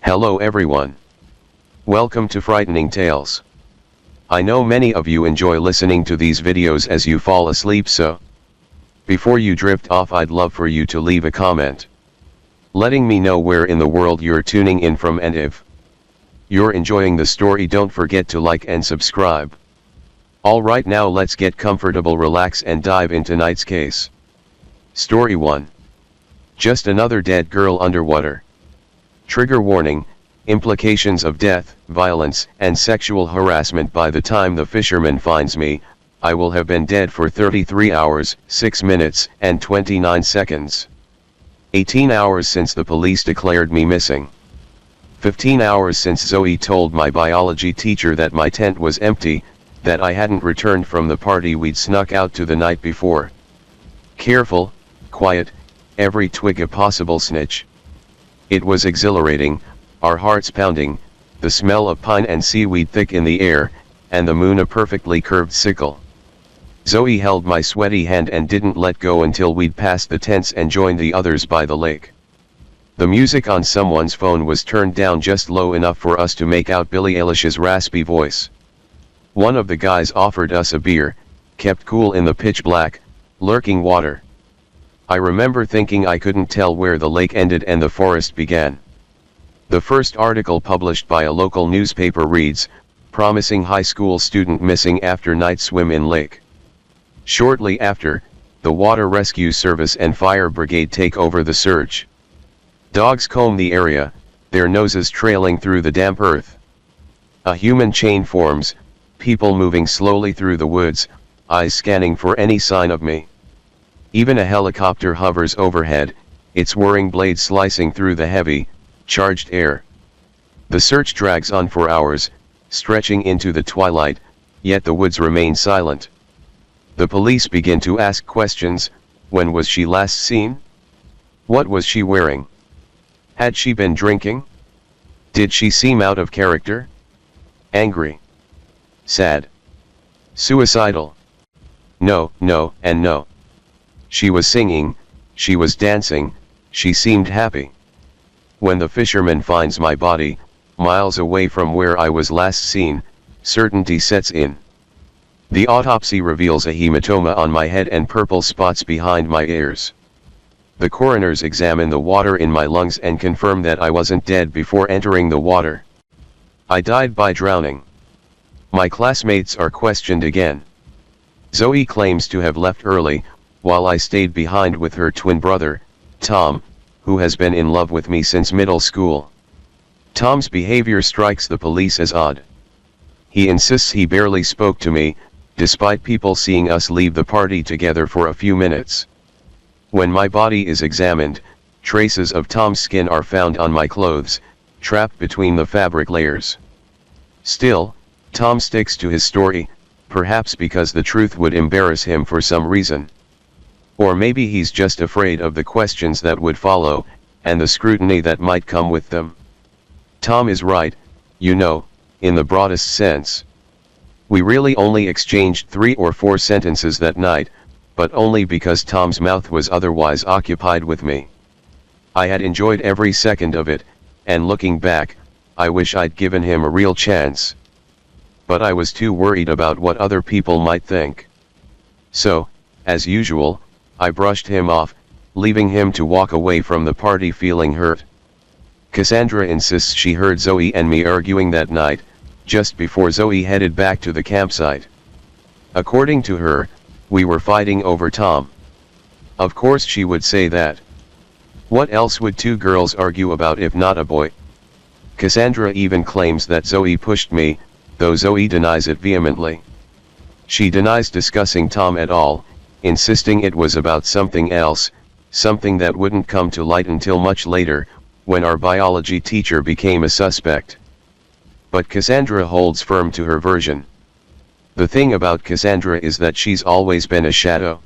Hello everyone. Welcome to Frightening Tales. I know many of you enjoy listening to these videos as you fall asleep, so before you drift off, I'd love for you to leave a comment, letting me know where in the world you're tuning in from, and if you're enjoying the story, don't forget to like and subscribe. Alright, now let's get comfortable, relax and dive into tonight's case. Story 1. Just another dead girl underwater. Trigger warning: implications of death, violence, and sexual harassment. By the time the fisherman finds me, I will have been dead for 33 hours, 6 minutes, and 29 seconds. 18 hours since the police declared me missing. 15 hours since Zoe told my biology teacher that my tent was empty, that I hadn't returned from the party we'd snuck out to the night before. Careful, quiet, every twig a possible snitch. It was exhilarating, our hearts pounding, the smell of pine and seaweed thick in the air, and the moon a perfectly curved sickle. Zoe held my sweaty hand and didn't let go until we'd passed the tents and joined the others by the lake. The music on someone's phone was turned down just low enough for us to make out Billie Eilish's raspy voice. One of the guys offered us a beer, kept cool in the pitch black, lurking water. I remember thinking I couldn't tell where the lake ended and the forest began. The first article published by a local newspaper reads, "Promising high school student missing after night swim in lake." Shortly after, the Water Rescue Service and Fire Brigade take over the search. Dogs comb the area, their noses trailing through the damp earth. A human chain forms, people moving slowly through the woods, eyes scanning for any sign of me. Even a helicopter hovers overhead, its whirring blade slicing through the heavy, charged air. The search drags on for hours, stretching into the twilight, yet the woods remain silent. The police begin to ask questions: when was she last seen? What was she wearing? Had she been drinking? Did she seem out of character? Angry? Sad? Suicidal? No, no, and no. She was singing, she was dancing, she seemed happy. When the fisherman finds my body, miles away from where I was last seen, certainty sets in. The autopsy reveals a hematoma on my head and purple spots behind my ears. The coroners examine the water in my lungs and confirm that I wasn't dead before entering the water. I died by drowning. My classmates are questioned again. Zoe claims to have left early, while I stayed behind with her twin brother, Tom, who has been in love with me since middle school. Tom's behavior strikes the police as odd. He insists he barely spoke to me, despite people seeing us leave the party together for a few minutes. When my body is examined, traces of Tom's skin are found on my clothes, trapped between the fabric layers. Still, Tom sticks to his story, perhaps because the truth would embarrass him for some reason. Or maybe he's just afraid of the questions that would follow, and the scrutiny that might come with them. Tom is right, you know, in the broadest sense. We really only exchanged 3 or 4 sentences that night, but only because Tom's mouth was otherwise occupied with me. I had enjoyed every second of it, and looking back, I wish I'd given him a real chance. But I was too worried about what other people might think. So, as usual, I brushed him off, leaving him to walk away from the party feeling hurt. Cassandra insists she heard Zoe and me arguing that night, just before Zoe headed back to the campsite. According to her, we were fighting over Tom. Of course she would say that. What else would 2 girls argue about if not a boy? Cassandra even claims that Zoe pushed me, though Zoe denies it vehemently. She denies discussing Tom at all, insisting it was about something else, something that wouldn't come to light until much later, when our biology teacher became a suspect. But Cassandra holds firm to her version. The thing about Cassandra is that she's always been a shadow.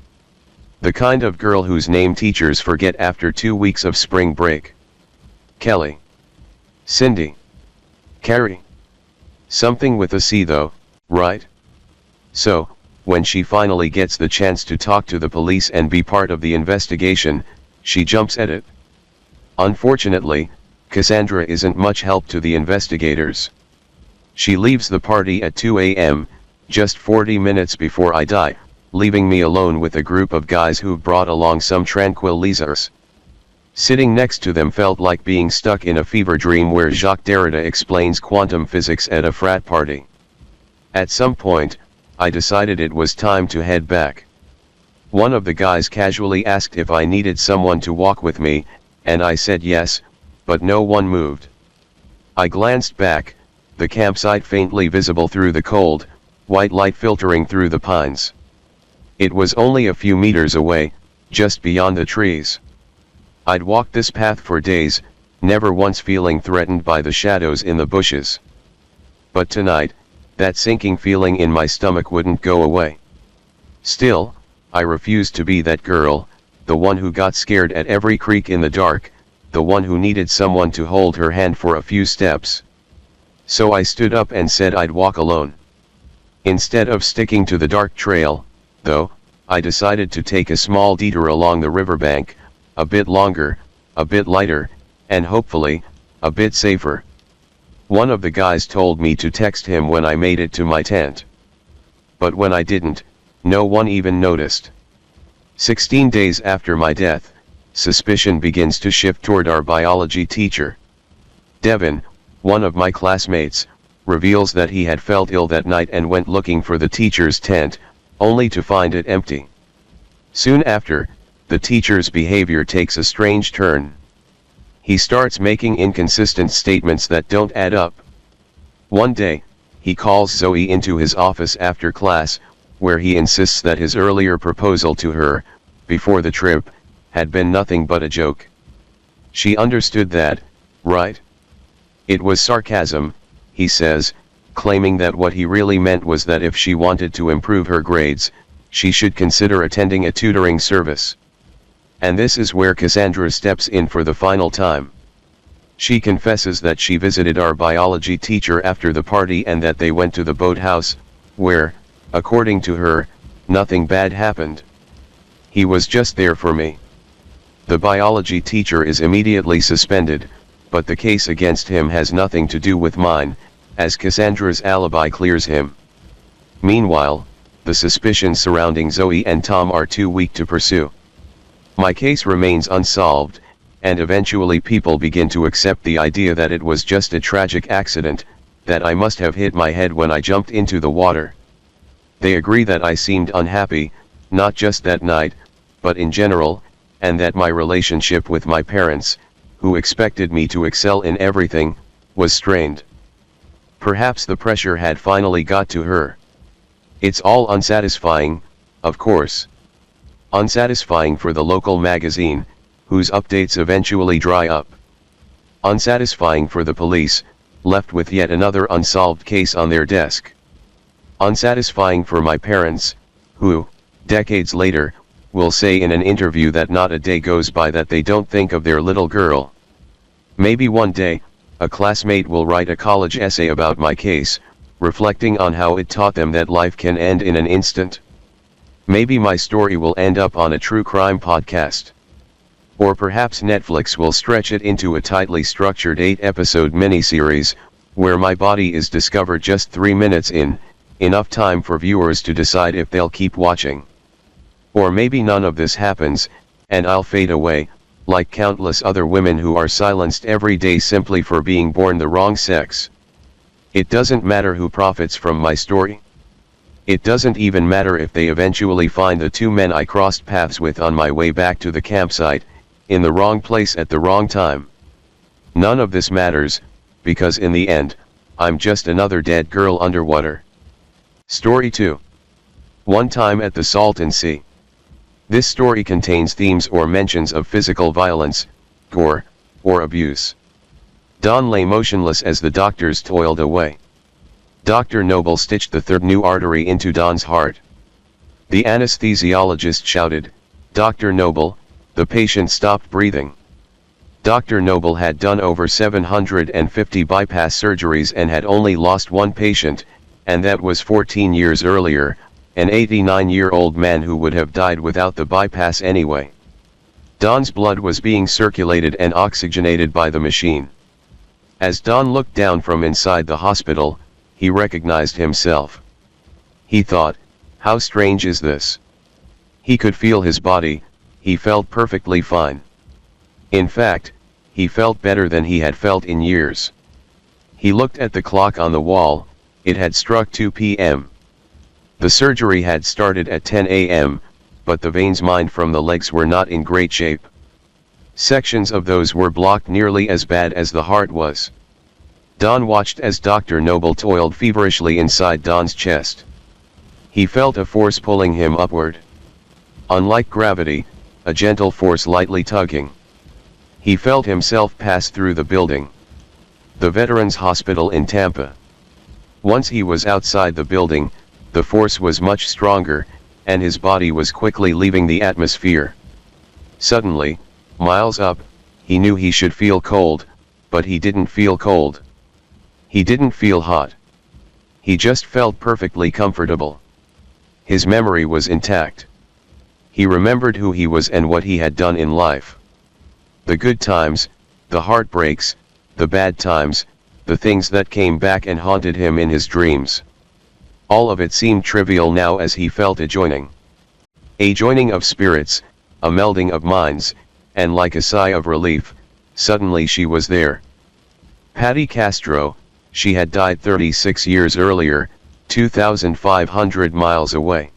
The kind of girl whose name teachers forget after 2 weeks of spring break. Kelly. Cindy. Carrie. Something with a C though, right? So, when she finally gets the chance to talk to the police and be part of the investigation, she jumps at it. Unfortunately, Cassandra isn't much help to the investigators. She leaves the party at 2 a.m., just 40 minutes before I die, leaving me alone with a group of guys who've brought along some tranquilizers. Sitting next to them felt like being stuck in a fever dream where Jacques Derrida explains quantum physics at a frat party. At some point, I decided it was time to head back. One of the guys casually asked if I needed someone to walk with me, and I said yes, but no one moved. I glanced back, the campsite faintly visible through the cold, white light filtering through the pines. It was only a few meters away, just beyond the trees. I'd walked this path for days, never once feeling threatened by the shadows in the bushes. But tonight, that sinking feeling in my stomach wouldn't go away. Still, I refused to be that girl, the one who got scared at every creak in the dark, the one who needed someone to hold her hand for a few steps. So I stood up and said I'd walk alone. Instead of sticking to the dark trail, though, I decided to take a small detour along the riverbank, a bit longer, a bit lighter, and hopefully, a bit safer. One of the guys told me to text him when I made it to my tent. But when I didn't, no one even noticed. 16 days after my death, suspicion begins to shift toward our biology teacher. Devin, one of my classmates, reveals that he had felt ill that night and went looking for the teacher's tent, only to find it empty. Soon after, the teacher's behavior takes a strange turn. He starts making inconsistent statements that don't add up. One day, he calls Zoe into his office after class, where he insists that his earlier proposal to her, before the trip, had been nothing but a joke. She understood that, right? It was sarcasm, he says, claiming that what he really meant was that if she wanted to improve her grades, she should consider attending a tutoring service. And this is where Cassandra steps in for the final time. She confesses that she visited our biology teacher after the party and that they went to the boathouse, where, according to her, nothing bad happened. He was just there for me. The biology teacher is immediately suspended, but the case against him has nothing to do with mine, as Cassandra's alibi clears him. Meanwhile, the suspicions surrounding Zoe and Tom are too weak to pursue. My case remains unsolved, and eventually people begin to accept the idea that it was just a tragic accident, that I must have hit my head when I jumped into the water. They agree that I seemed unhappy, not just that night, but in general, and that my relationship with my parents, who expected me to excel in everything, was strained. Perhaps the pressure had finally got to her. It's all unsatisfying, of course. Unsatisfying for the local magazine, whose updates eventually dry up. Unsatisfying for the police, left with yet another unsolved case on their desk. Unsatisfying for my parents, who, decades later, will say in an interview that not a day goes by that they don't think of their little girl. Maybe one day, a classmate will write a college essay about my case, reflecting on how it taught them that life can end in an instant. Maybe my story will end up on a true crime podcast. Or perhaps Netflix will stretch it into a tightly structured 8-episode miniseries, where my body is discovered just 3 minutes in, enough time for viewers to decide if they'll keep watching. Or maybe none of this happens, and I'll fade away, like countless other women who are silenced every day simply for being born the wrong sex. It doesn't matter who profits from my story. It doesn't even matter if they eventually find the two men I crossed paths with on my way back to the campsite, in the wrong place at the wrong time. None of this matters, because in the end, I'm just another dead girl underwater. Story 2. One time at the Salton Sea. This story contains themes or mentions of physical violence, gore, or abuse. Don lay motionless as the doctors toiled away. Dr. Noble stitched the third new artery into Don's heart. The anesthesiologist shouted, "Dr. Noble," the patient stopped breathing. Dr. Noble had done over 750 bypass surgeries and had only lost one patient, and that was 14 years earlier, an 89-year-old man who would have died without the bypass anyway. Don's blood was being circulated and oxygenated by the machine. As Don looked down from inside the hospital, he recognized himself. He thought, how strange is this? He could feel his body, he felt perfectly fine. In fact, he felt better than he had felt in years. He looked at the clock on the wall, it had struck 2 p.m. The surgery had started at 10 a.m., but the veins mined from the legs were not in great shape. Sections of those were blocked nearly as bad as the heart was. Don watched as Dr. Noble toiled feverishly inside Don's chest. He felt a force pulling him upward. Unlike gravity, a gentle force lightly tugging. He felt himself pass through the building. The Veterans Hospital in Tampa. Once he was outside the building, the force was much stronger, and his body was quickly leaving the atmosphere. Suddenly, miles up, he knew he should feel cold, but he didn't feel cold. He didn't feel hot. He just felt perfectly comfortable. His memory was intact. He remembered who he was and what he had done in life. The good times, the heartbreaks, the bad times, the things that came back and haunted him in his dreams. All of it seemed trivial now as he felt a joining. A joining of spirits, a melding of minds, and like a sigh of relief, suddenly she was there. Patty Castro, she had died 36 years earlier, 2,500 miles away.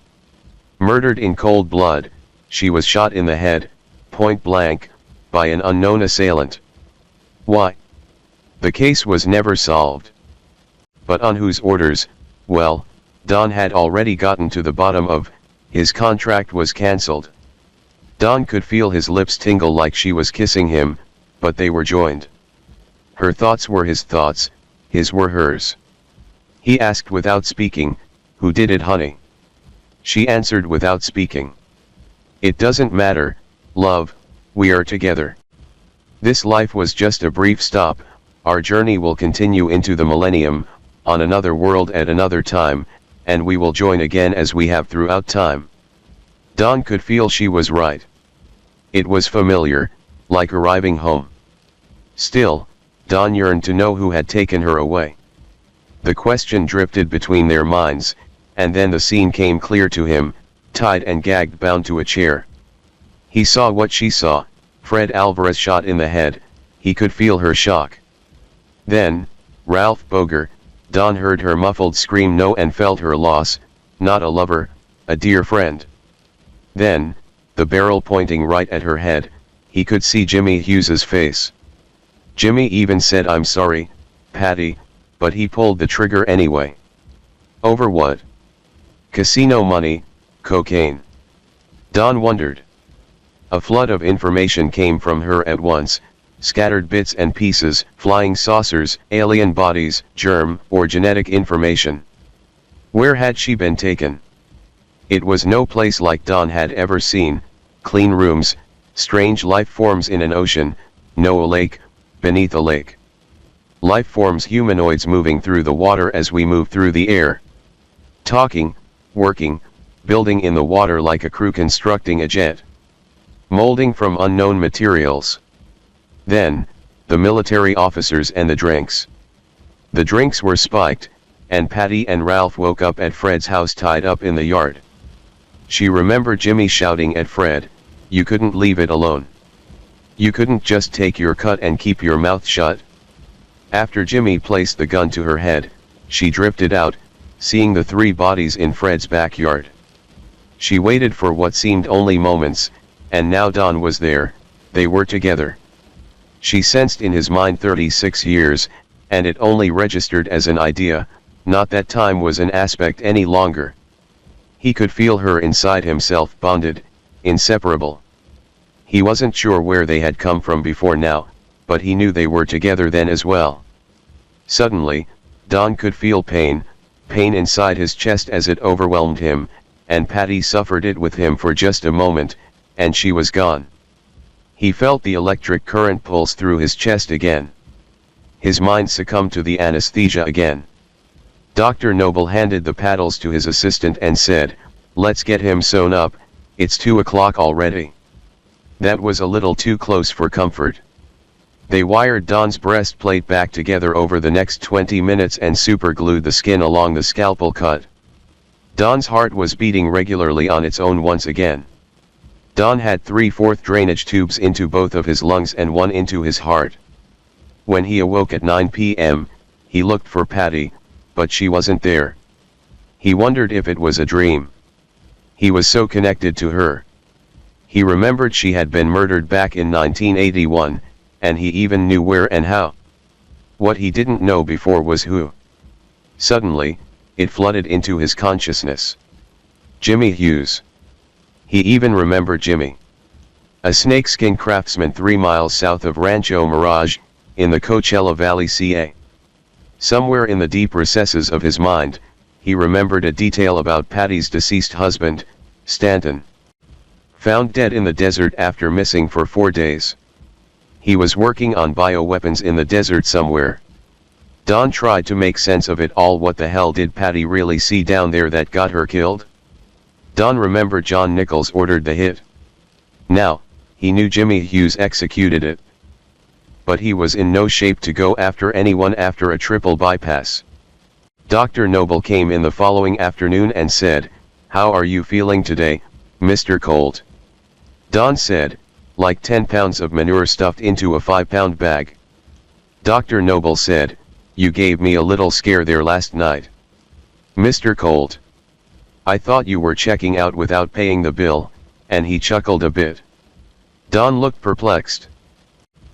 Murdered in cold blood, she was shot in the head, point blank, by an unknown assailant. Why? The case was never solved. But on whose orders? Well, Don had already gotten to the bottom of, his contract was cancelled. Don could feel his lips tingle like she was kissing him, but they were joined. Her thoughts were his thoughts, his were hers. He asked without speaking, who did it, honey? She answered without speaking. It doesn't matter, love, we are together. This life was just a brief stop, our journey will continue into the millennium, on another world at another time, and we will join again as we have throughout time. Don could feel she was right. It was familiar, like arriving home. Still, Don yearned to know who had taken her away. The question drifted between their minds, and then the scene came clear to him, tied and gagged bound to a chair. He saw what she saw, Fred Alvarez shot in the head, he could feel her shock. Then, Ralph Boger, Don heard her muffled scream no and felt her loss, not a lover, a dear friend. Then, the barrel pointing right at her head, he could see Jimmy Hughes's face. Jimmy even said I'm sorry, Patty, but he pulled the trigger anyway. Over what? Casino money, cocaine. Don wondered. A flood of information came from her at once, scattered bits and pieces, flying saucers, alien bodies, germ or genetic information. Where had she been taken? It was no place like Don had ever seen, clean rooms, strange life forms in an ocean, no lake, beneath a lake. Life forms humanoids moving through the water as we move through the air. Talking, working, building in the water like a crew constructing a jet. Molding from unknown materials. Then, the military officers and the drinks. The drinks were spiked, and Patty and Ralph woke up at Fred's house tied up in the yard. She remembered Jimmy shouting at Fred, you couldn't leave it alone. You couldn't just take your cut and keep your mouth shut. After Jimmy placed the gun to her head, she drifted out, seeing the three bodies in Fred's backyard. She waited for what seemed only moments, and now Don was there, they were together. She sensed in his mind 36 years, and it only registered as an idea, not that time was an aspect any longer. He could feel her inside himself, bonded, inseparable. He wasn't sure where they had come from before now, but he knew they were together then as well. Suddenly, Don could feel pain inside his chest as it overwhelmed him, and Patty suffered it with him for just a moment, and she was gone. He felt the electric current pulse through his chest again. His mind succumbed to the anesthesia again. Dr. Noble handed the paddles to his assistant and said, let's get him sewn up, it's 2 o'clock already. That was a little too close for comfort. They wired Don's breastplate back together over the next 20 minutes and superglued the skin along the scalpel cut. Don's heart was beating regularly on its own once again. Don had 3/4 drainage tubes into both of his lungs and one into his heart. When he awoke at 9 p.m., he looked for Patty, but she wasn't there. He wondered if it was a dream. He was so connected to her. He remembered she had been murdered back in 1981, and he even knew where and how. What he didn't know before was who. Suddenly, it flooded into his consciousness. Jimmy Hughes. He even remembered Jimmy. A snakeskin craftsman 3 miles south of Rancho Mirage, in the Coachella Valley, CA. Somewhere in the deep recesses of his mind, he remembered a detail about Patty's deceased husband, Stanton. Found dead in the desert after missing for 4 days. He was working on bioweapons in the desert somewhere. Don tried to make sense of it all. What the hell did Patty really see down there that got her killed? Don remembered John Nichols ordered the hit. Now, he knew Jimmy Hughes executed it. But he was in no shape to go after anyone after a triple bypass. Dr. Noble came in the following afternoon and said, "How are you feeling today, Mr. Colt?" Don said, "Like 10 pounds of manure stuffed into a 5-pound bag." Dr. Noble said, "You gave me a little scare there last night, Mr. Colt. I thought you were checking out without paying the bill," and he chuckled a bit. Don looked perplexed.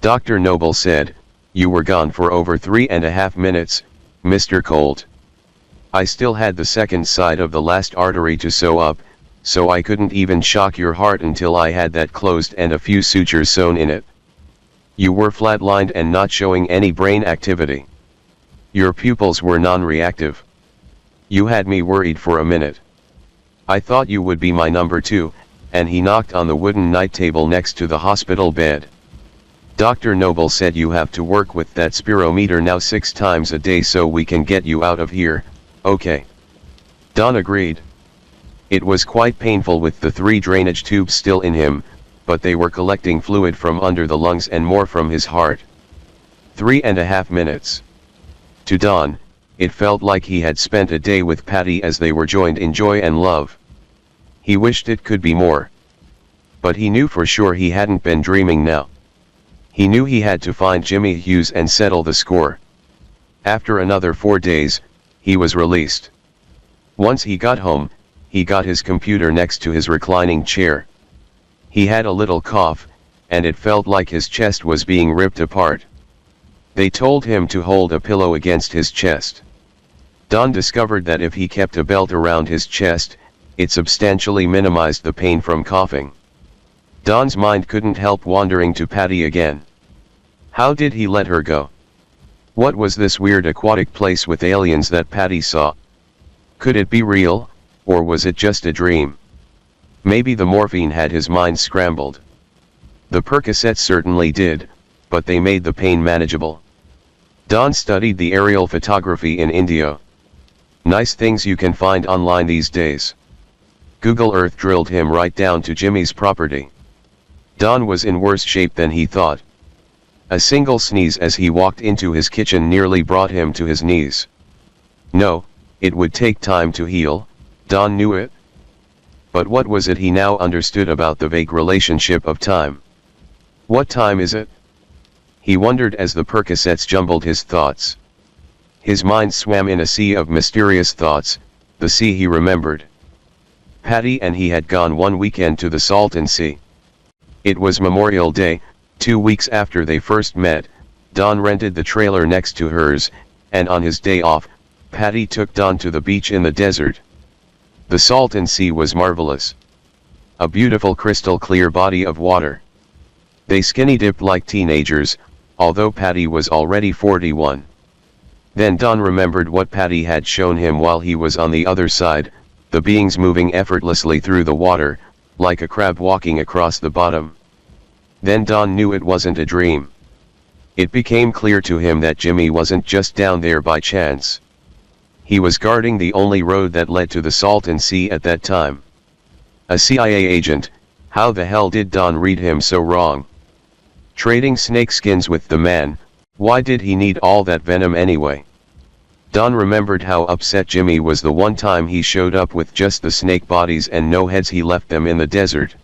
Dr. Noble said, "You were gone for over 3.5 minutes, Mr. Colt. I still had the second side of the last artery to sew up, so I couldn't even shock your heart until I had that closed and a few sutures sewn in it. You were flatlined and not showing any brain activity. Your pupils were non-reactive. You had me worried for a minute. I thought you would be my number 2, and he knocked on the wooden night table next to the hospital bed. Dr. Noble said you have to work with that spirometer now 6 times a day so we can get you out of here, okay?" Don agreed. It was quite painful with the 3 drainage tubes still in him, but they were collecting fluid from under the lungs and more from his heart. 3.5 minutes. To Don, it felt like he had spent a day with Patty as they were joined in joy and love. He wished it could be more. But he knew for sure he hadn't been dreaming now. He knew he had to find Jimmy Hughes and settle the score. After another 4 days, he was released. Once he got home, he got his computer next to his reclining chair. He had a little cough, and it felt like his chest was being ripped apart. They told him to hold a pillow against his chest. Don discovered that if he kept a belt around his chest, it substantially minimized the pain from coughing. Don's mind couldn't help wandering to Patty again. How did he let her go? What was this weird aquatic place with aliens that Patty saw? Could it be real, or was it just a dream? Maybe the morphine had his mind scrambled. The Percocets certainly did, but they made the pain manageable. Don studied the aerial photography in India. Nice things you can find online these days. Google Earth drilled him right down to Jimmy's property. Don was in worse shape than he thought. A single sneeze as he walked into his kitchen nearly brought him to his knees. No, it would take time to heal, Don knew it. But what was it he now understood about the vague relationship of time? What time is it? He wondered as the Percocets jumbled his thoughts. His mind swam in a sea of mysterious thoughts, the sea he remembered. Patty and he had gone one weekend to the Salton Sea. It was Memorial Day, 2 weeks after they first met. Don rented the trailer next to hers, and on his day off, Patty took Don to the beach in the desert. The Salton Sea was marvelous. A beautiful crystal clear body of water. They skinny dipped like teenagers, although Patty was already 41. Then Don remembered what Patty had shown him while he was on the other side, the beings moving effortlessly through the water, like a crab walking across the bottom. Then Don knew it wasn't a dream. It became clear to him that Jimmy wasn't just down there by chance. He was guarding the only road that led to the Salton Sea at that time. A CIA agent, how the hell did Don read him so wrong? Trading snake skins with the man, why did he need all that venom anyway? Don remembered how upset Jimmy was the one time he showed up with just the snake bodies and no heads. He left them in the desert.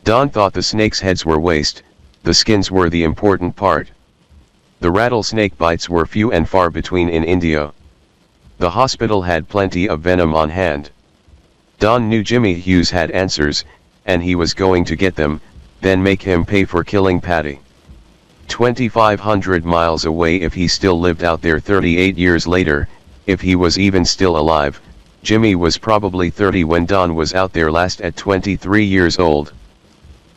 Don thought the snakes' heads were waste, the skins were the important part. The rattlesnake bites were few and far between in India. The hospital had plenty of venom on hand. Don knew Jimmy Hughes had answers, and he was going to get them, then make him pay for killing Patty. 2,500 miles away. If he still lived out there 38 years later, if he was even still alive, Jimmy was probably 30 when Don was out there last at 23 years old.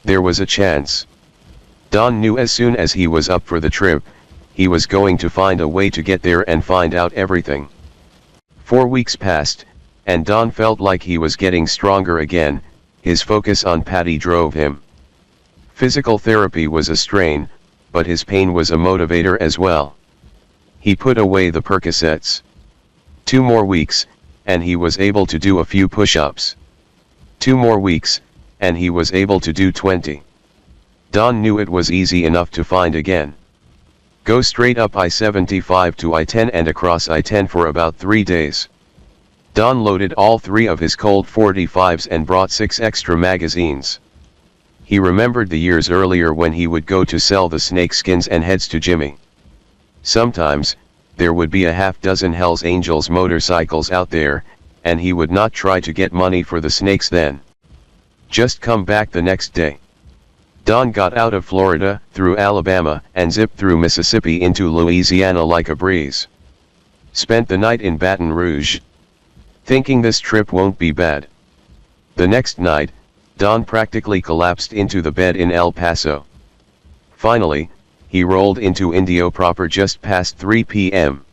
There was a chance. Don knew as soon as he was up for the trip, he was going to find a way to get there and find out everything. 4 weeks passed, and Don felt like he was getting stronger again. His focus on Patty drove him. Physical therapy was a strain, but his pain was a motivator as well. He put away the Percocets. 2 more weeks, and he was able to do a few push-ups. 2 more weeks, and he was able to do 20. Don knew it was easy enough to find again. Go straight up I-75 to I-10 and across I-10 for about 3 days. Don loaded all 3 of his Colt 45s and brought 6 extra magazines. He remembered the years earlier when he would go to sell the snake skins and heads to Jimmy. Sometimes, there would be a half-dozen Hell's Angels motorcycles out there, and he would not try to get money for the snakes then. Just come back the next day. Don got out of Florida, through Alabama, and zipped through Mississippi into Louisiana like a breeze. Spent the night in Baton Rouge, thinking this trip won't be bad. The next night, Don practically collapsed into the bed in El Paso. Finally, he rolled into Indio proper just past 3 p.m.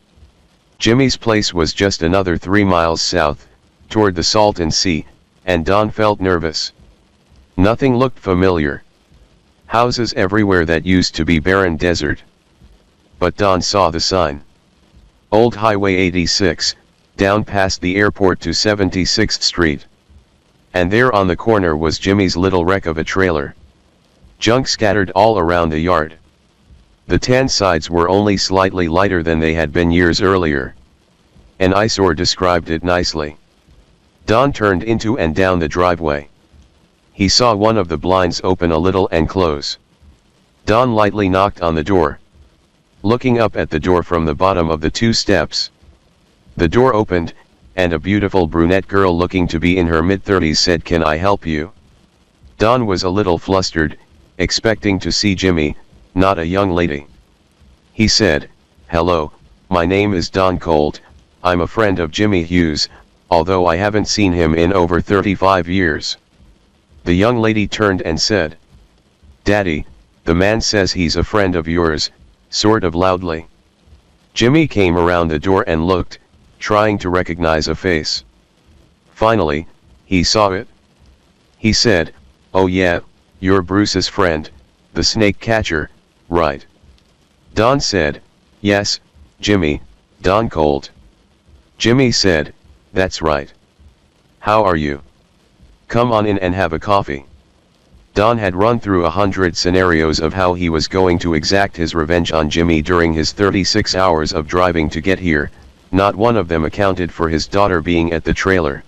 Jimmy's place was just another 3 miles south, toward the Salton Sea, and Don felt nervous. Nothing looked familiar. Houses everywhere that used to be barren desert. But Don saw the sign. Old Highway 86, down past the airport to 76th Street. And there on the corner was Jimmy's little wreck of a trailer. Junk scattered all around the yard. The tan sides were only slightly lighter than they had been years earlier. An eyesore described it nicely. Don turned into and down the driveway. He saw one of the blinds open a little and close. Don lightly knocked on the door, looking up at the door from the bottom of the 2 steps. The door opened, and a beautiful brunette girl looking to be in her mid-30s said, "Can I help you?" Don was a little flustered, expecting to see Jimmy, not a young lady. He said, "Hello, my name is Don Colt, I'm a friend of Jimmy Hughes, although I haven't seen him in over 35 years. The young lady turned and said, "Daddy, the man says he's a friend of yours," sort of loudly. Jimmy came around the door and looked, trying to recognize a face. Finally, he saw it. He said, "Oh yeah, you're Bruce's friend, the snake catcher, right?" Don said, "Yes, Jimmy, Don Colt." Jimmy said, "That's right. How are you? Come on in and have a coffee." Don had run through 100 scenarios of how he was going to exact his revenge on Jimmy during his 36 hours of driving to get here. Not one of them accounted for his daughter being at the trailer.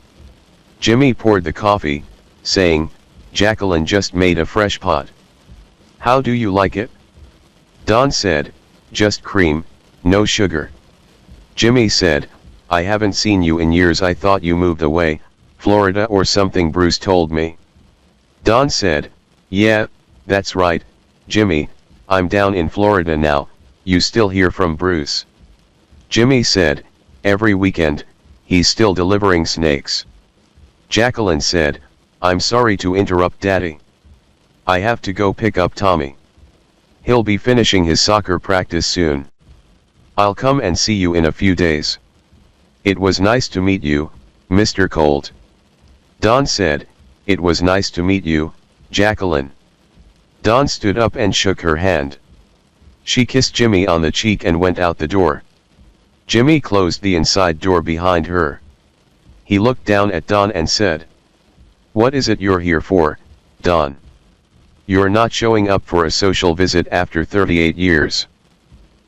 Jimmy poured the coffee, saying, "Jacqueline just made a fresh pot. How do you like it?" Don said, "Just cream, no sugar." Jimmy said, "I haven't seen you in years. I thought you moved away, Florida or something, Bruce told me." Don said, "Yeah, that's right, Jimmy, I'm down in Florida now. You still hear from Bruce?" Jimmy said, "Every weekend, he's still delivering snakes." Jacqueline said, "I'm sorry to interrupt, Daddy. I have to go pick up Tommy. He'll be finishing his soccer practice soon. I'll come and see you in a few days." "It was nice to meet you, Mr. Colt." Don said, "It was nice to meet you, Jacqueline." Don stood up and shook her hand. She kissed Jimmy on the cheek and went out the door. Jimmy closed the inside door behind her. He looked down at Don and said, "What is it you're here for, Don?" You're not showing up for a social visit after 38 years.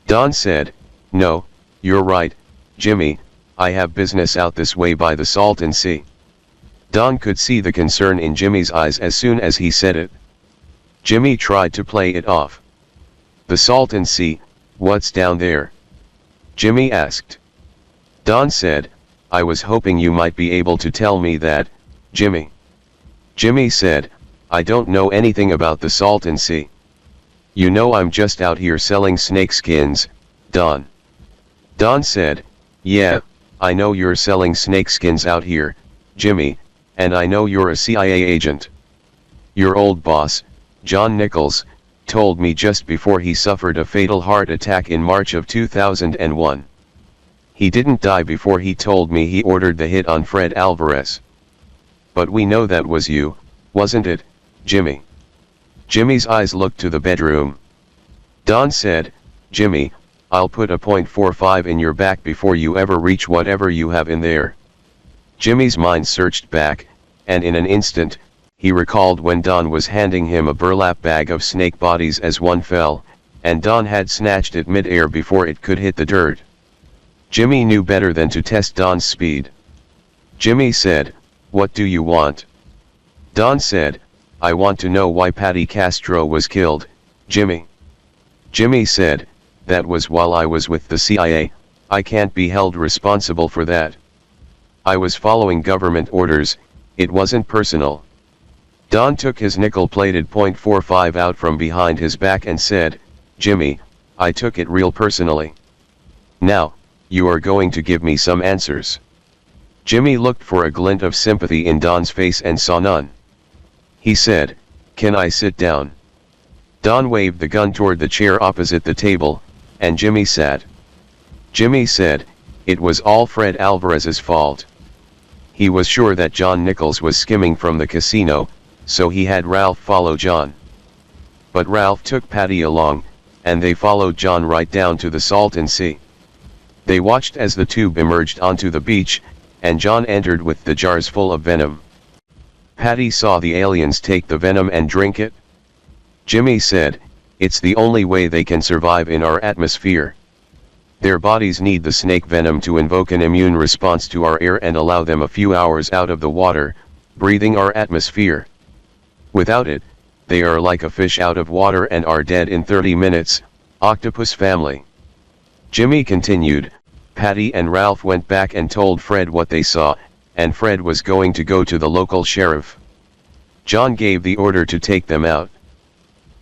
Don said, No, you're right, Jimmy, I have business out this way by the Salton Sea. Don could see the concern in Jimmy's eyes as soon as he said it. Jimmy tried to play it off. The Salton Sea, what's down there? Jimmy asked. Don said, I was hoping you might be able to tell me that, Jimmy. Jimmy said, I don't know anything about the Salton Sea. You know I'm just out here selling snake skins, Don. Don said, Yeah, I know you're selling snake skins out here, Jimmy, and I know you're a CIA agent. Your old boss, John Nichols, told me just before he suffered a fatal heart attack in March of 2001. He didn't die before he told me he ordered the hit on Fred Alvarez. But we know that was you, wasn't it, Jimmy? Jimmy's eyes looked to the bedroom. Don said, Jimmy, I'll put a .45 in your back before you ever reach whatever you have in there. Jimmy's mind searched back, and in an instant, he recalled when Don was handing him a burlap bag of snake bodies as one fell, and Don had snatched it mid-air before it could hit the dirt. Jimmy knew better than to test Don's speed. Jimmy said, What do you want? Don said, I want to know why Patty Castro was killed, Jimmy. Jimmy said, That was while I was with the CIA, I can't be held responsible for that. I was following government orders, it wasn't personal. Don took his nickel-plated .45 out from behind his back and said, Jimmy, I took it real personally. Now, you are going to give me some answers. Jimmy looked for a glint of sympathy in Don's face and saw none. He said, Can I sit down? Don waved the gun toward the chair opposite the table, and Jimmy sat. Jimmy said, It was all Fred Alvarez's fault. He was sure that John Nichols was skimming from the casino, so he had Ralph follow John. But Ralph took Patty along, and they followed John right down to the Salton Sea. They watched as the tube emerged onto the beach, and John entered with the jars full of venom. Patty saw the aliens take the venom and drink it. Jimmy said, It's the only way they can survive in our atmosphere. Their bodies need the snake venom to invoke an immune response to our air and allow them a few hours out of the water, breathing our atmosphere. Without it, they are like a fish out of water and are dead in 30 minutes, octopus family. Jimmy continued, Patty and Ralph went back and told Fred what they saw, and Fred was going to go to the local sheriff. John gave the order to take them out.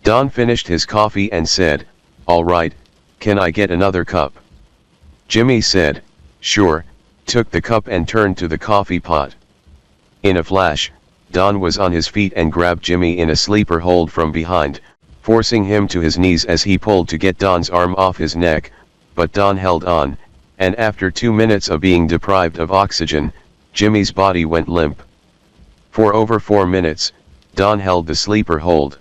Don finished his coffee and said, All right, can I get another cup? Jimmy said, Sure, took the cup and turned to the coffee pot. In a flash, Don was on his feet and grabbed Jimmy in a sleeper hold from behind, forcing him to his knees as he pulled to get Don's arm off his neck, but Don held on, and after 2 minutes of being deprived of oxygen, Jimmy's body went limp. For over 4 minutes, Don held the sleeper hold.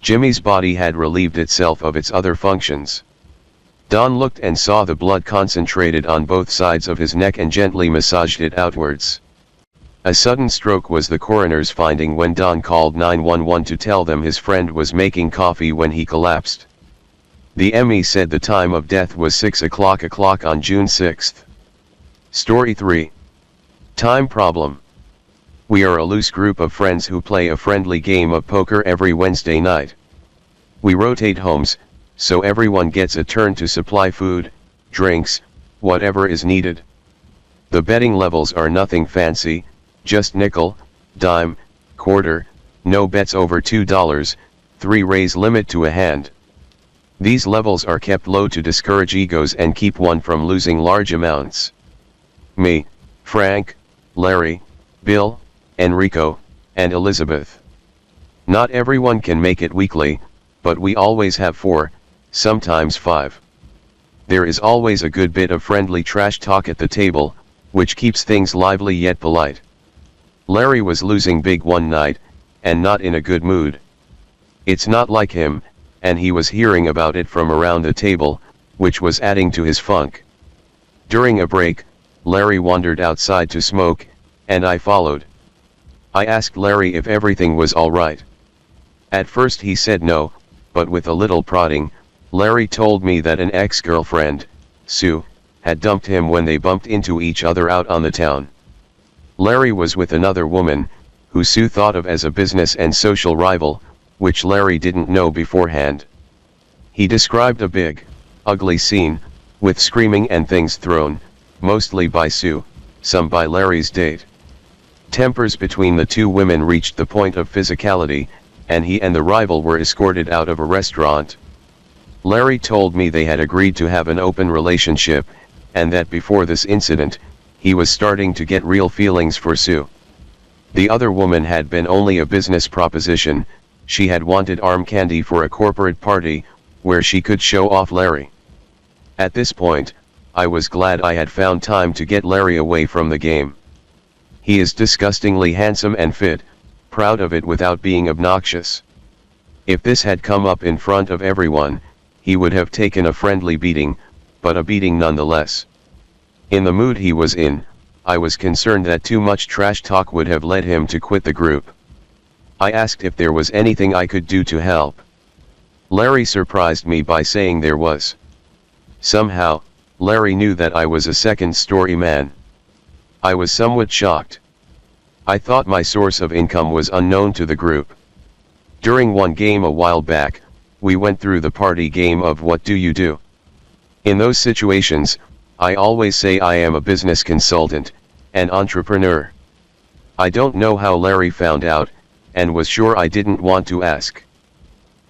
Jimmy's body had relieved itself of its other functions. Don looked and saw the blood concentrated on both sides of his neck and gently massaged it outwards. A sudden stroke was the coroner's finding when Don called 911 to tell them his friend was making coffee when he collapsed. The ME said the time of death was 6 o'clock on June 6. Story 3. Time problem. We are a loose group of friends who play a friendly game of poker every Wednesday night. We rotate homes, so everyone gets a turn to supply food, drinks, whatever is needed. The betting levels are nothing fancy, just nickel, dime, quarter, no bets over $2, 3 raise limit to a hand. These levels are kept low to discourage egos and keep one from losing large amounts. Me, Frank, Larry, Bill, Enrico, and Elizabeth. Not everyone can make it weekly, but we always have 4, sometimes 5. There is always a good bit of friendly trash talk at the table, which keeps things lively yet polite. Larry was losing big one night, and not in a good mood. It's not like him, and he was hearing about it from around the table, which was adding to his funk. During a break, Larry wandered outside to smoke, and I followed. I asked Larry if everything was all right. At first he said no, but with a little prodding, Larry told me that an ex-girlfriend, Sue, had dumped him when they bumped into each other out on the town. Larry was with another woman, who Sue thought of as a business and social rival, which Larry didn't know beforehand. He described a big, ugly scene, with screaming and things thrown, mostly by Sue, some by Larry's date. Tempers between the two women reached the point of physicality, and he and the rival were escorted out of a restaurant. Larry told me they had agreed to have an open relationship, and that before this incident, he was starting to get real feelings for Sue. The other woman had been only a business proposition. She had wanted arm candy for a corporate party, where she could show off Larry. At this point, I was glad I had found time to get Larry away from the game. He is disgustingly handsome and fit, proud of it without being obnoxious. If this had come up in front of everyone, he would have taken a friendly beating, but a beating nonetheless. In the mood he was in, I was concerned that too much trash talk would have led him to quit the group. I asked if there was anything I could do to help. Larry surprised me by saying there was. Somehow, Larry knew that I was a second-story man. I was somewhat shocked. I thought my source of income was unknown to the group. During one game a while back, we went through the party game of what do you do? In those situations, I always say I am a business consultant, an entrepreneur. I don't know how Larry found out, and was sure I didn't want to ask.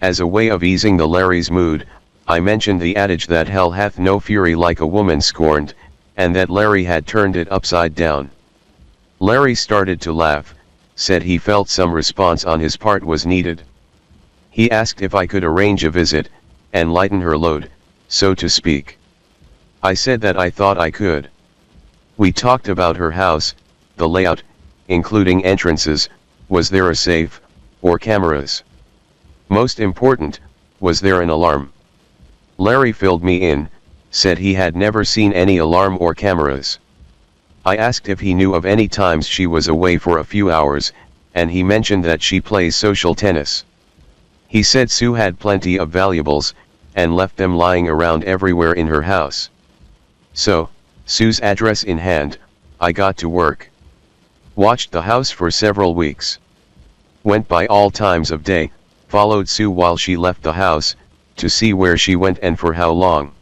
As a way of easing the Larry's mood, I mentioned the adage that hell hath no fury like a woman scorned, and that Larry had turned it upside down. Larry started to laugh, said he felt some response on his part was needed. He asked if I could arrange a visit, and lighten her load, so to speak. I said that I thought I could. We talked about her house, the layout, including entrances, was there a safe, or cameras? Most important, was there an alarm? Larry filled me in, said he had never seen any alarm or cameras. I asked if he knew of any times she was away for a few hours, and he mentioned that she plays social tennis. He said Sue had plenty of valuables, and left them lying around everywhere in her house. So, Sue's address in hand, I got to work. Watched the house for several weeks. Went by all times of day, followed Sue while she left the house, to see where she went and for how long.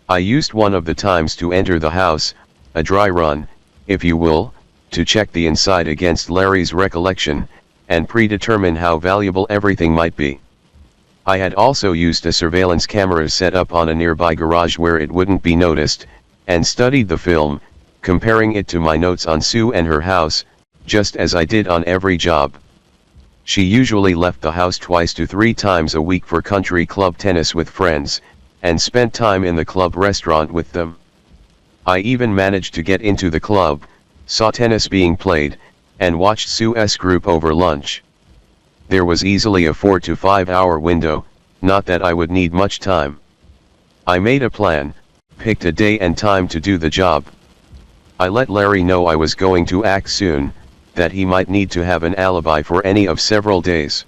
I used one of the times to enter the house, a dry run, if you will, to check the inside against Larry's recollection, and predetermine how valuable everything might be. I had also used a surveillance camera set up on a nearby garage where it wouldn't be noticed, and studied the film, comparing it to my notes on Sue and her house, just as I did on every job. She usually left the house 2 to 3 times a week for country club tennis with friends, and spent time in the club restaurant with them. I even managed to get into the club, saw tennis being played, and watched Sue's group over lunch. There was easily a 4 to 5 hour window, not that I would need much time. I made a plan, picked a day and time to do the job. I let Larry know I was going to act soon, that he might need to have an alibi for any of several days.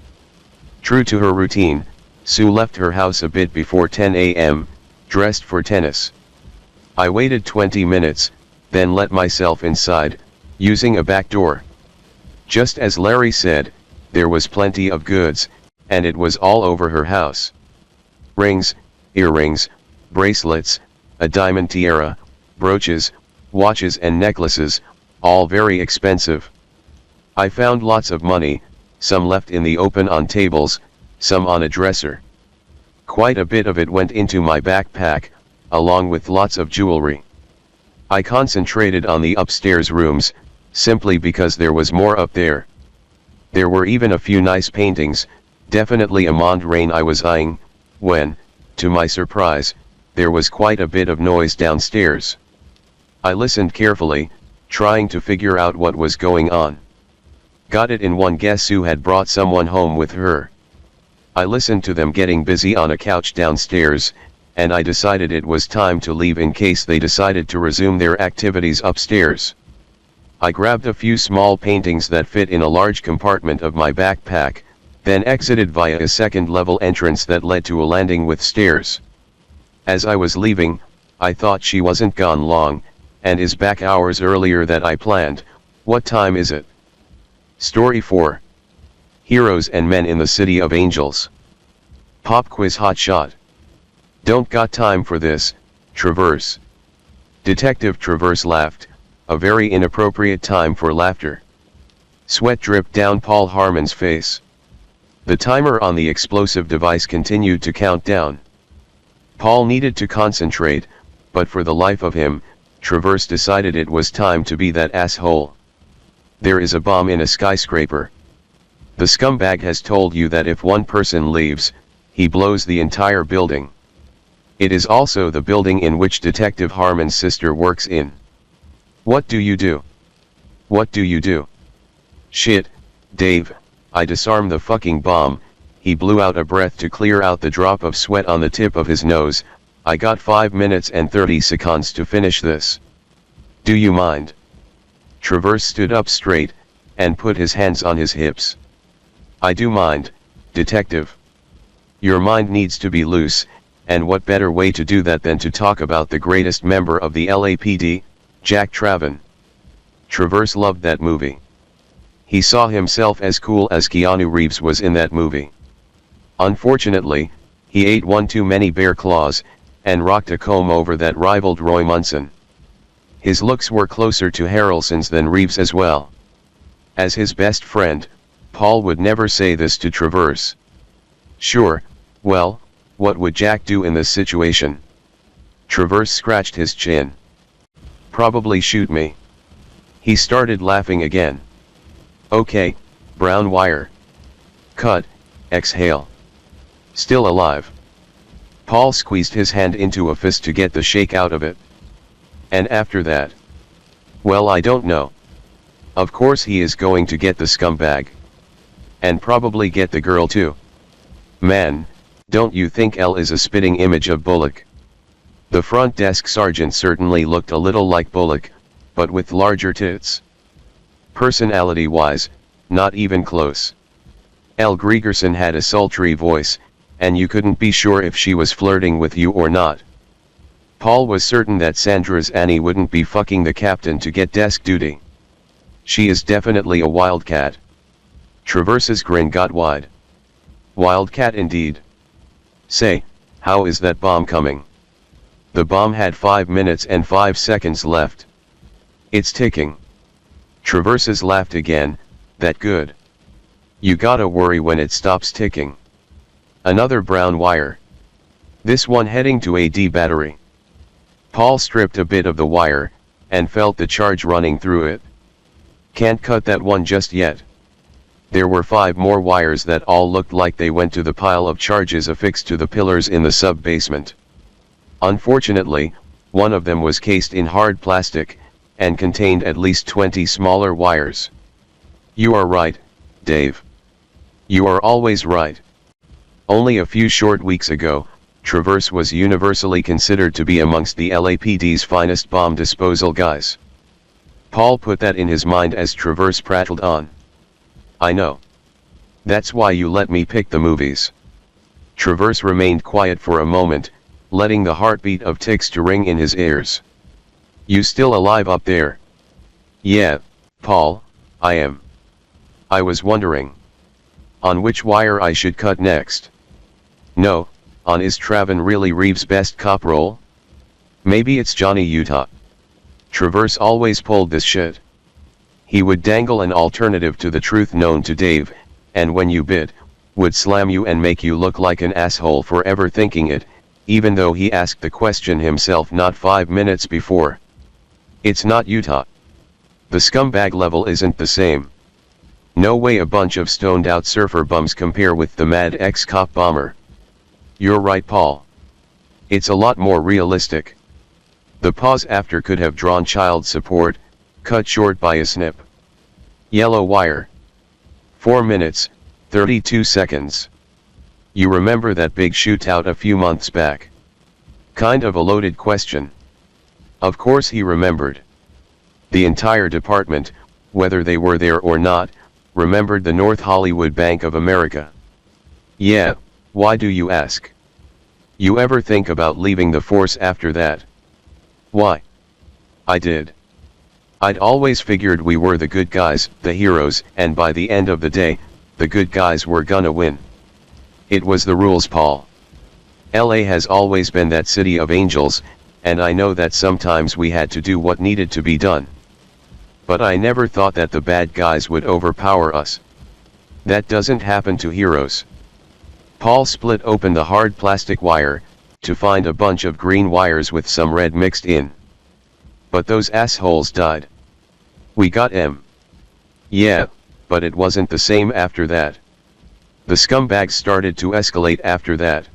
True to her routine, Sue left her house a bit before 10 a.m., dressed for tennis. I waited 20 minutes, then let myself inside, using a back door. Just as Larry said, there was plenty of goods, and it was all over her house. Rings, earrings, bracelets, a diamond tiara, brooches, watches and necklaces, all very expensive. I found lots of money, some left in the open on tables, some on a dresser. Quite a bit of it went into my backpack, along with lots of jewelry. I concentrated on the upstairs rooms, simply because there was more up there. There were even a few nice paintings, definitely a Mondrian I was eyeing, when, to my surprise, there was quite a bit of noise downstairs. I listened carefully, trying to figure out what was going on. Got it in one guess Sue had brought someone home with her. I listened to them getting busy on a couch downstairs, and I decided it was time to leave in case they decided to resume their activities upstairs. I grabbed a few small paintings that fit in a large compartment of my backpack, then exited via a second-level entrance that led to a landing with stairs. As I was leaving, I thought she wasn't gone long, and is back hours earlier than I planned. What time is it? Story 4. Heroes and Men in the City of Angels. Pop quiz hotshot. Don't got time for this, Traverse. Detective Traverse laughed, a very inappropriate time for laughter. Sweat dripped down Paul Harmon's face. The timer on the explosive device continued to count down. Paul needed to concentrate, but for the life of him, Traverse decided it was time to be that asshole. There is a bomb in a skyscraper. The scumbag has told you that if one person leaves, he blows the entire building. It is also the building in which Detective Harmon's sister works in. What do you do? What do you do? Shit, Dave, I disarmed the fucking bomb. He blew out a breath to clear out the drop of sweat on the tip of his nose. I got 5 minutes and 30 seconds to finish this. Do you mind? Traverse stood up straight, and put his hands on his hips. I do mind, Detective. Your mind needs to be loose, and what better way to do that than to talk about the greatest member of the LAPD, Jack Traven. Traverse loved that movie. He saw himself as cool as Keanu Reeves was in that movie. Unfortunately, he ate one too many bear claws, and rocked a comb over that rivaled Roy Munson. His looks were closer to Harrelson's than Reeves as well. As his best friend, Paul would never say this to Traverse. Sure, well, what would Jack do in this situation? Traverse scratched his chin. Probably shoot me. He started laughing again. Okay, brown wire. Cut, exhale. Still alive. Paul squeezed his hand into a fist to get the shake out of it. And after that? Well, I don't know. Of course he is going to get the scumbag. And probably get the girl too. Man, don't you think Elle is a spitting image of Bullock? The front desk sergeant certainly looked a little like Bullock, but with larger tits. Personality-wise, not even close. Elle Gregerson had a sultry voice, and you couldn't be sure if she was flirting with you or not. Paul was certain that Sandra's Annie wouldn't be fucking the captain to get desk duty. She is definitely a wildcat. Traverse's grin got wide. Wildcat indeed. Say, how is that bomb coming? The bomb had 5 minutes and 5 seconds left. It's ticking. Traverses laughed again. That good. You gotta worry when it stops ticking. Another brown wire. This one heading to a D battery. Paul stripped a bit of the wire, and felt the charge running through it. Can't cut that one just yet. There were 5 more wires that all looked like they went to the pile of charges affixed to the pillars in the sub-basement. Unfortunately, one of them was cased in hard plastic, and contained at least 20 smaller wires. You are right, Dave. You are always right. Only a few short weeks ago, Traverse was universally considered to be amongst the LAPD's finest bomb disposal guys. Paul put that in his mind as Traverse prattled on. I know. That's why you let me pick the movies. Traverse remained quiet for a moment, letting the heartbeat of ticks to ring in his ears. You still alive up there? Yeah, Paul, I am. I was wondering on which wire I should cut next. No, on is Traven really Reeves' best cop role? Maybe it's Johnny Utah. Traverse always pulled this shit. He would dangle an alternative to the truth known to Dave, and when you bit, would slam you and make you look like an asshole for ever thinking it, even though he asked the question himself not 5 minutes before. It's not Utah. The scumbag level isn't the same. No way a bunch of stoned out surfer bums compare with the mad ex-cop bomber. You're right, Paul. It's a lot more realistic. The pause after could have drawn child support, cut short by a snip. Yellow wire. 4 minutes, 32 seconds. You remember that big shootout a few months back? Kind of a loaded question. Of course he remembered. The entire department, whether they were there or not, remembered the North Hollywood Bank of America. Yeah, why do you ask? You ever think about leaving the force after that? Why? I did. I'd always figured we were the good guys, the heroes, and by the end of the day, the good guys were gonna win. It was the rules, Paul. LA has always been that city of angels, and I know that sometimes we had to do what needed to be done. But I never thought that the bad guys would overpower us. That doesn't happen to heroes. Paul split open the hard plastic wire, to find a bunch of green wires with some red mixed in. But those assholes died. We got 'em. Yeah, but it wasn't the same after that. The scumbags started to escalate after that.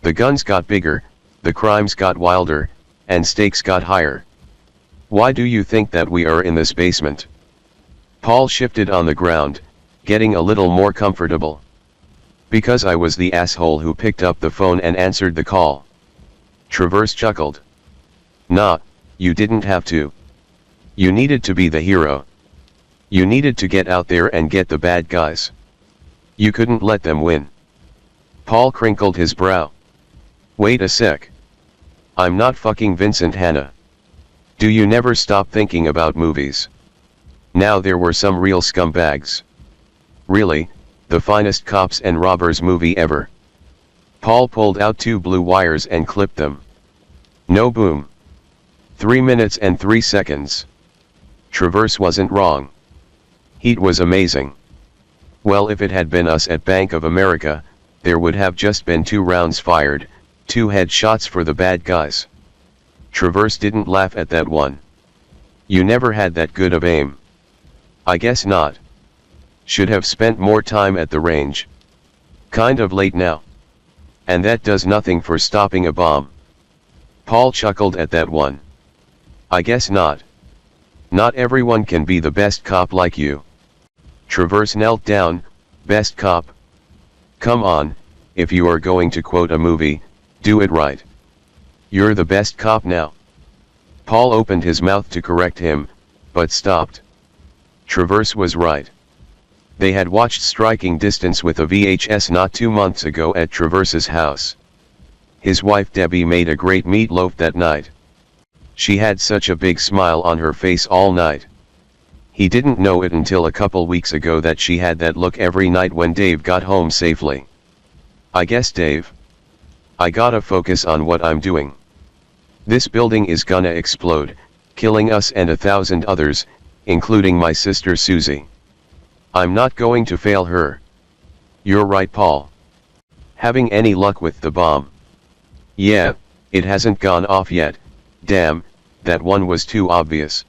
The guns got bigger, the crimes got wilder, and stakes got higher. Why do you think that we are in this basement? Paul shifted on the ground, getting a little more comfortable. Because I was the asshole who picked up the phone and answered the call. Travers chuckled. Nah, you didn't have to. You needed to be the hero. You needed to get out there and get the bad guys. You couldn't let them win. Paul crinkled his brow. Wait a sec. I'm not fucking Vincent Hanna. Do you never stop thinking about movies? Now there were some real scumbags. Really, the finest cops and robbers movie ever. Paul pulled out 2 blue wires and clipped them. No boom. 3 minutes and 3 seconds. Travers wasn't wrong. Heat was amazing. Well, if it had been us at Bank of America, there would have just been 2 rounds fired, 2 headshots for the bad guys. Travers didn't laugh at that one. You never had that good of aim. I guess not. Should have spent more time at the range. Kind of late now. And that does nothing for stopping a bomb. Paul chuckled at that one. I guess not. Not everyone can be the best cop like you. Travers knelt down. Best cop? Come on, if you are going to quote a movie, do it right. You're the best cop now. Paul opened his mouth to correct him, but stopped. Travers was right. They had watched Striking Distance with a VHS not 2 months ago at Travers's house. His wife Debbie made a great meatloaf that night. She had such a big smile on her face all night. He didn't know it until a couple weeks ago that she had that look every night when Dave got home safely. I guess, Dave. I gotta focus on what I'm doing. This building is gonna explode, killing us and 1,000 others, including my sister Susie. I'm not going to fail her. You're right, Paul. Having any luck with the bomb? Yeah, it hasn't gone off yet. Damn, that one was too obvious.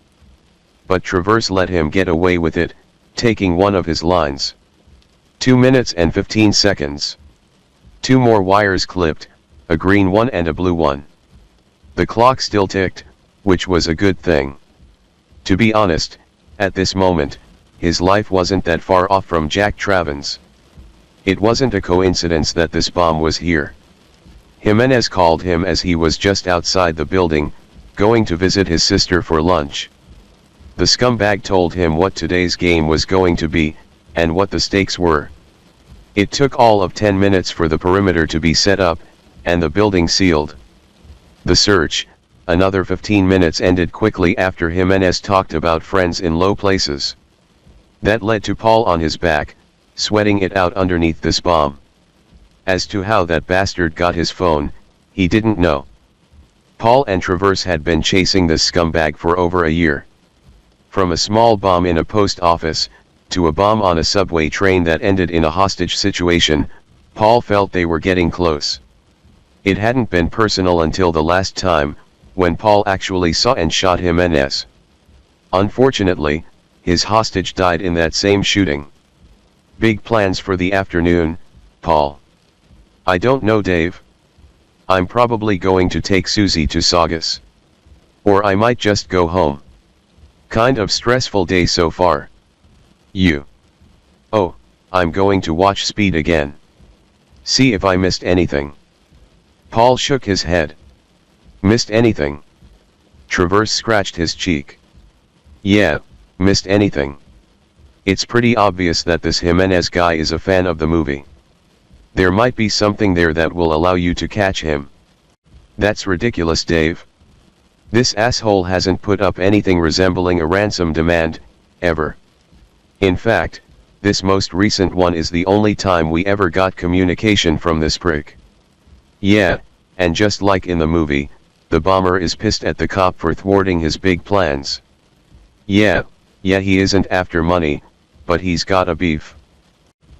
But Travers let him get away with it, taking one of his lines. 2 minutes and 15 seconds. 2 more wires clipped, a green one and a blue one. The clock still ticked, which was a good thing. To be honest, at this moment, his life wasn't that far off from Jack Traven's. It wasn't a coincidence that this bomb was here. Jimenez called him as he was just outside the building, going to visit his sister for lunch. The scumbag told him what today's game was going to be, and what the stakes were. It took all of 10 minutes for the perimeter to be set up, and the building sealed. The search, another 15 minutes, ended quickly after Jimenez talked about friends in low places. That led to Paul on his back, sweating it out underneath this bomb. As to how that bastard got his phone, he didn't know. Paul and Travers had been chasing this scumbag for over a year. From a small bomb in a post office, to a bomb on a subway train that ended in a hostage situation, Paul felt they were getting close. It hadn't been personal until the last time, when Paul actually saw and shot Jimenez. Unfortunately, his hostage died in that same shooting. Big plans for the afternoon, Paul? I don't know, Dave. I'm probably going to take Susie to Saugus. Or I might just go home. Kind of stressful day so far. You? Oh, I'm going to watch Speed again. See if I missed anything. Paul shook his head. Missed anything? Travers scratched his cheek. Yeah, missed anything. It's pretty obvious that this Jimenez guy is a fan of the movie. There might be something there that will allow you to catch him. That's ridiculous, Dave. This asshole hasn't put up anything resembling a ransom demand, ever. In fact, this most recent one is the only time we ever got communication from this prick. Yeah, and just like in the movie, the bomber is pissed at the cop for thwarting his big plans. Yeah, he isn't after money, but he's got a beef.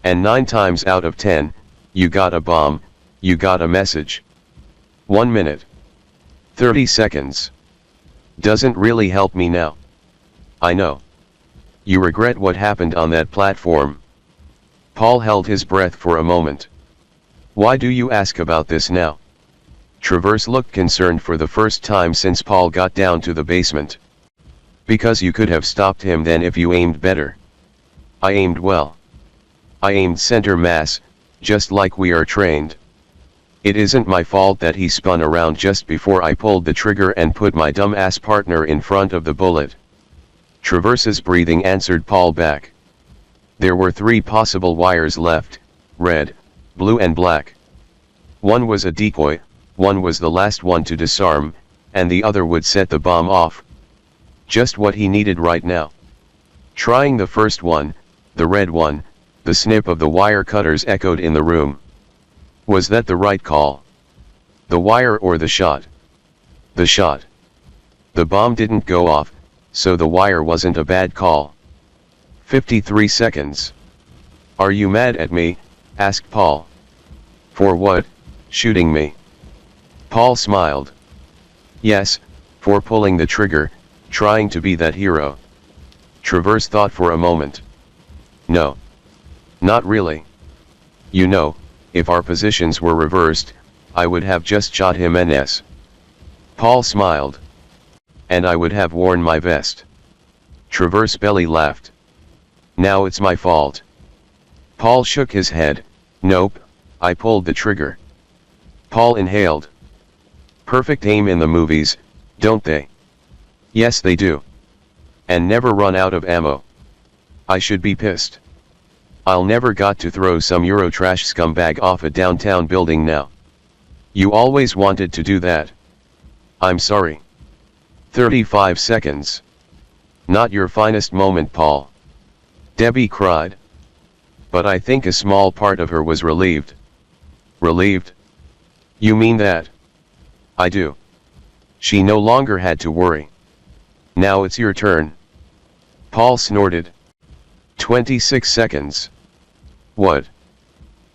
And 9 times out of 10, you got a bomb, you got a message. 1 minute. 30 seconds. Doesn't really help me now. I know. You regret what happened on that platform. Paul held his breath for a moment. Why do you ask about this now? Travers looked concerned for the first time since Paul got down to the basement. Because you could have stopped him then if you aimed better. I aimed well. I aimed center mass, just like we are trained. It isn't my fault that he spun around just before I pulled the trigger and put my dumb-ass partner in front of the bullet. Traverse's breathing answered Paul back. There were 3 possible wires left, red, blue and black. One was a decoy, one was the last one to disarm, and the other would set the bomb off. Just what he needed right now. Trying the first one, the red one, the snip of the wire cutters echoed in the room. Was that the right call? The wire or the shot? The shot. The bomb didn't go off, so the wire wasn't a bad call. 53 seconds. Are you mad at me? Asked Paul. For what? Shooting me. Paul smiled. Yes, for pulling the trigger, trying to be that hero. Travers thought for a moment. No. Not really. You know, if our positions were reversed, I would have just shot him NS. Paul smiled. And I would have worn my vest. Travers belly laughed. Now it's my fault. Paul shook his head. Nope, I pulled the trigger. Paul inhaled. Perfect aim in the movies, don't they? Yes they do. And never run out of ammo. I should be pissed. I'll never got to throw some Eurotrash scumbag off a downtown building now. You always wanted to do that. I'm sorry. 35 seconds. Not your finest moment, Paul. Debbie cried. But I think a small part of her was relieved. Relieved? You mean that? I do. She no longer had to worry. Now it's your turn. Paul snorted. 26 seconds. What?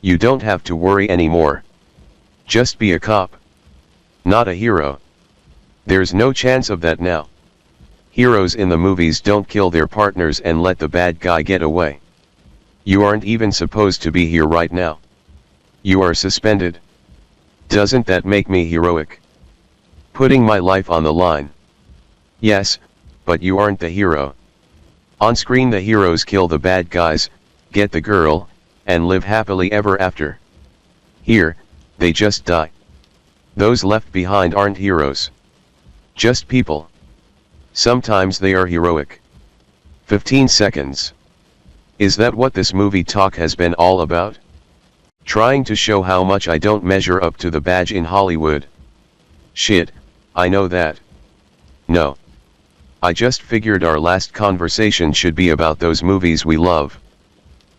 You don't have to worry anymore. Just be a cop. Not a hero. There's no chance of that now. Heroes in the movies don't kill their partners and let the bad guy get away. You aren't even supposed to be here right now. You are suspended. Doesn't that make me heroic? Putting my life on the line. Yes, but you aren't the hero. On screen the heroes kill the bad guys, get the girl, and live happily ever after. Here, they just die. Those left behind aren't heroes. Just people. Sometimes they are heroic. 15 seconds. Is that what this movie talk has been all about? Trying to show how much I don't measure up to the badge in Hollywood. Shit, I know that. No. I just figured our last conversation should be about those movies we love.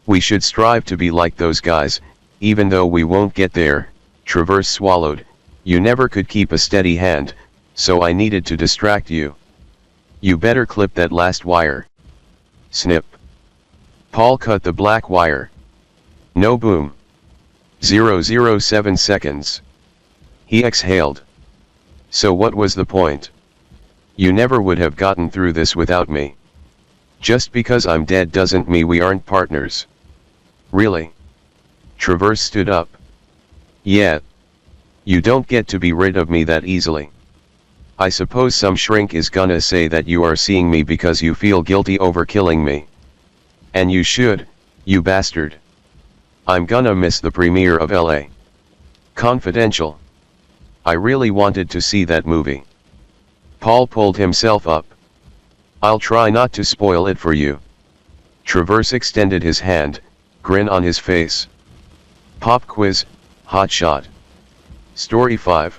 We should strive to be like those guys, even though we won't get there. Travers swallowed. You never could keep a steady hand, so I needed to distract you. You better clip that last wire. Snip. Paul cut the black wire. No boom. 007 seconds. He exhaled. So what was the point? You never would have gotten through this without me. Just because I'm dead doesn't mean we aren't partners. Really? Travers stood up. Yeah. You don't get to be rid of me that easily. I suppose some shrink is gonna say that you are seeing me because you feel guilty over killing me. And you should, you bastard. I'm gonna miss the premiere of LA. Confidential. I really wanted to see that movie. Paul pulled himself up. I'll try not to spoil it for you. Travers extended his hand, grin on his face. Pop quiz, hot shot. Story 5.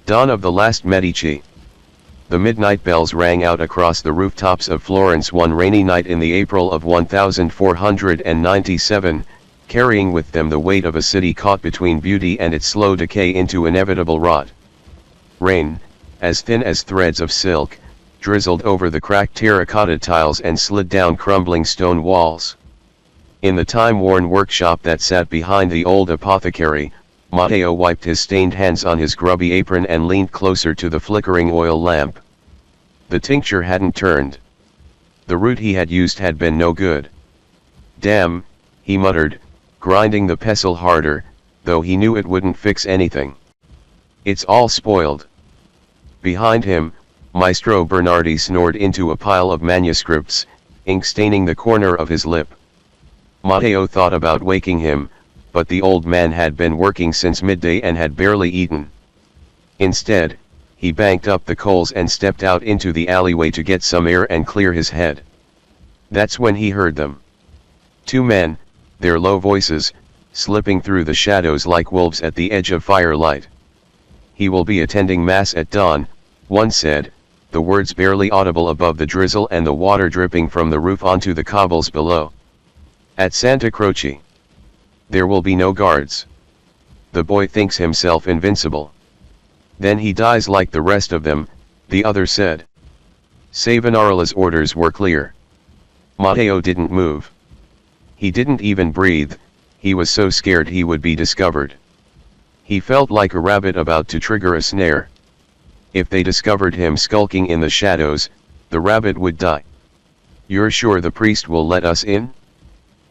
Dawn of the Last Medici. The midnight bells rang out across the rooftops of Florence one rainy night in the April of 1497, carrying with them the weight of a city caught between beauty and its slow decay into inevitable rot. Rain, as thin as threads of silk, drizzled over the cracked terracotta tiles and slid down crumbling stone walls. In the time-worn workshop that sat behind the old apothecary, Matteo wiped his stained hands on his grubby apron and leaned closer to the flickering oil lamp. The tincture hadn't turned. The root he had used had been no good. Damn, he muttered, grinding the pestle harder, though he knew it wouldn't fix anything. It's all spoiled. Behind him, Maestro Bernardi snored into a pile of manuscripts, ink staining the corner of his lip. Matteo thought about waking him, but the old man had been working since midday and had barely eaten. Instead, he banked up the coals and stepped out into the alleyway to get some air and clear his head. That's when he heard them. Two men, their low voices, slipping through the shadows like wolves at the edge of firelight. He will be attending Mass at dawn, one said, the words barely audible above the drizzle and the water dripping from the roof onto the cobbles below. At Santa Croce. There will be no guards. The boy thinks himself invincible. Then he dies like the rest of them, the other said. Savonarola's orders were clear. Matteo didn't move. He didn't even breathe, he was so scared he would be discovered. He felt like a rabbit about to trigger a snare. If they discovered him skulking in the shadows, the rabbit would die. You're sure the priest will let us in?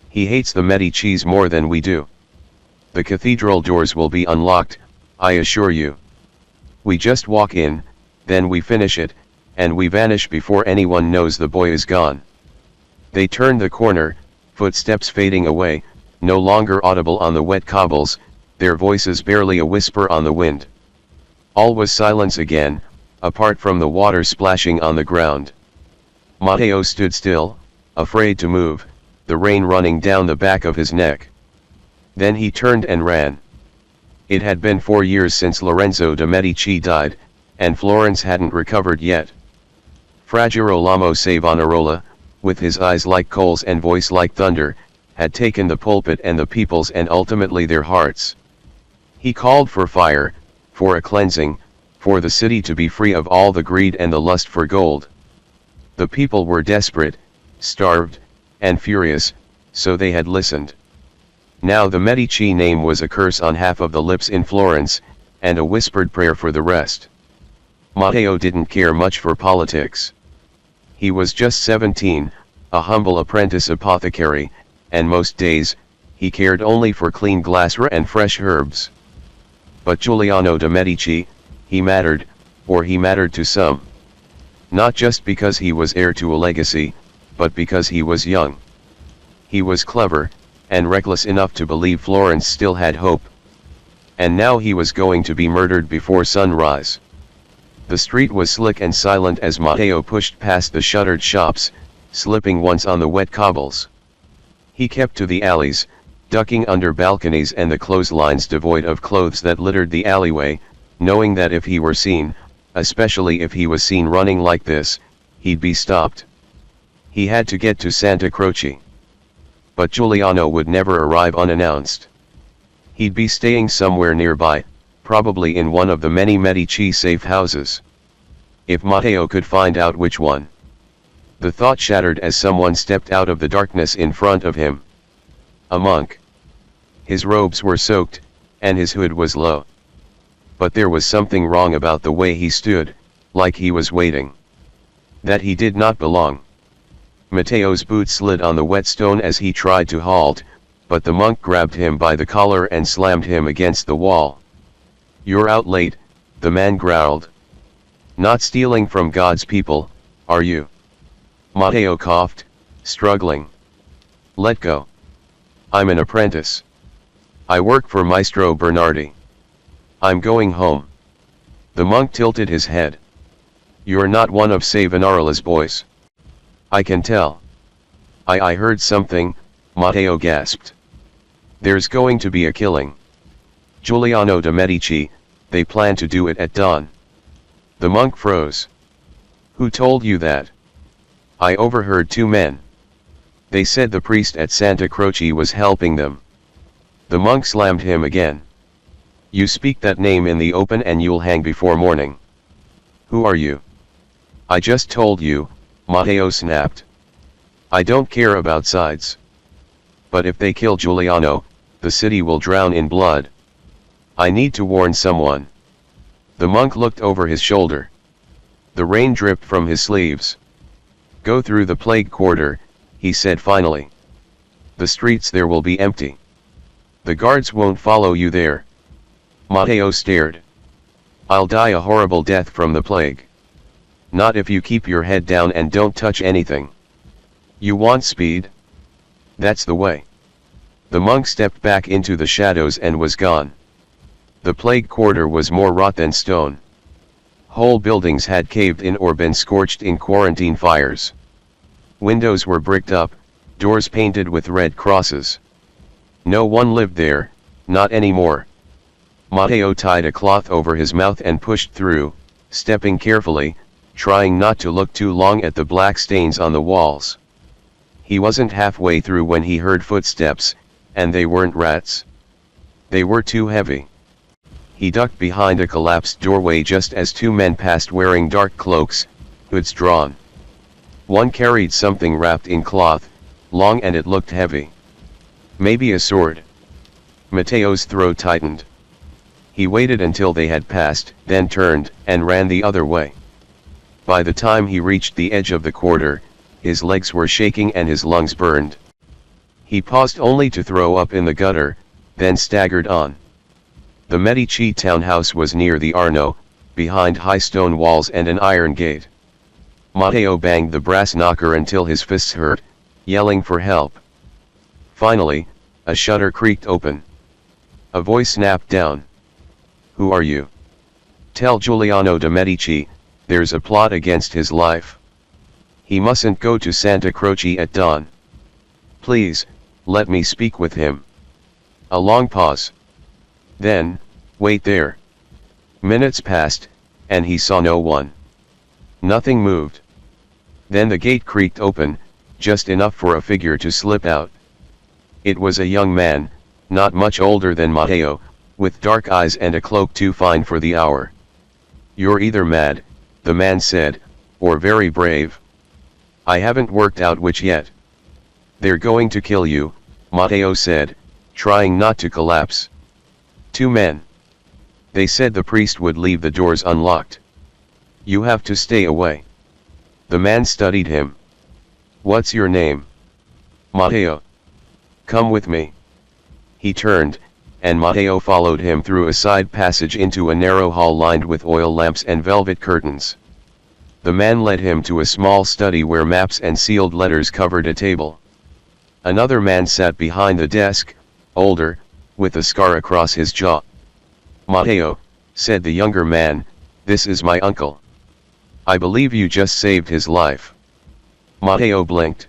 He hates the Medicis more than we do. The cathedral doors will be unlocked, I assure you. We just walk in, then we finish it, and we vanish before anyone knows the boy is gone. They turned the corner, footsteps fading away, no longer audible on the wet cobbles, their voices barely a whisper on the wind. All was silence again, apart from the water splashing on the ground. Matteo stood still, afraid to move, the rain running down the back of his neck. Then he turned and ran. It had been 4 years since Lorenzo de' Medici died, and Florence hadn't recovered yet. Fra Girolamo Savonarola, with his eyes like coals and voice like thunder, had taken the pulpit and the people's and ultimately their hearts. He called for fire, for a cleansing, for the city to be free of all the greed and the lust for gold. The people were desperate, starved, and furious, so they had listened. Now the Medici name was a curse on half of the lips in Florence, and a whispered prayer for the rest. Matteo didn't care much for politics. He was just 17, a humble apprentice apothecary, and most days, he cared only for clean glassware and fresh herbs. But Giuliano de' Medici, he mattered, or he mattered to some. Not just because he was heir to a legacy, but because he was young. He was clever, and reckless enough to believe Florence still had hope. And now he was going to be murdered before sunrise. The street was slick and silent as Matteo pushed past the shuttered shops, slipping once on the wet cobbles. He kept to the alleys, ducking under balconies and the clotheslines devoid of clothes that littered the alleyway, knowing that if he were seen, especially if he was seen running like this, he'd be stopped. He had to get to Santa Croce. But Giuliano would never arrive unannounced. He'd be staying somewhere nearby, probably in one of the many Medici safe houses. If Matteo could find out which one. The thought shattered as someone stepped out of the darkness in front of him. A monk. His robes were soaked, and his hood was low. But there was something wrong about the way he stood, like he was waiting. That he did not belong. Matteo's boot slid on the wet stone as he tried to halt, but the monk grabbed him by the collar and slammed him against the wall. "You're out late," the man growled. "Not stealing from God's people, are you?" Matteo coughed, struggling. "Let go. I'm an apprentice. I work for Maestro Bernardi. I'm going home." The monk tilted his head. "You're not one of Savonarola's boys." "I can tell." I heard something," Matteo gasped. There's going to be a killing. Giuliano de' Medici, they plan to do it at dawn. The monk froze. Who told you that? I overheard two men. They said the priest at Santa Croce was helping them. The monk slammed him again. You speak that name in the open and you'll hang before morning. Who are you? I just told you, Matteo snapped. I don't care about sides. But if they kill Giuliano, the city will drown in blood. I need to warn someone. The monk looked over his shoulder. The rain dripped from his sleeves. Go through the plague quarter, he said finally. The streets there will be empty. The guards won't follow you there. Matteo stared. I'll die a horrible death from the plague. Not if you keep your head down and don't touch anything. You want speed? That's the way. The monk stepped back into the shadows and was gone. The plague quarter was more rot than stone. Whole buildings had caved in or been scorched in quarantine fires. Windows were bricked up, doors painted with red crosses. No one lived there, not anymore. Matteo tied a cloth over his mouth and pushed through, stepping carefully, trying not to look too long at the black stains on the walls. He wasn't halfway through when he heard footsteps, and they weren't rats. They were too heavy. He ducked behind a collapsed doorway just as two men passed wearing dark cloaks, hoods drawn. One carried something wrapped in cloth, long and it looked heavy. Maybe a sword. Matteo's throat tightened. He waited until they had passed, then turned, and ran the other way. By the time he reached the edge of the quarter, his legs were shaking and his lungs burned. He paused only to throw up in the gutter, then staggered on. The Medici townhouse was near the Arno, behind high stone walls and an iron gate. Matteo banged the brass knocker until his fists hurt, yelling for help. Finally, a shutter creaked open. A voice snapped down. Who are you? Tell Giuliano de' Medici, there's a plot against his life. He mustn't go to Santa Croce at dawn. Please, let me speak with him. A long pause. Then, wait there. Minutes passed, and he saw no one. Nothing moved. Then the gate creaked open, just enough for a figure to slip out. It was a young man, not much older than Matteo, with dark eyes and a cloak too fine for the hour. You're either mad, the man said, or very brave. I haven't worked out which yet. They're going to kill you, Matteo said, trying not to collapse. Two men. They said the priest would leave the doors unlocked. You have to stay away. The man studied him. What's your name? Matteo. Come with me. He turned, and Matteo followed him through a side passage into a narrow hall lined with oil lamps and velvet curtains. The man led him to a small study where maps and sealed letters covered a table. Another man sat behind the desk, older, with a scar across his jaw. Matteo, said the younger man, this is my uncle. I believe you just saved his life. Matteo blinked.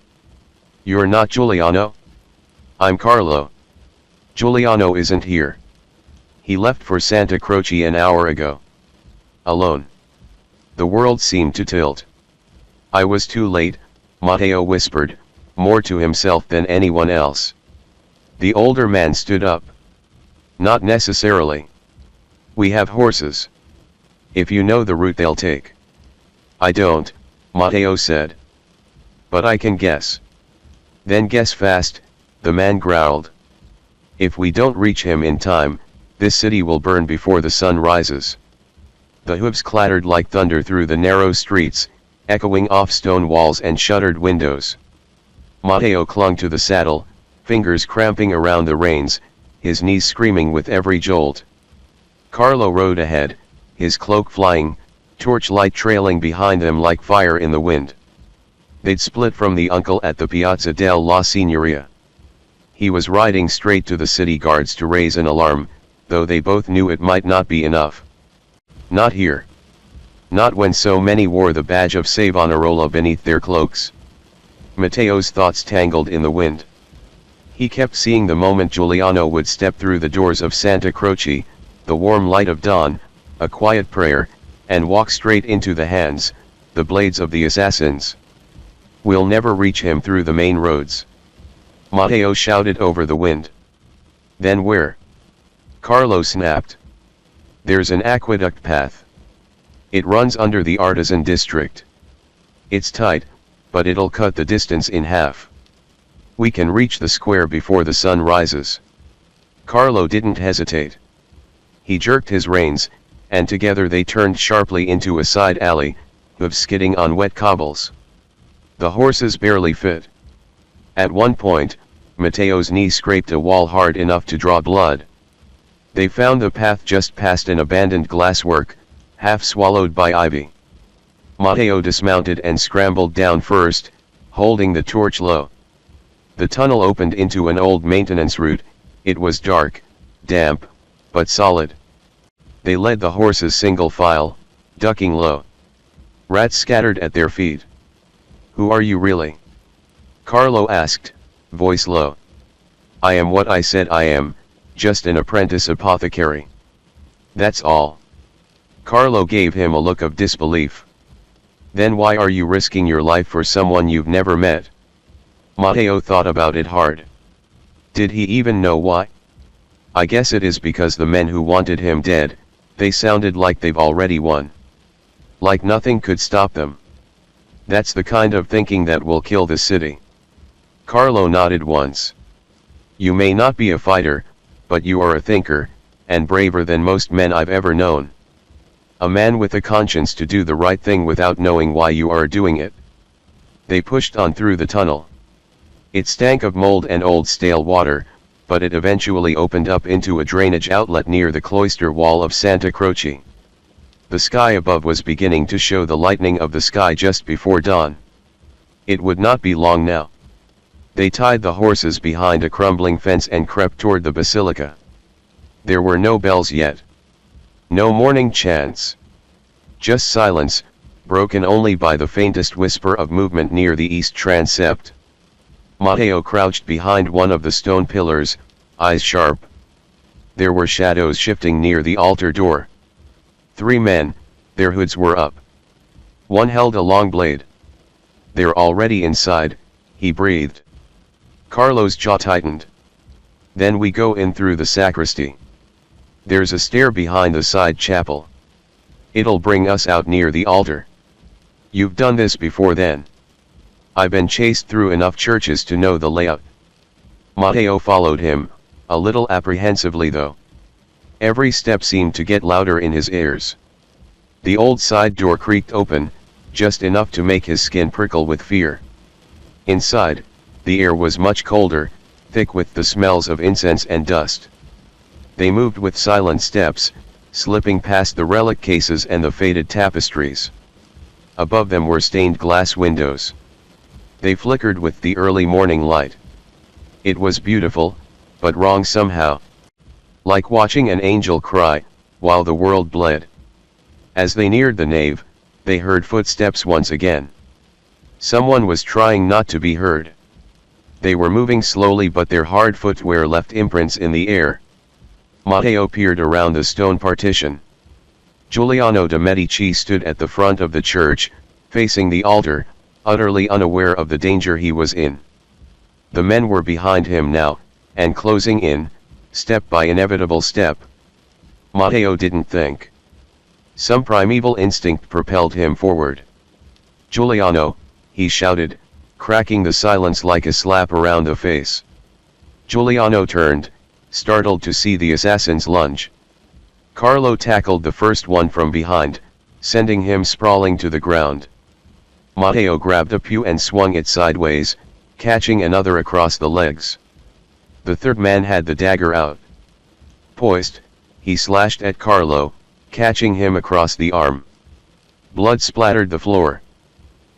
You're not Giuliano? I'm Carlo. Giuliano isn't here. He left for Santa Croce an hour ago. Alone. The world seemed to tilt. I was too late, Matteo whispered, more to himself than anyone else. The older man stood up. Not necessarily. We have horses. If you know the route they'll take. I don't, Matteo said. But I can guess. Then guess fast, the man growled. If we don't reach him in time, this city will burn before the sun rises. The hooves clattered like thunder through the narrow streets, echoing off stone walls and shuttered windows. Matteo clung to the saddle, fingers cramping around the reins, his knees screaming with every jolt. Carlo rode ahead, his cloak flying, torchlight trailing behind them like fire in the wind. They'd split from the uncle at the Piazza della Signoria. He was riding straight to the city guards to raise an alarm, though they both knew it might not be enough. Not here. Not when so many wore the badge of Savonarola beneath their cloaks. Matteo's thoughts tangled in the wind. He kept seeing the moment Giuliano would step through the doors of Santa Croce, the warm light of dawn, a quiet prayer, and walk straight into the hands, the blades of the assassins. "We'll never reach him through the main roads," Matteo shouted over the wind. "Then where?" Carlo snapped. "There's an aqueduct path. It runs under the artisan district. It's tight, but it'll cut the distance in half. We can reach the square before the sun rises." Carlo didn't hesitate. He jerked his reins, and together they turned sharply into a side alley, hooves skidding on wet cobbles. The horses barely fit. At one point, Matteo's knee scraped a wall hard enough to draw blood. They found the path just past an abandoned glasswork, half swallowed by ivy. Matteo dismounted and scrambled down first, holding the torch low. The tunnel opened into an old maintenance route. It was dark, damp, but solid. They led the horses single file, ducking low. Rats scattered at their feet. "Who are you really?" Carlo asked, voice low. "I am what I said I am, just an apprentice apothecary. That's all." Carlo gave him a look of disbelief. "Then why are you risking your life for someone you've never met?" Matteo thought about it hard. Did he even know why? "I guess it is because the men who wanted him dead, they sounded like they've already won. Like nothing could stop them. That's the kind of thinking that will kill the city." Carlo nodded once. "You may not be a fighter, but you are a thinker, and braver than most men I've ever known. A man with a conscience to do the right thing without knowing why you are doing it." They pushed on through the tunnel. It stank of mold and old stale water, but it eventually opened up into a drainage outlet near the cloister wall of Santa Croce. The sky above was beginning to show the lightning of the sky just before dawn. It would not be long now. They tied the horses behind a crumbling fence and crept toward the basilica. There were no bells yet. No morning chants. Just silence, broken only by the faintest whisper of movement near the east transept. Matteo crouched behind one of the stone pillars, eyes sharp. There were shadows shifting near the altar door. 3 men, their hoods were up. One held a long blade. "They're already inside," he breathed. Carlo's jaw tightened. "Then we go in through the sacristy. There's a stair behind the side chapel. It'll bring us out near the altar. You've done this before then." "I've been chased through enough churches to know the layout." Matteo followed him, a little apprehensively though. Every step seemed to get louder in his ears. The old side door creaked open, just enough to make his skin prickle with fear. Inside, the air was much colder, thick with the smells of incense and dust. They moved with silent steps, slipping past the relic cases and the faded tapestries. Above them were stained glass windows. They flickered with the early morning light. It was beautiful, but wrong somehow. Like watching an angel cry, while the world bled. As they neared the nave, they heard footsteps once again. Someone was trying not to be heard. They were moving slowly, but their hard footwear left imprints in the air. Matteo peered around the stone partition. Giuliano de' Medici stood at the front of the church, facing the altar, utterly unaware of the danger he was in. The men were behind him now, and closing in, step by inevitable step. Matteo didn't think. Some primeval instinct propelled him forward. "Giuliano," he shouted, cracking the silence like a slap around the face. Giuliano turned, startled to see the assassins lunge. Carlo tackled the first one from behind, sending him sprawling to the ground. Matteo grabbed a pew and swung it sideways, catching another across the legs. The third man had the dagger out. Poised, he slashed at Carlo, catching him across the arm. Blood splattered the floor.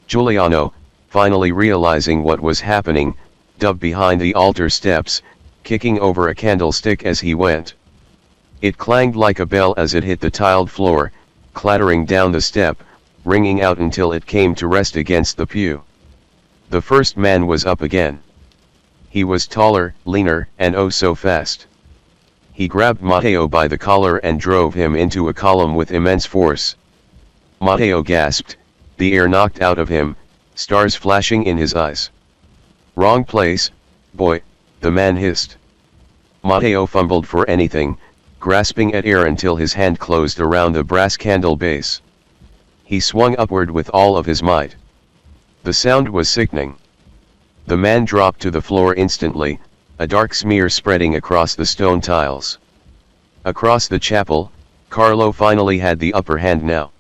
Giuliano, finally realizing what was happening, dove behind the altar steps, kicking over a candlestick as he went. It clanged like a bell as it hit the tiled floor, clattering down the step, ringing out until it came to rest against the pew. The first man was up again. He was taller, leaner, and oh so fast. He grabbed Matteo by the collar and drove him into a column with immense force. Matteo gasped, the air knocked out of him, stars flashing in his eyes. "Wrong place, boy," the man hissed. Matteo fumbled for anything, grasping at air until his hand closed around the brass candle base. He swung upward with all of his might. The sound was sickening. The man dropped to the floor instantly, a dark smear spreading across the stone tiles. Across the chapel, Carlo finally had the upper hand now.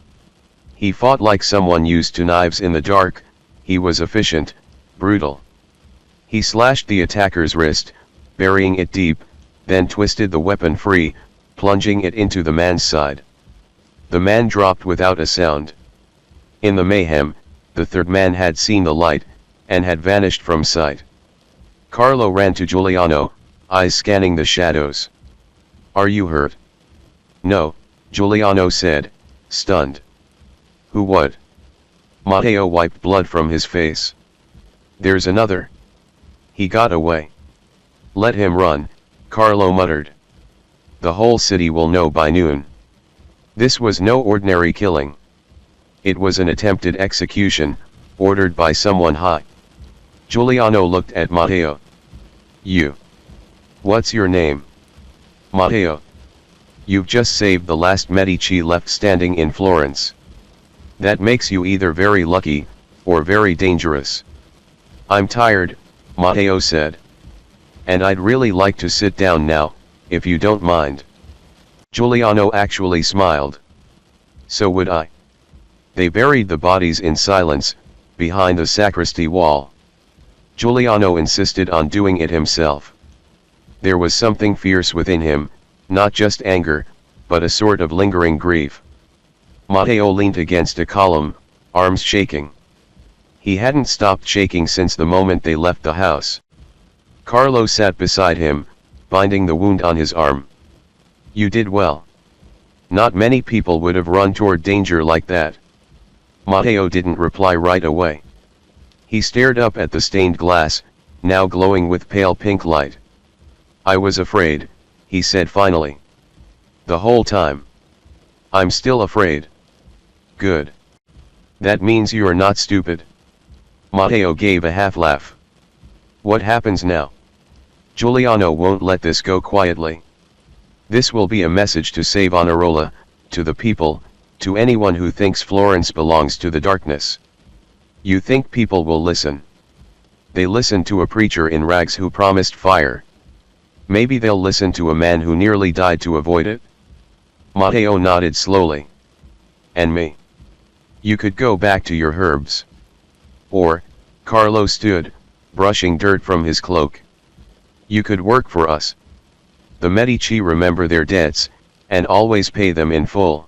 He fought like someone used to knives in the dark. He was efficient, brutal. He slashed the attacker's wrist, burying it deep, then twisted the weapon free, plunging it into the man's side. The man dropped without a sound. In the mayhem, the third man had seen the light, and had vanished from sight. Carlo ran to Giuliano, eyes scanning the shadows. "Are you hurt?" "No," Giuliano said, stunned. "Who would?" Matteo wiped blood from his face. "There's another. He got away." "Let him run," Carlo muttered. "The whole city will know by noon." This was no ordinary killing. It was an attempted execution, ordered by someone high. Giuliano looked at Matteo. "You. What's your name?" "Matteo. You've just saved the last Medici left standing in Florence. That makes you either very lucky, or very dangerous." "I'm tired," Matteo said. "And I'd really like to sit down now, if you don't mind." Giuliano actually smiled. "So would I." They buried the bodies in silence, behind the sacristy wall. Giuliano insisted on doing it himself. There was something fierce within him, not just anger, but a sort of lingering grief. Matteo leaned against a column, arms shaking. He hadn't stopped shaking since the moment they left the house. Carlo sat beside him, binding the wound on his arm. "You did well. Not many people would have run toward danger like that." Matteo didn't reply right away. He stared up at the stained glass, now glowing with pale pink light. "I was afraid," he said finally. "The whole time." "I'm still afraid." "Good. That means you're not stupid." Matteo gave a half laugh. "What happens now?" "Giuliano won't let this go quietly. This will be a message to Savonarola, to the people, to anyone who thinks Florence belongs to the darkness. You think people will listen? They listened to a preacher in rags who promised fire. Maybe they'll listen to a man who nearly died to avoid it?" Matteo nodded slowly. "And me? You could go back to your herbs. Or," Carlo stood, brushing dirt from his cloak. "You could work for us. The Medici remember their debts, and always pay them in full."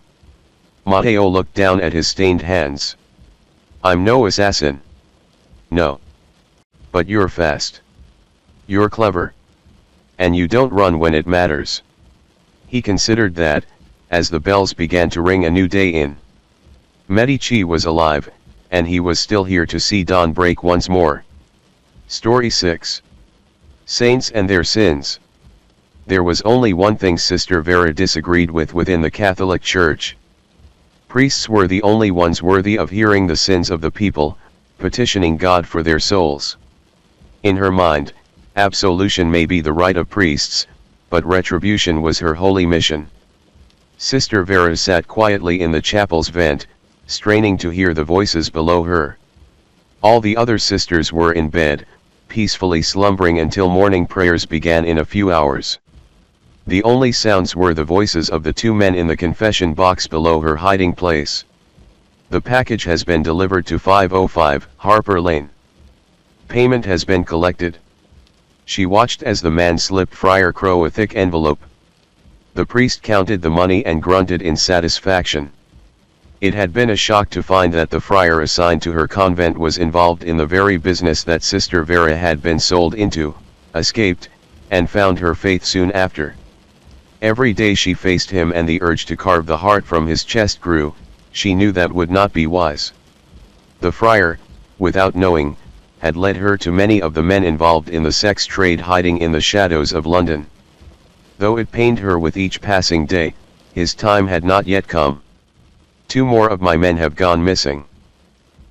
Matteo looked down at his stained hands. "I'm no assassin." "No. But you're fast. You're clever. And you don't run when it matters." He considered that, as the bells began to ring a new day in. Medici was alive, and he was still here to see dawn break once more. Story 6. Saints and Their Sins. There was only one thing Sister Vera disagreed with within the Catholic Church. Priests were the only ones worthy of hearing the sins of the people, petitioning God for their souls. In her mind, absolution may be the right of priests, but retribution was her holy mission. Sister Vera sat quietly in the chapel's vent, straining to hear the voices below her. All the other sisters were in bed, peacefully slumbering until morning prayers began in a few hours. The only sounds were the voices of the two men in the confession box below her hiding place. "The package has been delivered to 505 Harper Lane. Payment has been collected." She watched as the man slipped Friar Crow a thick envelope. The priest counted the money and grunted in satisfaction. It had been a shock to find that the friar assigned to her convent was involved in the very business that Sister Vera had been sold into, escaped, and found her faith soon after. Every day she faced him and the urge to carve the heart from his chest grew. She knew that would not be wise. The friar, without knowing, had led her to many of the men involved in the sex trade hiding in the shadows of London. Though it pained her with each passing day, his time had not yet come. "2 more of my men have gone missing,"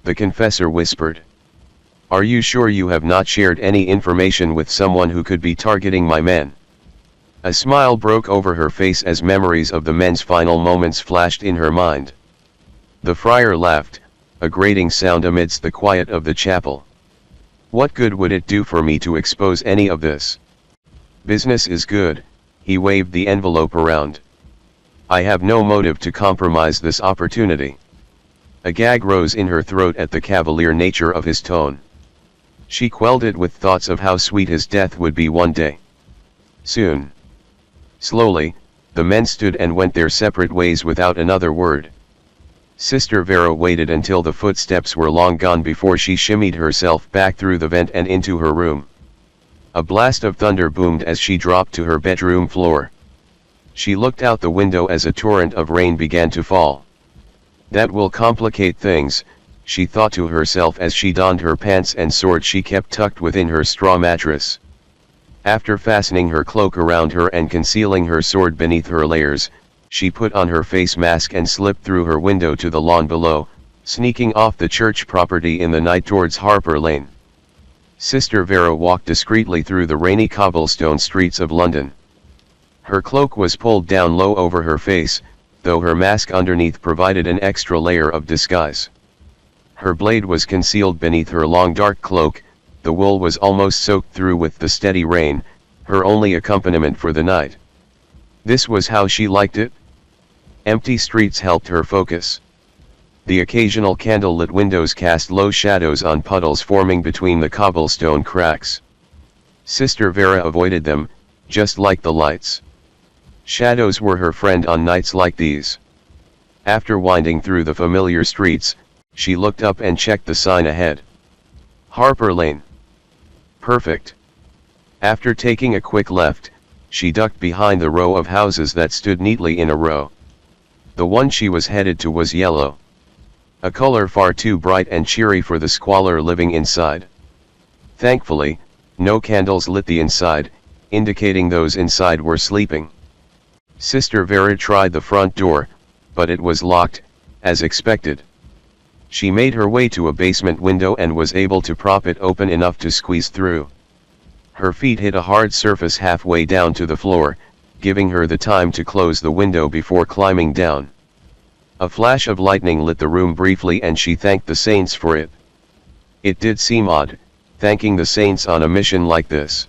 the confessor whispered. "Are you sure you have not shared any information with someone who could be targeting my men?" A smile broke over her face as memories of the men's final moments flashed in her mind. The friar laughed, a grating sound amidst the quiet of the chapel. "What good would it do for me to expose any of this? Business is good," he waved the envelope around. "I have no motive to compromise this opportunity." A gag rose in her throat at the cavalier nature of his tone. She quelled it with thoughts of how sweet his death would be one day. Soon. Slowly, the men stood and went their separate ways without another word. Sister Vera waited until the footsteps were long gone before she shimmied herself back through the vent and into her room. A blast of thunder boomed as she dropped to her bedroom floor. She looked out the window as a torrent of rain began to fall. "That will complicate things," she thought to herself as she donned her pants and sword she kept tucked within her straw mattress. After fastening her cloak around her and concealing her sword beneath her layers, she put on her face mask and slipped through her window to the lawn below, sneaking off the church property in the night towards Harper Lane. Sister Vera walked discreetly through the rainy cobblestone streets of London. Her cloak was pulled down low over her face, though her mask underneath provided an extra layer of disguise. Her blade was concealed beneath her long dark cloak, the wool was almost soaked through with the steady rain, her only accompaniment for the night. This was how she liked it. Empty streets helped her focus. The occasional candle-lit windows cast low shadows on puddles forming between the cobblestone cracks. Sister Vera avoided them, just like the lights. Shadows were her friend on nights like these. After winding through the familiar streets, she looked up and checked the sign ahead. Harper Lane. Perfect. After taking a quick left, she ducked behind the row of houses that stood neatly in a row. The one she was headed to was yellow. A color far too bright and cheery for the squalor living inside. Thankfully, no candles lit the inside, indicating those inside were sleeping. Sister Vera tried the front door, but it was locked, as expected. She made her way to a basement window and was able to prop it open enough to squeeze through. Her feet hit a hard surface halfway down to the floor, giving her the time to close the window before climbing down. A flash of lightning lit the room briefly and she thanked the saints for it. It did seem odd, thanking the saints on a mission like this.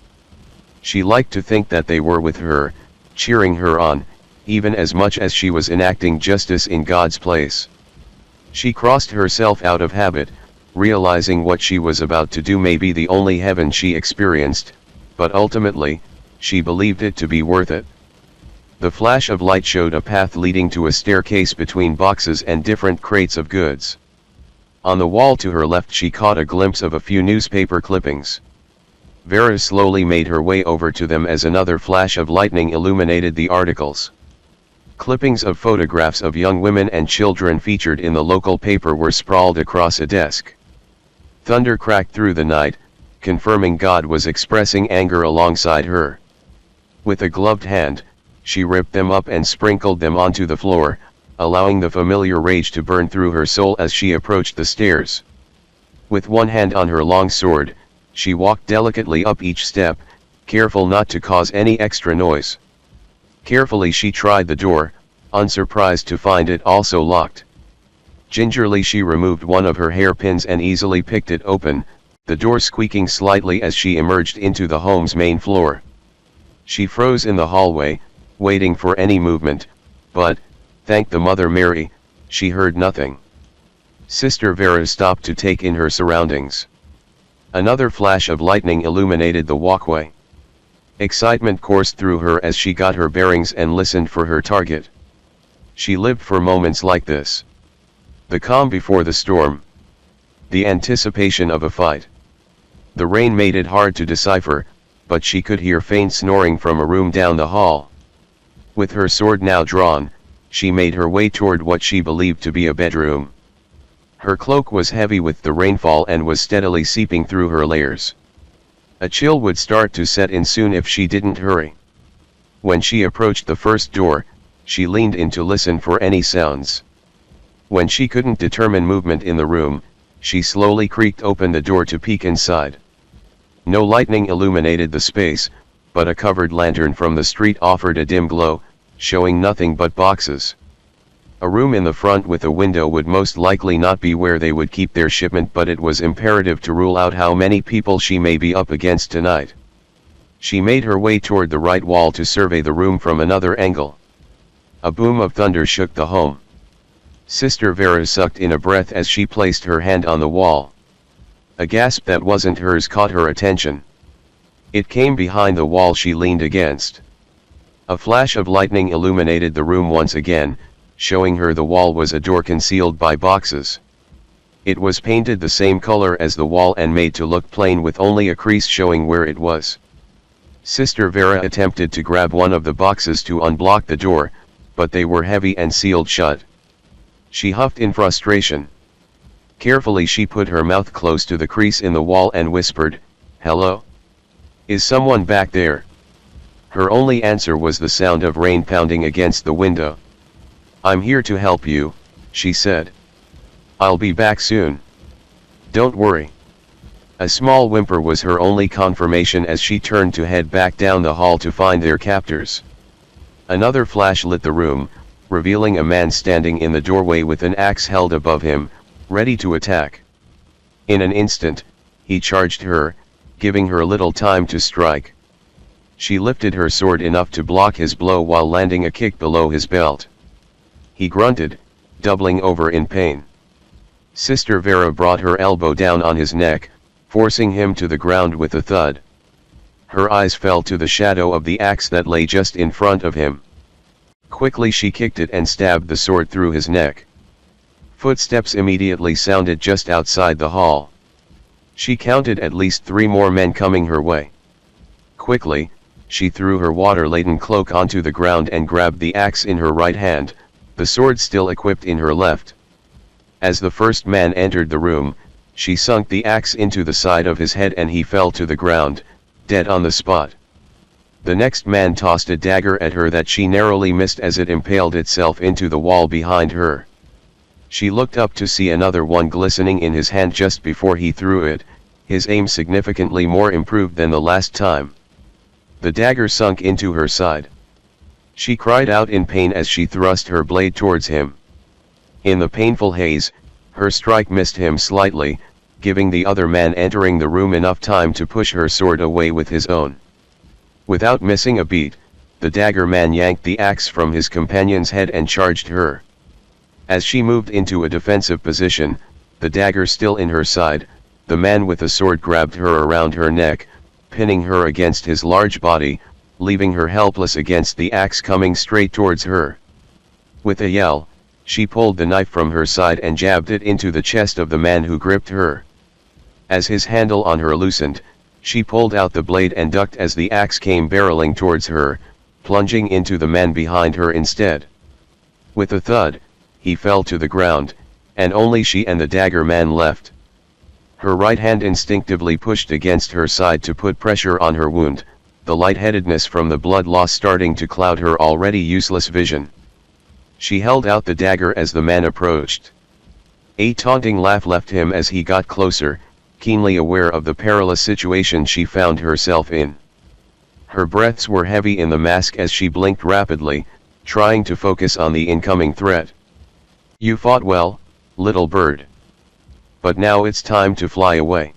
She liked to think that they were with her, cheering her on, even as much as she was enacting justice in God's place. She crossed herself out of habit, realizing what she was about to do may be the only heaven she experienced, but ultimately, she believed it to be worth it. The flash of light showed a path leading to a staircase between boxes and different crates of goods. On the wall to her left she caught a glimpse of a few newspaper clippings. Vera slowly made her way over to them as another flash of lightning illuminated the articles. Clippings of photographs of young women and children featured in the local paper were sprawled across a desk. Thunder cracked through the night, confirming God was expressing anger alongside her. With a gloved hand, she ripped them up and sprinkled them onto the floor, allowing the familiar rage to burn through her soul as she approached the stairs. With one hand on her long sword, she walked delicately up each step, careful not to cause any extra noise. Carefully she tried the door, unsurprised to find it also locked. Gingerly she removed one of her hairpins and easily picked it open, the door squeaking slightly as she emerged into the home's main floor. She froze in the hallway, waiting for any movement, but, thank the Mother Mary, she heard nothing. Sister Vera stopped to take in her surroundings. Another flash of lightning illuminated the walkway. Excitement coursed through her as she got her bearings and listened for her target. She lived for moments like this. The calm before the storm. The anticipation of a fight. The rain made it hard to decipher, but she could hear faint snoring from a room down the hall. With her sword now drawn, she made her way toward what she believed to be a bedroom. Her cloak was heavy with the rainfall and was steadily seeping through her layers. A chill would start to set in soon if she didn't hurry. When she approached the first door, she leaned in to listen for any sounds. When she couldn't determine movement in the room, she slowly creaked open the door to peek inside. No lightning illuminated the space, but a covered lantern from the street offered a dim glow, showing nothing but boxes. A room in the front with a window would most likely not be where they would keep their shipment, but it was imperative to rule out how many people she may be up against tonight. She made her way toward the right wall to survey the room from another angle. A boom of thunder shook the home. Sister Vera sucked in a breath as she placed her hand on the wall. A gasp that wasn't hers caught her attention. It came behind the wall she leaned against. A flash of lightning illuminated the room once again, showing her the wall was a door concealed by boxes. It was painted the same color as the wall and made to look plain with only a crease showing where it was. Sister Vera attempted to grab one of the boxes to unblock the door, but they were heavy and sealed shut. She huffed in frustration. Carefully she put her mouth close to the crease in the wall and whispered, "Hello? Is someone back there?" Her only answer was the sound of rain pounding against the window. "I'm here to help you," she said. "I'll be back soon. Don't worry." A small whimper was her only confirmation as she turned to head back down the hall to find their captors. Another flash lit the room, revealing a man standing in the doorway with an axe held above him, ready to attack. In an instant, he charged her, giving her little time to strike. She lifted her sword enough to block his blow while landing a kick below his belt. He grunted, doubling over in pain. Sister Vera brought her elbow down on his neck, forcing him to the ground with a thud. Her eyes fell to the shadow of the axe that lay just in front of him. Quickly she kicked it and stabbed the sword through his neck. Footsteps immediately sounded just outside the hall. She counted at least 3 more men coming her way. Quickly, she threw her water-laden cloak onto the ground and grabbed the axe in her right hand, the sword still equipped in her left. As the first man entered the room, she sunk the axe into the side of his head and he fell to the ground, dead on the spot. The next man tossed a dagger at her that she narrowly missed as it impaled itself into the wall behind her. She looked up to see another one glistening in his hand just before he threw it, his aim significantly more improved than the last time. The dagger sunk into her side. She cried out in pain as she thrust her blade towards him. In the painful haze, her strike missed him slightly, giving the other man entering the room enough time to push her sword away with his own. Without missing a beat, the dagger man yanked the axe from his companion's head and charged her. As she moved into a defensive position, the dagger still in her side, the man with the sword grabbed her around her neck, pinning her against his large body, leaving her helpless against the axe coming straight towards her. With a yell, she pulled the knife from her side and jabbed it into the chest of the man who gripped her. As his handle on her loosened, she pulled out the blade and ducked as the axe came barreling towards her, plunging into the man behind her instead. With a thud, he fell to the ground, and only she and the dagger man left. Her right hand instinctively pushed against her side to put pressure on her wound, the lightheadedness from the blood loss starting to cloud her already useless vision. She held out the dagger as the man approached. A taunting laugh left him as he got closer, keenly aware of the perilous situation she found herself in. Her breaths were heavy in the mask as she blinked rapidly, trying to focus on the incoming threat. "You fought well, little bird. But now it's time to fly away."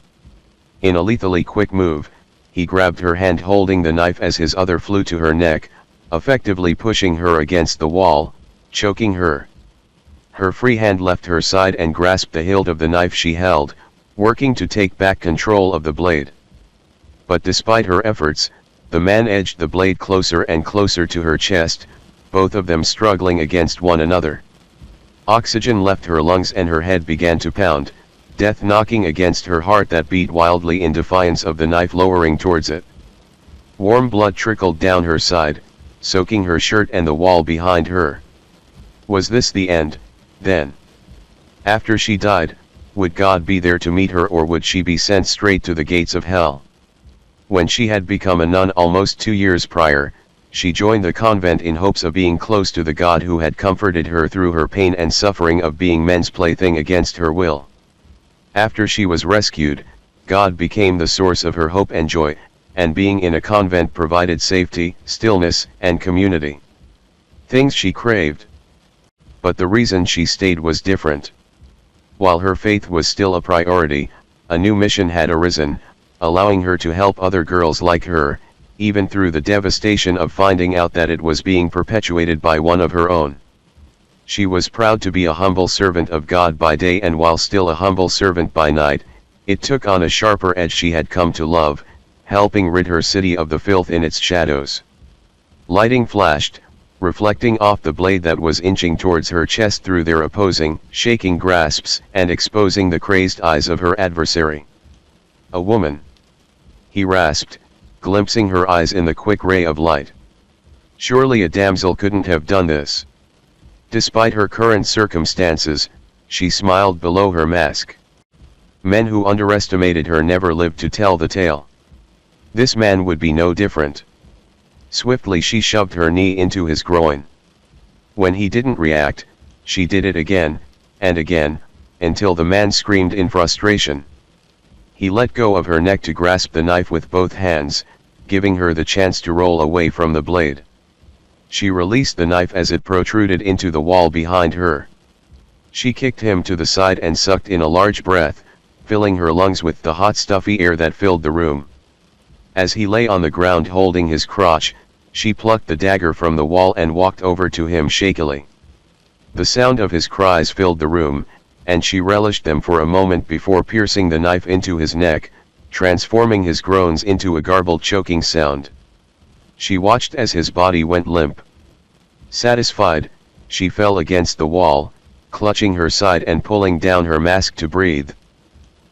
In a lethally quick move, he grabbed her hand holding the knife as his other flew to her neck, effectively pushing her against the wall, choking her. Her free hand left her side and grasped the hilt of the knife she held, working to take back control of the blade. But despite her efforts, the man edged the blade closer and closer to her chest, both of them struggling against one another. Oxygen left her lungs and her head began to pound, death knocking against her heart that beat wildly in defiance of the knife lowering towards it. Warm blood trickled down her side, soaking her shirt and the wall behind her. Was this the end, then? After she died, would God be there to meet her, or would she be sent straight to the gates of hell? When she had become a nun almost 2 years prior, she joined the convent in hopes of being close to the God who had comforted her through her pain and suffering of being men's plaything against her will. After she was rescued, God became the source of her hope and joy, and being in a convent provided safety, stillness, and community. Things she craved. But the reason she stayed was different. While her faith was still a priority, a new mission had arisen, allowing her to help other girls like her, even through the devastation of finding out that it was being perpetuated by one of her own. She was proud to be a humble servant of God by day, and while still a humble servant by night, it took on a sharper edge she had come to love, helping rid her city of the filth in its shadows. Lighting flashed, reflecting off the blade that was inching towards her chest through their opposing, shaking grasps, and exposing the crazed eyes of her adversary. "A woman," he rasped, glimpsing her eyes in the quick ray of light. Surely a damsel couldn't have done this. Despite her current circumstances, she smiled below her mask. Men who underestimated her never lived to tell the tale. This man would be no different. Swiftly she shoved her knee into his groin. When he didn't react, she did it again, and again, until the man screamed in frustration. He let go of her neck to grasp the knife with both hands, giving her the chance to roll away from the blade. She released the knife as it protruded into the wall behind her. She kicked him to the side and sucked in a large breath, filling her lungs with the hot stuffy air that filled the room. As he lay on the ground holding his crotch, she plucked the dagger from the wall and walked over to him shakily. The sound of his cries filled the room, and she relished them for a moment before piercing the knife into his neck, transforming his groans into a garbled choking sound. She watched as his body went limp. Satisfied, she fell against the wall, clutching her side and pulling down her mask to breathe.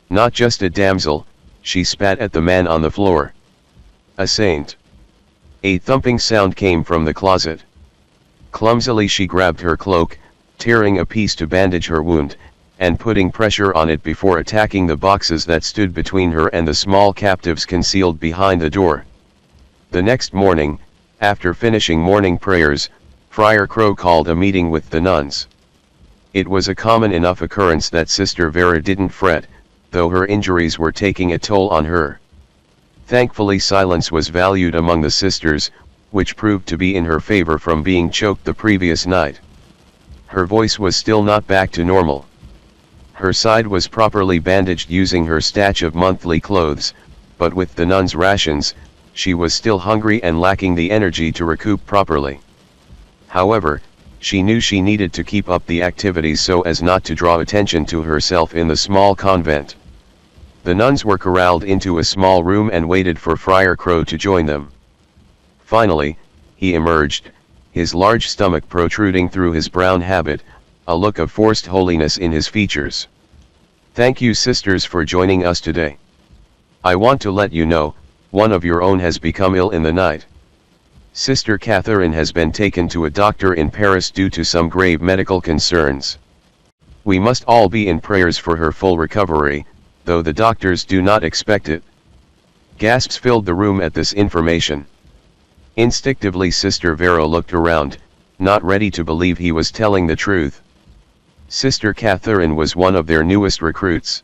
Not just a damsel, she spat at the man on the floor. A saint. A thumping sound came from the closet. Clumsily she grabbed her cloak, tearing a piece to bandage her wound, and putting pressure on it before attacking the boxes that stood between her and the small captives concealed behind the door. The next morning, after finishing morning prayers, Friar Crow called a meeting with the nuns. It was a common enough occurrence that Sister Vera didn't fret, though her injuries were taking a toll on her. Thankfully silence was valued among the sisters, which proved to be in her favor from being choked the previous night. Her voice was still not back to normal. Her side was properly bandaged using her stash of monthly clothes, but with the nuns' rations, she was still hungry and lacking the energy to recoup properly. However, she knew she needed to keep up the activities so as not to draw attention to herself in the small convent. The nuns were corralled into a small room and waited for Friar Crow to join them. Finally, he emerged, his large stomach protruding through his brown habit, a look of forced holiness in his features. "Thank you, sisters, for joining us today. I want to let you know, one of your own has become ill in the night. Sister Catherine has been taken to a doctor in Paris due to some grave medical concerns. We must all be in prayers for her full recovery, though the doctors do not expect it." Gasps filled the room at this information. Instinctively Sister Vera looked around, not ready to believe he was telling the truth. Sister Catherine was one of their newest recruits.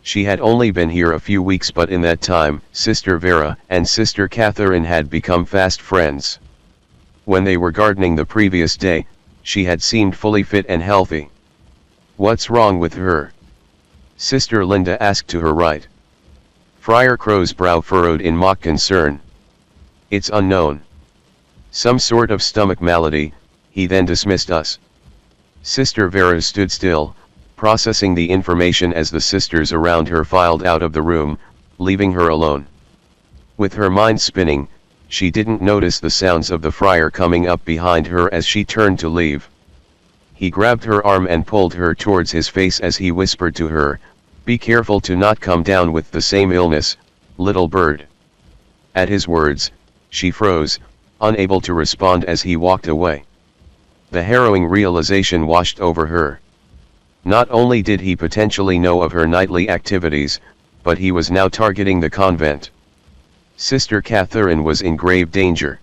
She had only been here a few weeks, but in that time, Sister Vera and Sister Catherine had become fast friends. When they were gardening the previous day, she had seemed fully fit and healthy. "What's wrong with her?" Sister Linda asked to her right. Friar Crow's brow furrowed in mock concern. "It's unknown. Some sort of stomach malady," he then dismissed us. Sister Vera stood still, processing the information as the sisters around her filed out of the room, leaving her alone. With her mind spinning, she didn't notice the sounds of the friar coming up behind her as she turned to leave. He grabbed her arm and pulled her towards his face as he whispered to her, "Be careful to not come down with the same illness, little bird." At his words, she froze, unable to respond as he walked away. The harrowing realization washed over her. Not only did he potentially know of her nightly activities, but he was now targeting the convent. Sister Catherine was in grave danger.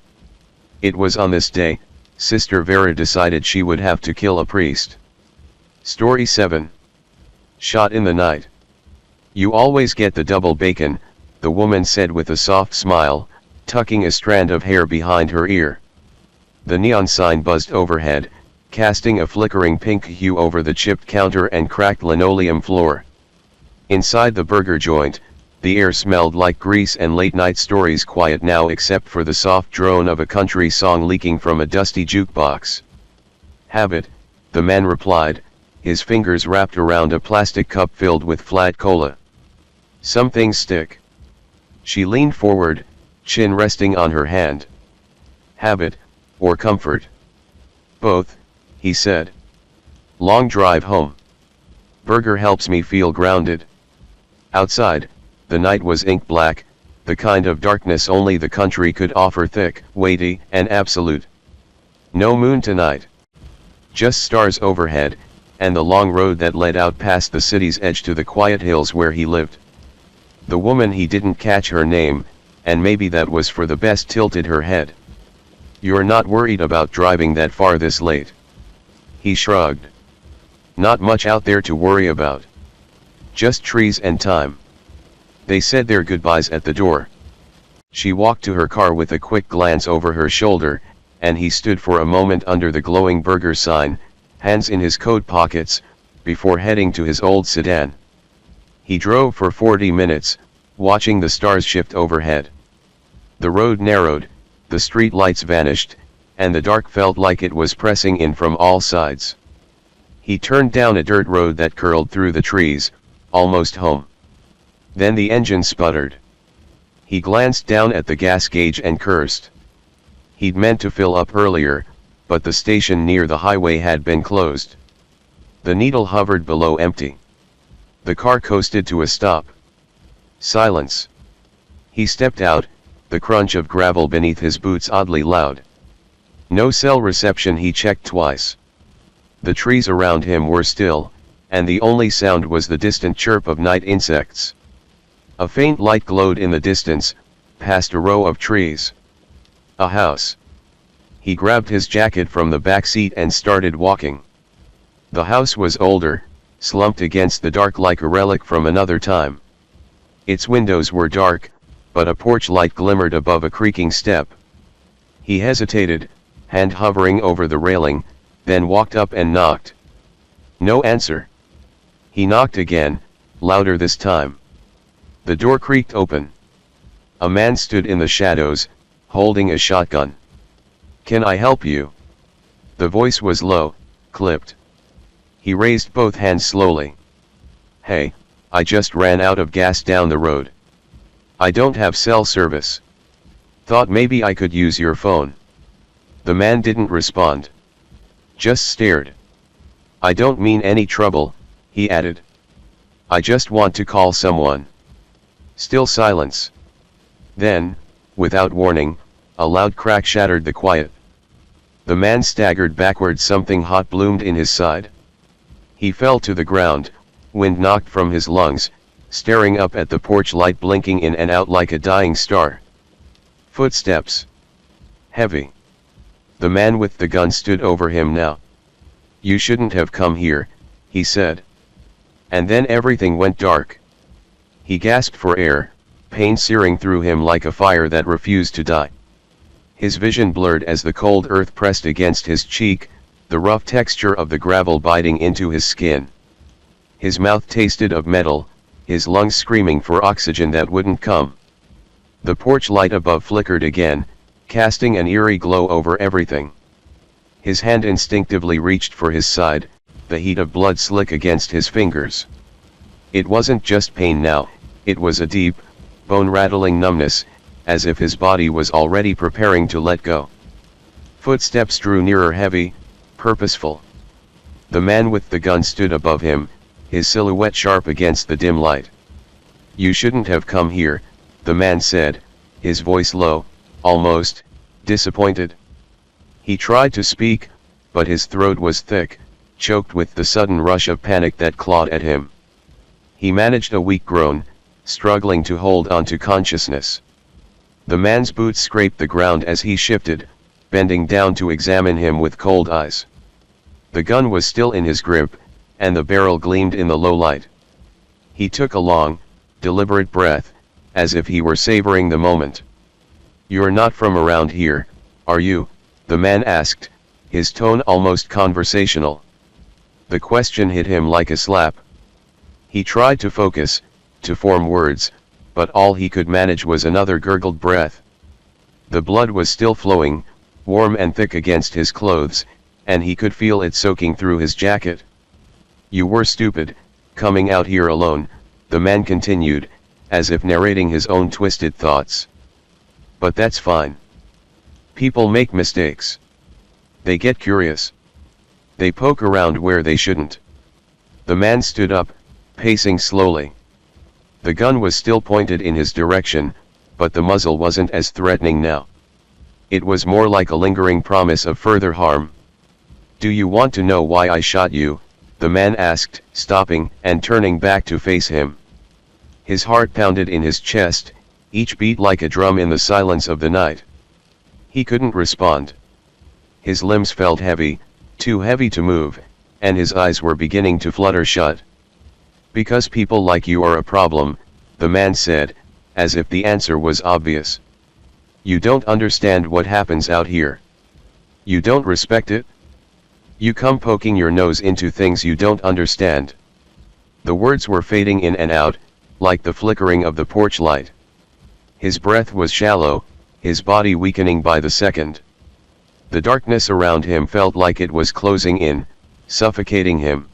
It was on this day, Sister Vera decided she would have to kill a priest. Story 7. Shot in the night. You always get the double bacon, the woman said with a soft smile, tucking a strand of hair behind her ear. The neon sign buzzed overhead, casting a flickering pink hue over the chipped counter and cracked linoleum floor. Inside the burger joint, the air smelled like grease and late-night stories, quiet now except for the soft drone of a country song leaking from a dusty jukebox. "Have it," the man replied, his fingers wrapped around a plastic cup filled with flat cola. "Some things stick." She leaned forward, chin resting on her hand. "Have it, or comfort?" "Both," he said. "Long drive home. Burger helps me feel grounded." Outside, the night was ink black, the kind of darkness only the country could offer, thick, weighty, and absolute. No moon tonight. Just stars overhead, and the long road that led out past the city's edge to the quiet hills where he lived. The woman, he didn't catch her name, and maybe that was for the best, tilted her head. "You're not worried about driving that far this late?" He shrugged. "Not much out there to worry about. Just trees and time." They said their goodbyes at the door. She walked to her car with a quick glance over her shoulder, and he stood for a moment under the glowing burger sign, hands in his coat pockets, before heading to his old sedan. He drove for 40 minutes, watching the stars shift overhead. The road narrowed, the street lights vanished, and the dark felt like it was pressing in from all sides. He turned down a dirt road that curled through the trees, almost home. Then the engine sputtered. He glanced down at the gas gauge and cursed. He'd meant to fill up earlier, but the station near the highway had been closed. The needle hovered below empty. The car coasted to a stop. Silence. He stepped out, the crunch of gravel beneath his boots oddly loud. No cell reception, he checked twice. The trees around him were still, and the only sound was the distant chirp of night insects. A faint light glowed in the distance, past a row of trees. A house. He grabbed his jacket from the back seat and started walking. The house was older, slumped against the dark like a relic from another time. Its windows were dark, but a porch light glimmered above a creaking step. He hesitated, hand hovering over the railing, then walked up and knocked. No answer. He knocked again, louder this time. The door creaked open. A man stood in the shadows, holding a shotgun. "Can I help you?" The voice was low, clipped. He raised both hands slowly. "Hey, I just ran out of gas down the road. I don't have cell service. Thought maybe I could use your phone." The man didn't respond. Just stared. "I don't mean any trouble," he added. "I just want to call someone." Still silence. Then, without warning, a loud crack shattered the quiet. The man staggered backward, something hot bloomed in his side. He fell to the ground, wind knocked from his lungs, staring up at the porch light blinking in and out like a dying star. Footsteps. Heavy. The man with the gun stood over him now. "You shouldn't have come here," he said. And then everything went dark. He gasped for air, pain searing through him like a fire that refused to die. His vision blurred as the cold earth pressed against his cheek, the rough texture of the gravel biting into his skin. His mouth tasted of metal, his lungs screaming for oxygen that wouldn't come. The porch light above flickered again, casting an eerie glow over everything. His hand instinctively reached for his side, the heat of blood slick against his fingers. It wasn't just pain now, it was a deep, bone-rattling numbness, as if his body was already preparing to let go. Footsteps drew nearer, heavy, purposeful. The man with the gun stood above him, his silhouette sharp against the dim light. "You shouldn't have come here," the man said, his voice low, almost disappointed. He tried to speak, but his throat was thick, choked with the sudden rush of panic that clawed at him. He managed a weak groan, struggling to hold on to consciousness. The man's boots scraped the ground as he shifted, bending down to examine him with cold eyes. The gun was still in his grip, and the barrel gleamed in the low light. He took a long, deliberate breath, as if he were savoring the moment. "You're not from around here, are you?" the man asked, his tone almost conversational. The question hit him like a slap. He tried to focus, to form words, but all he could manage was another gurgled breath. The blood was still flowing, warm and thick against his clothes, and he could feel it soaking through his jacket. "You were stupid, coming out here alone," the man continued, as if narrating his own twisted thoughts. "But that's fine. People make mistakes. They get curious. They poke around where they shouldn't." The man stood up, pacing slowly. The gun was still pointed in his direction, but the muzzle wasn't as threatening now. It was more like a lingering promise of further harm. "Do you want to know why I shot you?" the man asked, stopping and turning back to face him. His heart pounded in his chest, each beat like a drum in the silence of the night. He couldn't respond. His limbs felt heavy, too heavy to move, and his eyes were beginning to flutter shut. "Because people like you are a problem," the man said, as if the answer was obvious. "You don't understand what happens out here. You don't respect it. You come poking your nose into things you don't understand." The words were fading in and out, like the flickering of the porch light. His breath was shallow, his body weakening by the second. The darkness around him felt like it was closing in, suffocating him.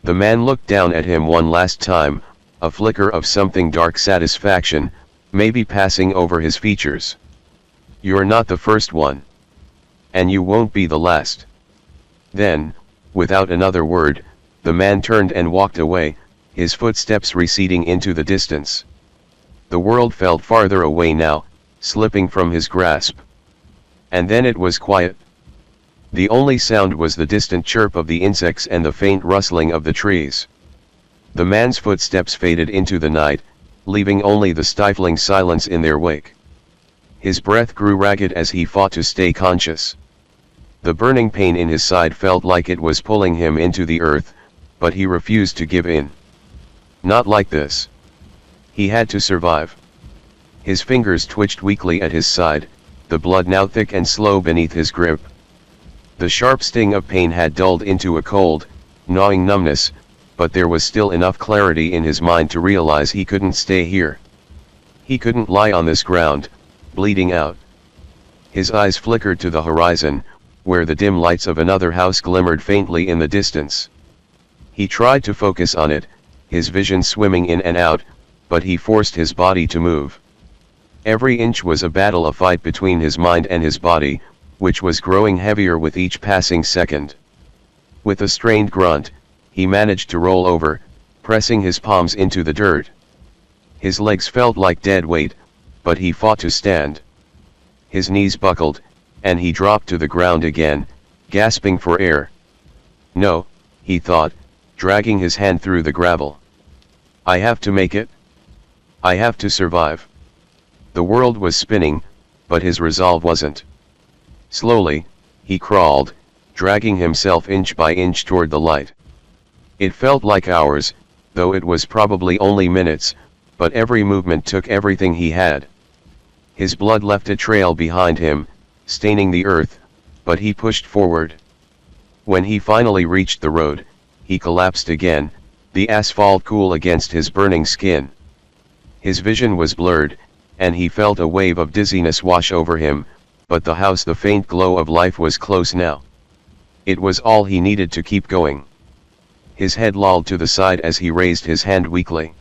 The man looked down at him one last time, a flicker of something dark satisfaction, maybe passing over his features. "You're not the first one. And you won't be the last." Then, without another word, the man turned and walked away, his footsteps receding into the distance. The world felt farther away now, slipping from his grasp. And then it was quiet. The only sound was the distant chirp of the insects and the faint rustling of the trees. The man's footsteps faded into the night, leaving only the stifling silence in their wake. His breath grew ragged as he fought to stay conscious. The burning pain in his side felt like it was pulling him into the earth, but he refused to give in. Not like this. He had to survive. His fingers twitched weakly at his side, the blood now thick and slow beneath his grip. The sharp sting of pain had dulled into a cold, gnawing numbness, but there was still enough clarity in his mind to realize he couldn't stay here. He couldn't lie on this ground, bleeding out. His eyes flickered to the horizon, where the dim lights of another house glimmered faintly in the distance. He tried to focus on it, his vision swimming in and out, but he forced his body to move. Every inch was a battle, a fight between his mind and his body, which was growing heavier with each passing second. With a strained grunt, he managed to roll over, pressing his palms into the dirt. His legs felt like dead weight, but he fought to stand. His knees buckled, and he dropped to the ground again, gasping for air. "No," he thought, dragging his hand through the gravel. "I have to make it. I have to survive." The world was spinning, but his resolve wasn't. Slowly, he crawled, dragging himself inch by inch toward the light. It felt like hours, though it was probably only minutes, but every movement took everything he had. His blood left a trail behind him, staining the earth, but he pushed forward. When he finally reached the road, he collapsed again, the asphalt cool against his burning skin. His vision was blurred, and he felt a wave of dizziness wash over him, but the house, the faint glow of life, was close now. It was all he needed to keep going. His head lolled to the side as he raised his hand weakly.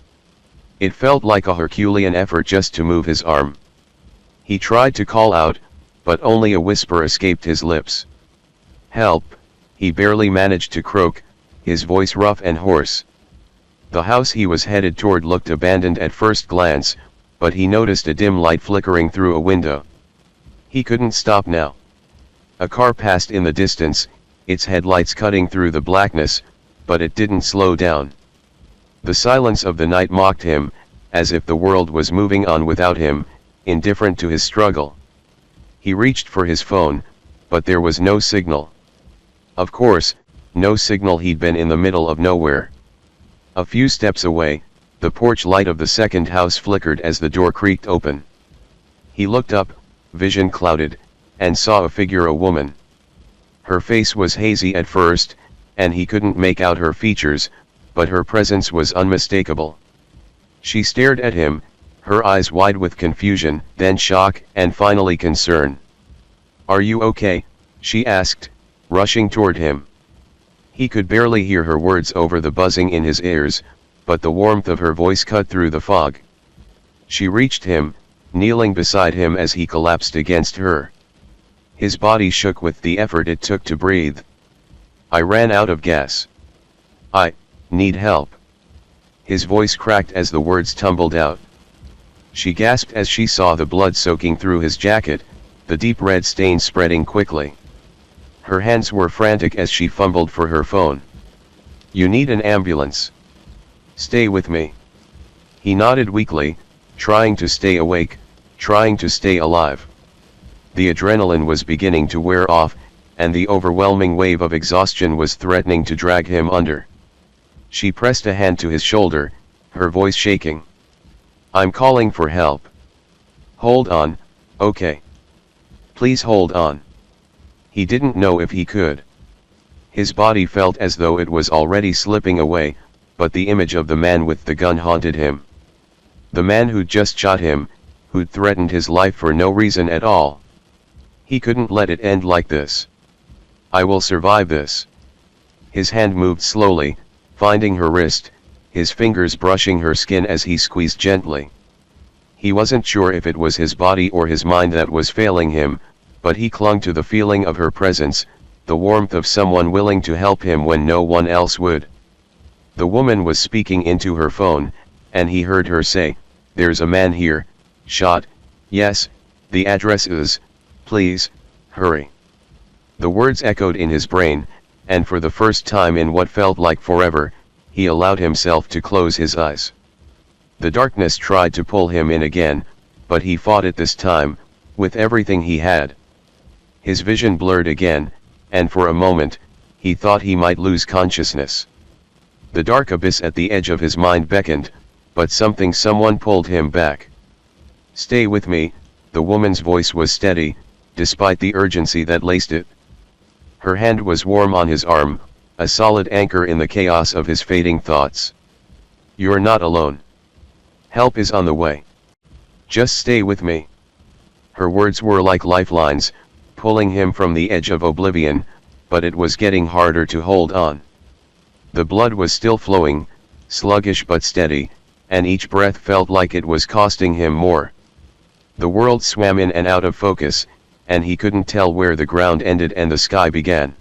It felt like a Herculean effort just to move his arm. He tried to call out, but only a whisper escaped his lips. "Help," he barely managed to croak, his voice rough and hoarse. The house he was headed toward looked abandoned at first glance, but he noticed a dim light flickering through a window. He couldn't stop now. A car passed in the distance, its headlights cutting through the blackness, but it didn't slow down. The silence of the night mocked him, as if the world was moving on without him, indifferent to his struggle. He reached for his phone, but there was no signal. Of course, no signal. He'd been in the middle of nowhere. A few steps away, the porch light of the second house flickered as the door creaked open. He looked up, vision clouded, and saw a figure, a woman. Her face was hazy at first, and he couldn't make out her features, but her presence was unmistakable. She stared at him, her eyes wide with confusion, then shock, and finally concern. "Are you okay?" she asked, rushing toward him. He could barely hear her words over the buzzing in his ears, but the warmth of her voice cut through the fog. She reached him, kneeling beside him as he collapsed against her. His body shook with the effort it took to breathe. "I ran out of gas. I need help." His voice cracked as the words tumbled out. She gasped as she saw the blood soaking through his jacket, the deep red stain spreading quickly. Her hands were frantic as she fumbled for her phone. "You need an ambulance. Stay with me." He nodded weakly, trying to stay awake, trying to stay alive. The adrenaline was beginning to wear off, and the overwhelming wave of exhaustion was threatening to drag him under. She pressed a hand to his shoulder, her voice shaking. "I'm calling for help. Hold on, okay? Please hold on." He didn't know if he could. His body felt as though it was already slipping away, but the image of the man with the gun haunted him. The man who'd just shot him, who'd threatened his life for no reason at all. He couldn't let it end like this. "I will survive this." His hand moved slowly, finding her wrist, his fingers brushing her skin as he squeezed gently. He wasn't sure if it was his body or his mind that was failing him, but he clung to the feeling of her presence, the warmth of someone willing to help him when no one else would. The woman was speaking into her phone, and he heard her say, "There's a man here, shot, yes, the address is, please, hurry." The words echoed in his brain, and for the first time in what felt like forever, he allowed himself to close his eyes. The darkness tried to pull him in again, but he fought it this time, with everything he had. His vision blurred again, and for a moment, he thought he might lose consciousness. The dark abyss at the edge of his mind beckoned, but someone pulled him back. "Stay with me," the woman's voice was steady, despite the urgency that laced it. Her hand was warm on his arm, a solid anchor in the chaos of his fading thoughts. "You're not alone. Help is on the way. Just stay with me." Her words were like lifelines, pulling him from the edge of oblivion, but it was getting harder to hold on. The blood was still flowing, sluggish but steady, and each breath felt like it was costing him more. The world swam in and out of focus, and he couldn't tell where the ground ended and the sky began.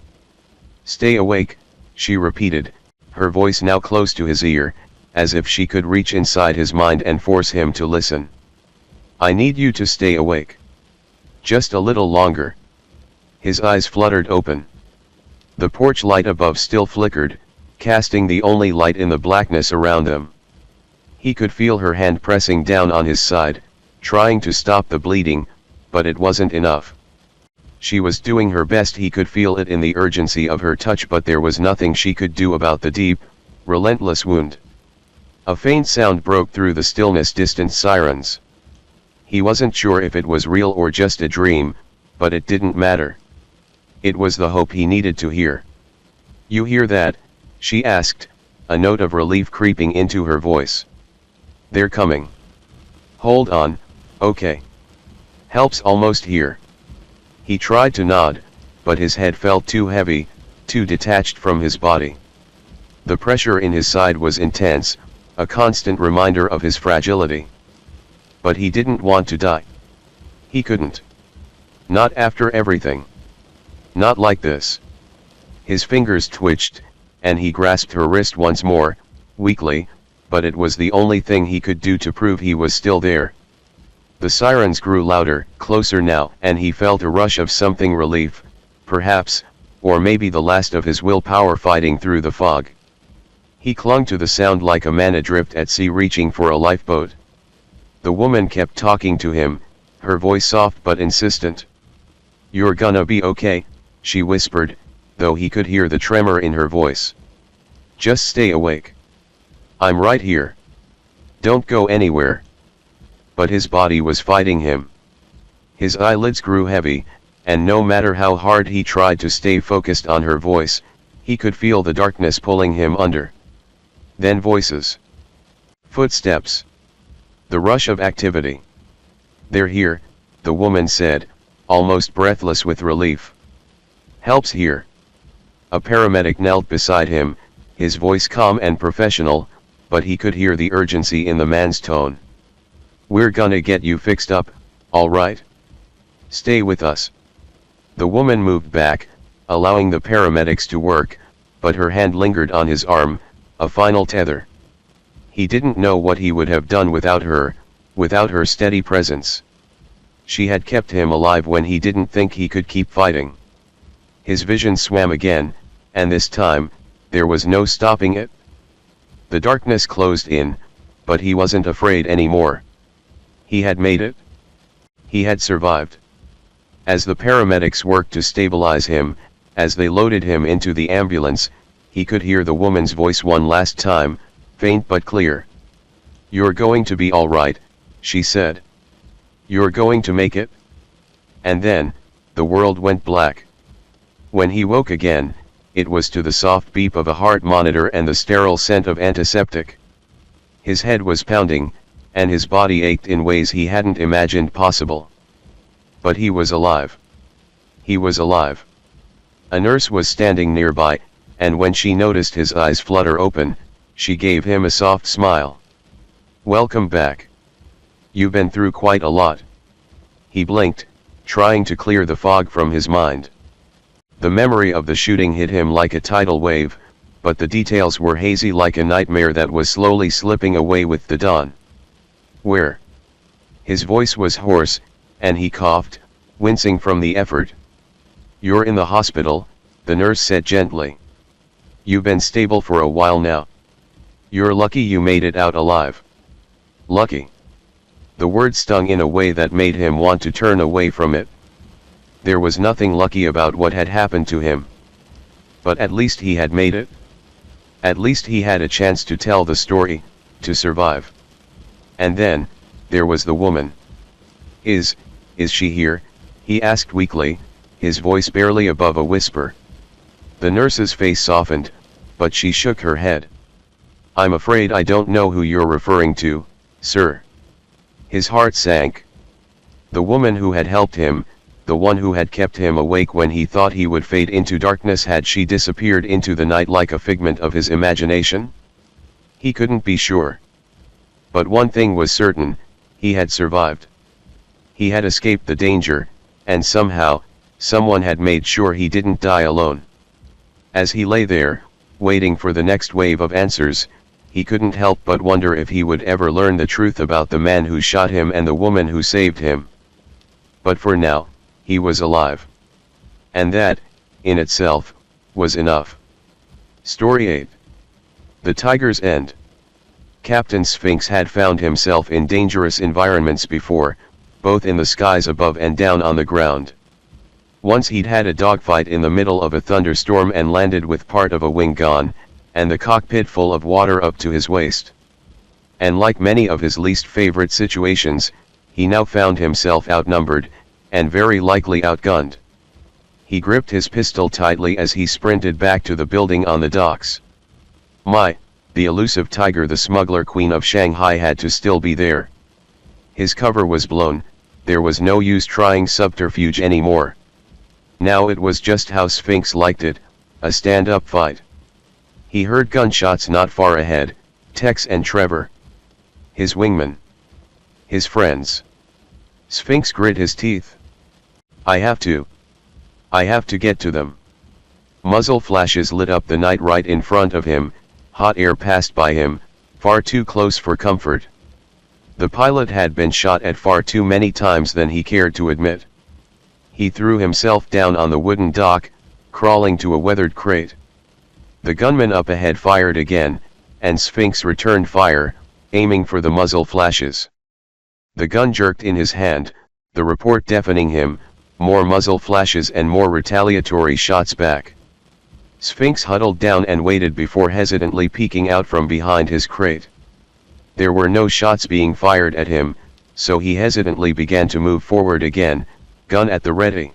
"Stay awake," she repeated, her voice now close to his ear, as if she could reach inside his mind and force him to listen. "I need you to stay awake. Just a little longer." His eyes fluttered open. The porch light above still flickered, casting the only light in the blackness around them. He could feel her hand pressing down on his side, trying to stop the bleeding, but it wasn't enough. She was doing her best. He could feel it in the urgency of her touch, but there was nothing she could do about the deep, relentless wound. A faint sound broke through the stillness, distant sirens. He wasn't sure if it was real or just a dream, but it didn't matter. It was the hope he needed to hear. "You hear that?" she asked, a note of relief creeping into her voice. "They're coming. Hold on, okay? Help's almost here." He tried to nod, but his head felt too heavy, too detached from his body. The pressure in his side was intense, a constant reminder of his fragility. But he didn't want to die. He couldn't. Not after everything. Not like this. His fingers twitched, and he grasped her wrist once more, weakly, but it was the only thing he could do to prove he was still there. The sirens grew louder, closer now, and he felt a rush of something, relief, perhaps, or maybe the last of his willpower fighting through the fog. He clung to the sound like a man adrift at sea reaching for a lifeboat. The woman kept talking to him, her voice soft but insistent. "You're gonna be okay," she whispered, though he could hear the tremor in her voice. "Just stay awake. I'm right here. Don't go anywhere." But his body was fighting him. His eyelids grew heavy, and no matter how hard he tried to stay focused on her voice, he could feel the darkness pulling him under. Then voices. Footsteps. The rush of activity. "They're here," the woman said, almost breathless with relief. "Help's here." A paramedic knelt beside him, his voice calm and professional, but he could hear the urgency in the man's tone. "We're gonna get you fixed up, all right? Stay with us." The woman moved back, allowing the paramedics to work, but her hand lingered on his arm, a final tether. He didn't know what he would have done without her steady presence. She had kept him alive when he didn't think he could keep fighting. His vision swam again, and this time, there was no stopping it. The darkness closed in, but he wasn't afraid anymore. He had made it. He had survived. As the paramedics worked to stabilize him, as they loaded him into the ambulance, he could hear the woman's voice one last time, faint but clear. "You're going to be all right," she said. "You're going to make it." And then, the world went black. When he woke again, it was to the soft beep of a heart monitor and the sterile scent of antiseptic. His head was pounding, and his body ached in ways he hadn't imagined possible. But he was alive. He was alive. A nurse was standing nearby, and when she noticed his eyes flutter open, she gave him a soft smile. "Welcome back. You've been through quite a lot." He blinked, trying to clear the fog from his mind. The memory of the shooting hit him like a tidal wave, but the details were hazy like a nightmare that was slowly slipping away with the dawn. "Where?" His voice was hoarse, and he coughed, wincing from the effort. "You're in the hospital," the nurse said gently. "You've been stable for a while now. You're lucky you made it out alive." Lucky. The word stung in a way that made him want to turn away from it. There was nothing lucky about what had happened to him. But at least he had made it. At least he had a chance to tell the story, to survive. And then, there was the woman. Is she here?" he asked weakly, his voice barely above a whisper. The nurse's face softened, but she shook her head. "I'm afraid I don't know who you're referring to, sir." His heart sank. The woman who had helped him, the one who had kept him awake when he thought he would fade into darkness, had she disappeared into the night like a figment of his imagination? He couldn't be sure. But one thing was certain, he had survived. He had escaped the danger, and somehow, someone had made sure he didn't die alone. As he lay there, waiting for the next wave of answers, he couldn't help but wonder if he would ever learn the truth about the man who shot him and the woman who saved him. But for now, he was alive. And that, in itself, was enough. Story 8. The Tiger's End. Captain Sphinx had found himself in dangerous environments before, both in the skies above and down on the ground. Once he'd had a dogfight in the middle of a thunderstorm and landed with part of a wing gone, and the cockpit full of water up to his waist. And like many of his least favorite situations, he now found himself outnumbered, and very likely outgunned. He gripped his pistol tightly as he sprinted back to the building on the docks. The elusive Tiger, the smuggler queen of Shanghai, had to still be there. His cover was blown, there was no use trying subterfuge anymore. Now it was just how Sphinx liked it, a stand-up fight. He heard gunshots not far ahead, Tex and Trevor. His wingman. His friends. Sphinx grit his teeth. I have to get to them." Muzzle flashes lit up the night right in front of him, hot air passed by him, far too close for comfort. The pilot had been shot at far too many times than he cared to admit. He threw himself down on the wooden dock, crawling to a weathered crate. The gunman up ahead fired again, and Sphinx returned fire, aiming for the muzzle flashes. The gun jerked in his hand, the report deafening him, more muzzle flashes and more retaliatory shots back. Sphinx huddled down and waited before hesitantly peeking out from behind his crate. There were no shots being fired at him, so he hesitantly began to move forward again, gun at the ready.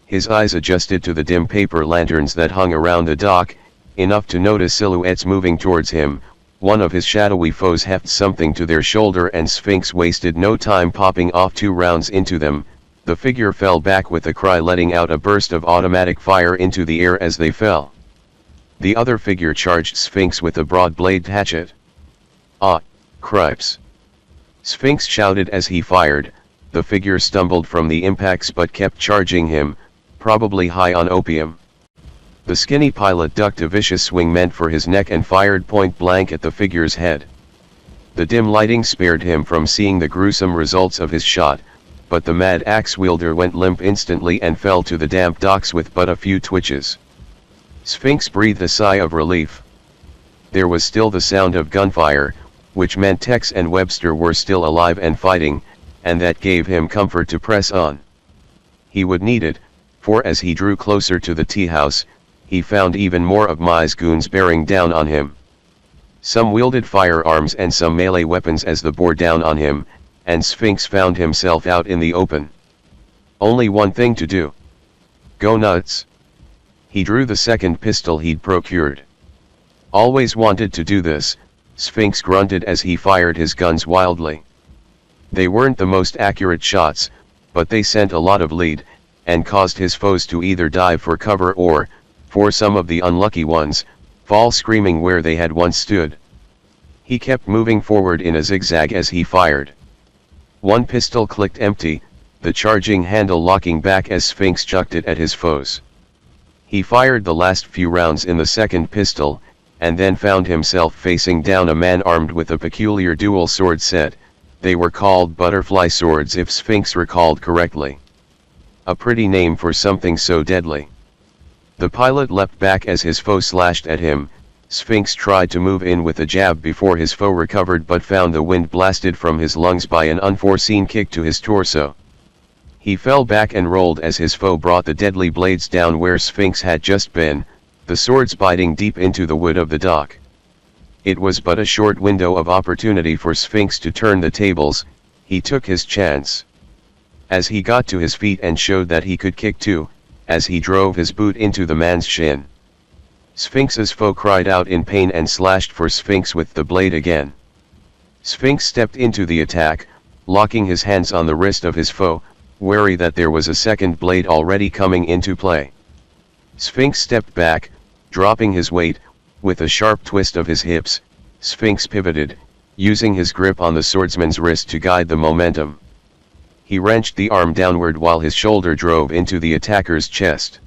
His eyes adjusted to the dim paper lanterns that hung around the dock, enough to notice silhouettes moving towards him. One of his shadowy foes hefted something to their shoulder and Sphinx wasted no time popping off 2 rounds into them. The figure fell back with a cry, letting out a burst of automatic fire into the air as they fell. The other figure charged Sphinx with a broad-bladed hatchet. "Ah, cripes!" Sphinx shouted as he fired. The figure stumbled from the impacts but kept charging him, probably high on opium. The skinny pilot ducked a vicious swing meant for his neck and fired point blank at the figure's head. The dim lighting spared him from seeing the gruesome results of his shot, but the mad axe wielder went limp instantly and fell to the damp docks with but a few twitches. Sphinx breathed a sigh of relief. There was still the sound of gunfire, which meant Tex and Webster were still alive and fighting, and that gave him comfort to press on. He would need it, for as he drew closer to the tea house, he found even more of Mai's goons bearing down on him. Some wielded firearms and some melee weapons as they bore down on him, and Sphinx found himself out in the open. Only one thing to do. Go nuts. He drew the second pistol he'd procured. Always wanted to do this, Sphinx grunted as he fired his guns wildly. They weren't the most accurate shots, but they sent a lot of lead, and caused his foes to either dive for cover or, for some of the unlucky ones, fall screaming where they had once stood. He kept moving forward in a zigzag as he fired. One pistol clicked empty, the charging handle locking back as Sphinx chucked it at his foes. He fired the last few rounds in the second pistol, and then found himself facing down a man armed with a peculiar dual sword set. They were called butterfly swords if Sphinx recalled correctly. A pretty name for something so deadly. The pilot leapt back as his foe slashed at him. Sphinx tried to move in with a jab before his foe recovered but found the wind blasted from his lungs by an unforeseen kick to his torso. He fell back and rolled as his foe brought the deadly blades down where Sphinx had just been, the swords biting deep into the wood of the dock. It was but a short window of opportunity for Sphinx to turn the tables. He took his chance. As he got to his feet and showed that he could kick too, as he drove his boot into the man's shin. Sphinx's foe cried out in pain and slashed for Sphinx with the blade again. Sphinx stepped into the attack, locking his hands on the wrist of his foe, wary that there was a second blade already coming into play. Sphinx stepped back, dropping his weight. With a sharp twist of his hips, Sphinx pivoted, using his grip on the swordsman's wrist to guide the momentum. He wrenched the arm downward while his shoulder drove into the attacker's chest.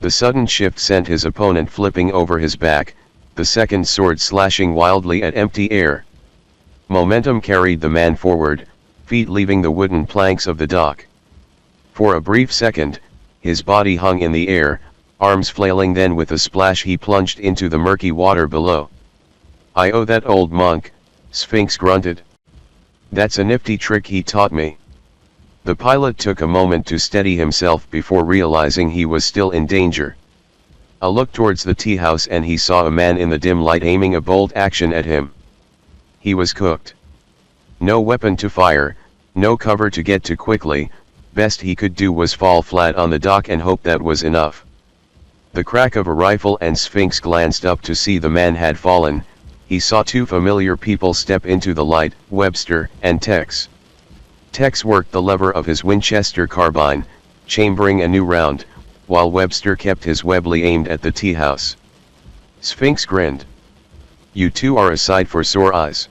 The sudden shift sent his opponent flipping over his back, the second sword slashing wildly at empty air. Momentum carried the man forward, feet leaving the wooden planks of the dock. For a brief second, his body hung in the air, arms flailing, then with a splash he plunged into the murky water below. "I owe that old monk," Sphinx grunted. "That's a nifty trick he taught me." The pilot took a moment to steady himself before realizing he was still in danger. A look towards the tea house and he saw a man in the dim light aiming a bolt action at him. He was cooked. No weapon to fire, no cover to get to quickly. Best he could do was fall flat on the dock and hope that was enough. The crack of a rifle and Sphinx glanced up to see the man had fallen. He saw 2 familiar people step into the light, Webster and Tex. Tex worked the lever of his Winchester carbine, chambering a new round, while Webster kept his Webley aimed at the tea house. Sphinx grinned. "You two are a sight for sore eyes."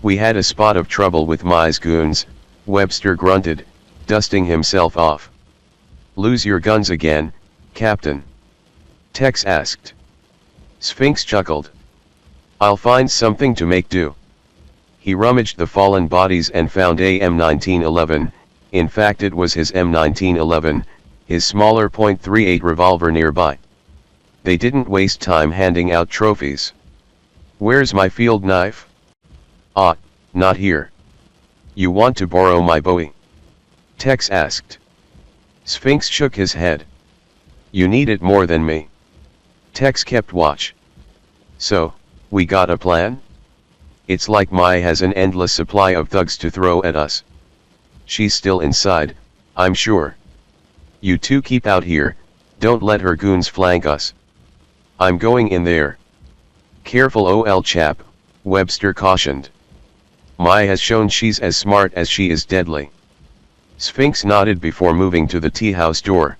"We had a spot of trouble with Mai's goons," Webster grunted, dusting himself off. "Lose your guns again, Captain?" Tex asked. Sphinx chuckled. "I'll find something to make do." He rummaged the fallen bodies and found a M1911, in fact it was his M1911, his smaller .38 revolver nearby. They didn't waste time handing out trophies. "Where's my field knife?" "Ah, not here." "You want to borrow my bowie?" Tex asked. Sphinx shook his head. "You need it more than me." Tex kept watch. "So, we got a plan?" "It's like Mai has an endless supply of thugs to throw at us." "She's still inside, I'm sure." "You two keep out here, don't let her goons flank us." "I'm going in there." "Careful ol' chap," Webster cautioned. "Mai has shown she's as smart as she is deadly." Sphinx nodded before moving to the tea house door.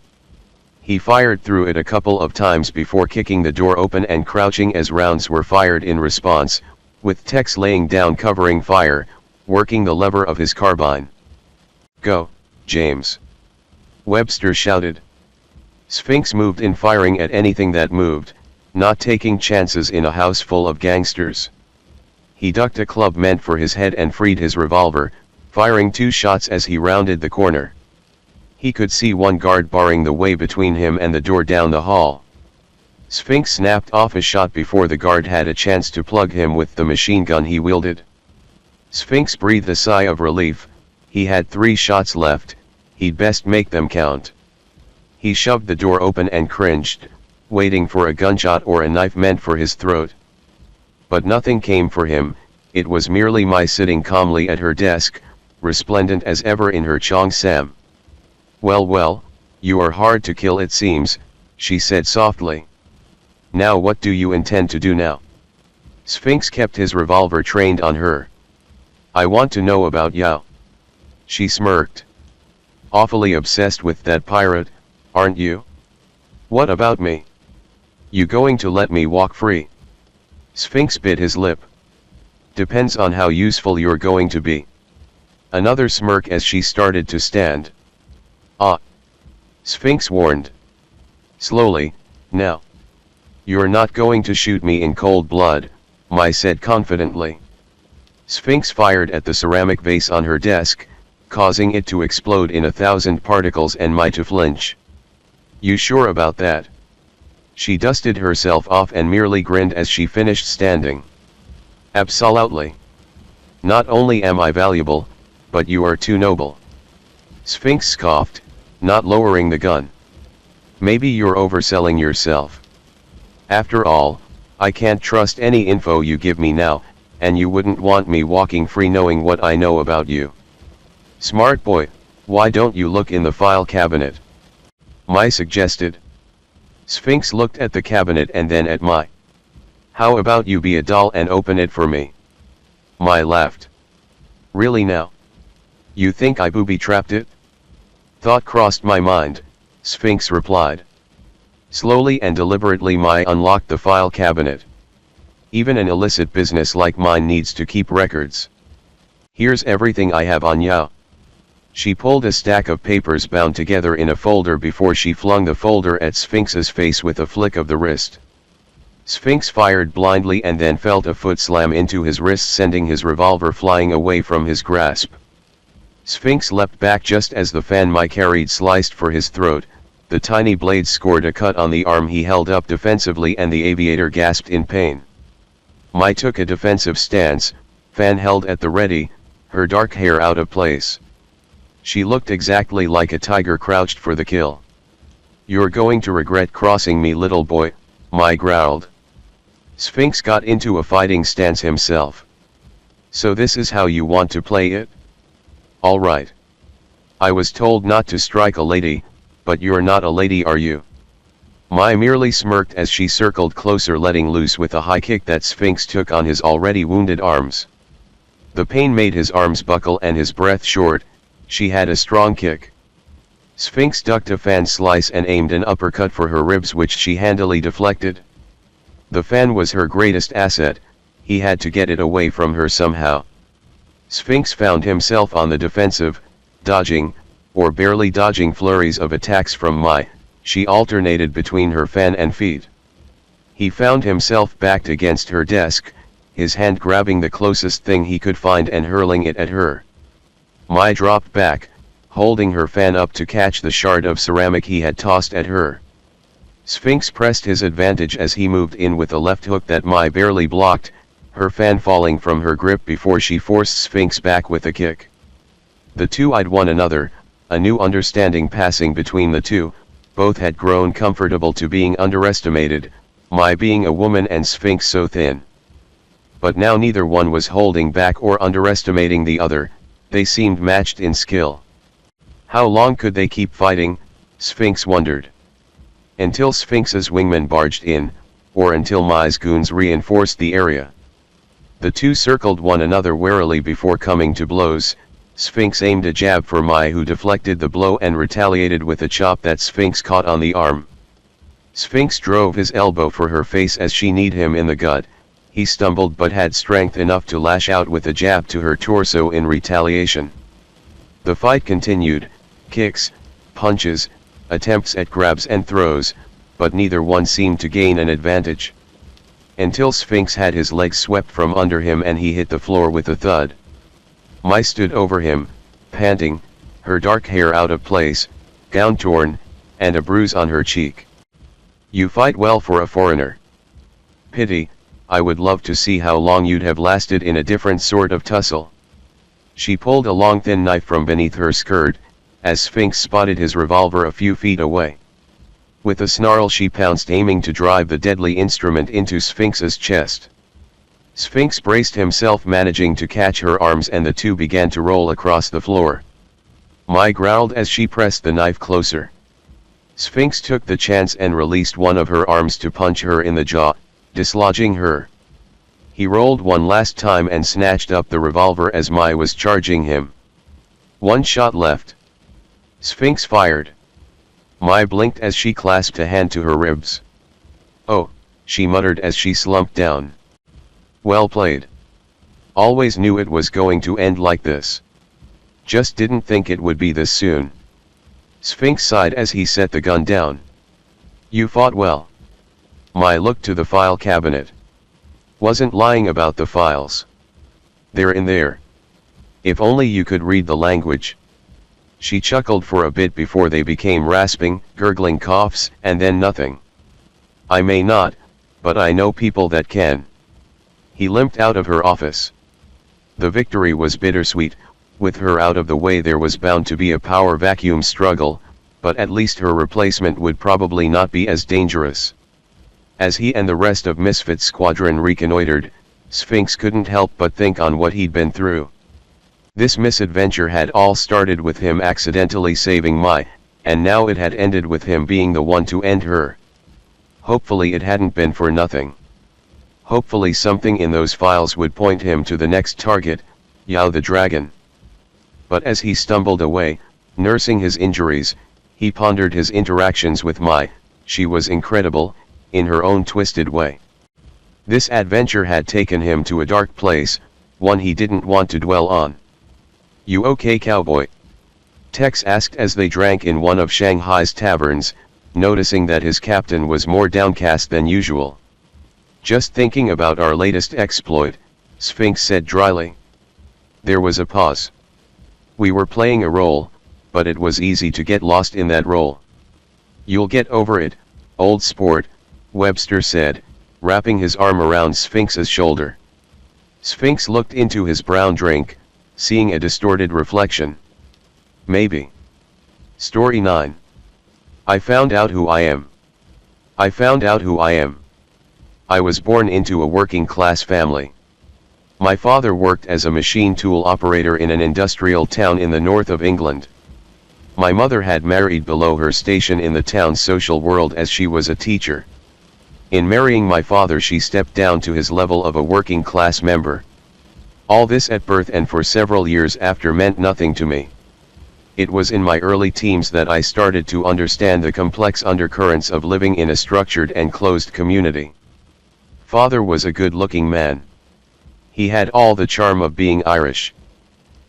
He fired through it a couple of times before kicking the door open and crouching as rounds were fired in response, with Tex laying down covering fire, working the lever of his carbine. "Go, James!" Webster shouted. Sphinx moved in, firing at anything that moved, not taking chances in a house full of gangsters. He ducked a club meant for his head and freed his revolver, firing 2 shots as he rounded the corner. He could see one guard barring the way between him and the door down the hall. Sphinx snapped off a shot before the guard had a chance to plug him with the machine gun he wielded. Sphinx breathed a sigh of relief. He had 3 shots left, he'd best make them count. He shoved the door open and cringed, waiting for a gunshot or a knife meant for his throat. But nothing came for him. It was merely Mai sitting calmly at her desk, resplendent as ever in her cheongsam. Well, you are hard to kill it seems," she said softly. "Now what do you intend to do now?" Sphinx kept his revolver trained on her. "I want to know about Yao." She smirked. "Awfully obsessed with that pirate, aren't you?" "What about me? You going to let me walk free?" Sphinx bit his lip. "Depends on how useful you're going to be." Another smirk as she started to stand. "Ah!" Sphinx warned. "Slowly, now. You're not going to shoot me in cold blood," Mai said confidently. Sphinx fired at the ceramic vase on her desk, causing it to explode in 1,000 particles and Mai to flinch. "You sure about that?" She dusted herself off and merely grinned as she finished standing. "Absolutely. Not only am I valuable, but you are too noble." Sphinx scoffed, not lowering the gun. "Maybe you're overselling yourself. After all, I can't trust any info you give me now, and you wouldn't want me walking free knowing what I know about you." "Smart boy, why don't you look in the file cabinet?" Mai suggested. Sphinx looked at the cabinet and then at Mai. "How about you be a doll and open it for me?" Mai laughed. "Really now? You think I booby-trapped it?" "Thought crossed my mind," Sphinx replied. Slowly and deliberately Mai unlocked the file cabinet. Even an illicit business like mine needs to keep records. "Here's everything I have on Yao." She pulled a stack of papers bound together in a folder before she flung the folder at Sphinx's face with a flick of the wrist. Sphinx fired blindly and then felt a foot slam into his wrist, sending his revolver flying away from his grasp. Sphinx leapt back just as the fan Mai carried sliced for his throat. The tiny blade scored a cut on the arm he held up defensively and the aviator gasped in pain. Mai took a defensive stance, fan held at the ready, her dark hair out of place. She looked exactly like a tiger crouched for the kill. "You're going to regret crossing me, little boy," Mai growled. Sphinx got into a fighting stance himself. "So this is how you want to play it? All right. I was told not to strike a lady, but you're not a lady, are you?" Mai merely smirked as she circled closer, letting loose with a high kick that Sphinx took on his already wounded arms. The pain made his arms buckle and his breath short. She had a strong kick. Sphinx ducked a fan slice and aimed an uppercut for her ribs, which she handily deflected. The fan was her greatest asset, he had to get it away from her somehow. Sphinx found himself on the defensive, dodging, or barely dodging flurries of attacks from Mai. She alternated between her fan and feet. He found himself backed against her desk, his hand grabbing the closest thing he could find and hurling it at her. Mai dropped back, holding her fan up to catch the shard of ceramic he had tossed at her. Sphinx pressed his advantage as he moved in with a left hook that Mai barely blocked, her fan falling from her grip before she forced Sphinx back with a kick. The two eyed one another, a new understanding passing between the two. Both had grown comfortable to being underestimated, Mai being a woman and Sphinx so thin. But now neither one was holding back or underestimating the other, they seemed matched in skill. How long could they keep fighting, Sphinx wondered. Until Sphinx's wingman barged in, or until Mai's goons reinforced the area. The two circled one another warily before coming to blows. Sphinx aimed a jab for Mai, who deflected the blow and retaliated with a chop that Sphinx caught on the arm. Sphinx drove his elbow for her face as she kneed him in the gut. He stumbled but had strength enough to lash out with a jab to her torso in retaliation. The fight continued, kicks, punches, attempts at grabs and throws, but neither one seemed to gain an advantage. Until Sphinx had his legs swept from under him and he hit the floor with a thud. Mai stood over him, panting, her dark hair out of place, gown torn, and a bruise on her cheek. You fight well for a foreigner. Pity, I would love to see how long you'd have lasted in a different sort of tussle. She pulled a long thin knife from beneath her skirt, as Sphinx spotted his revolver a few feet away. With a snarl she pounced, aiming to drive the deadly instrument into Sphinx's chest. Sphinx braced himself, managing to catch her arms, and the two began to roll across the floor. Mai growled as she pressed the knife closer. Sphinx took the chance and released one of her arms to punch her in the jaw, dislodging her. He rolled one last time and snatched up the revolver as Mai was charging him. One shot left. Sphinx fired. Mai blinked as she clasped a hand to her ribs. Oh, she muttered as she slumped down. Well played. Always knew it was going to end like this. Just didn't think it would be this soon. Sphinx sighed as he set the gun down. You fought well. Mai looked to the file cabinet. Wasn't lying about the files. They're in there. If only you could read the language. She chuckled for a bit before they became rasping, gurgling coughs, and then nothing. I may not, but I know people that can. He limped out of her office. The victory was bittersweet. With her out of the way there was bound to be a power vacuum struggle, but at least her replacement would probably not be as dangerous. As he and the rest of Misfits Squadron reconnoitered, Sphinx couldn't help but think on what he'd been through. This misadventure had all started with him accidentally saving Mai, and now it had ended with him being the one to end her. Hopefully it hadn't been for nothing. Hopefully something in those files would point him to the next target, Yao the Dragon. But as he stumbled away, nursing his injuries, he pondered his interactions with Mai. She was incredible, in her own twisted way. This adventure had taken him to a dark place, one he didn't want to dwell on. You okay, cowboy? Tex asked as they drank in one of Shanghai's taverns, noticing that his captain was more downcast than usual. Just thinking about our latest exploit, Sphinx said dryly. There was a pause. We were playing a role, but it was easy to get lost in that role. You'll get over it, old sport, Webster said, wrapping his arm around Sphinx's shoulder. Sphinx looked into his brown drink, seeing a distorted reflection. Maybe. Story 9. I found out who I am. I found out who I am. I was born into a working-class family. My father worked as a machine tool operator in an industrial town in the north of England. My mother had married below her station in the town's social world as she was a teacher. In marrying my father she stepped down to his level of a working-class member. All this at birth and for several years after meant nothing to me. It was in my early teens that I started to understand the complex undercurrents of living in a structured and closed community. Father was a good-looking man. He had all the charm of being Irish.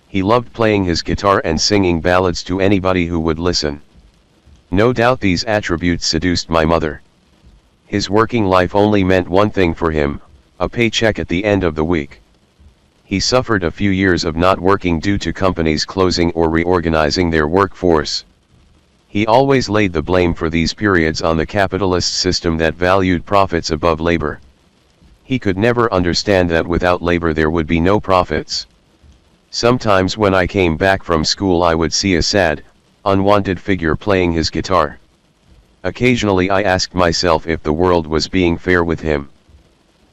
He loved playing his guitar and singing ballads to anybody who would listen. No doubt these attributes seduced my mother. His working life only meant one thing for him, a paycheck at the end of the week. he suffered a few years of not working due to companies closing or reorganizing their workforce. He always laid the blame for these periods on the capitalist system that valued profits above labor. He could never understand that without labor there would be no profits. Sometimes when I came back from school I would see a sad, unwanted figure playing his guitar. Occasionally I asked myself if the world was being fair with him.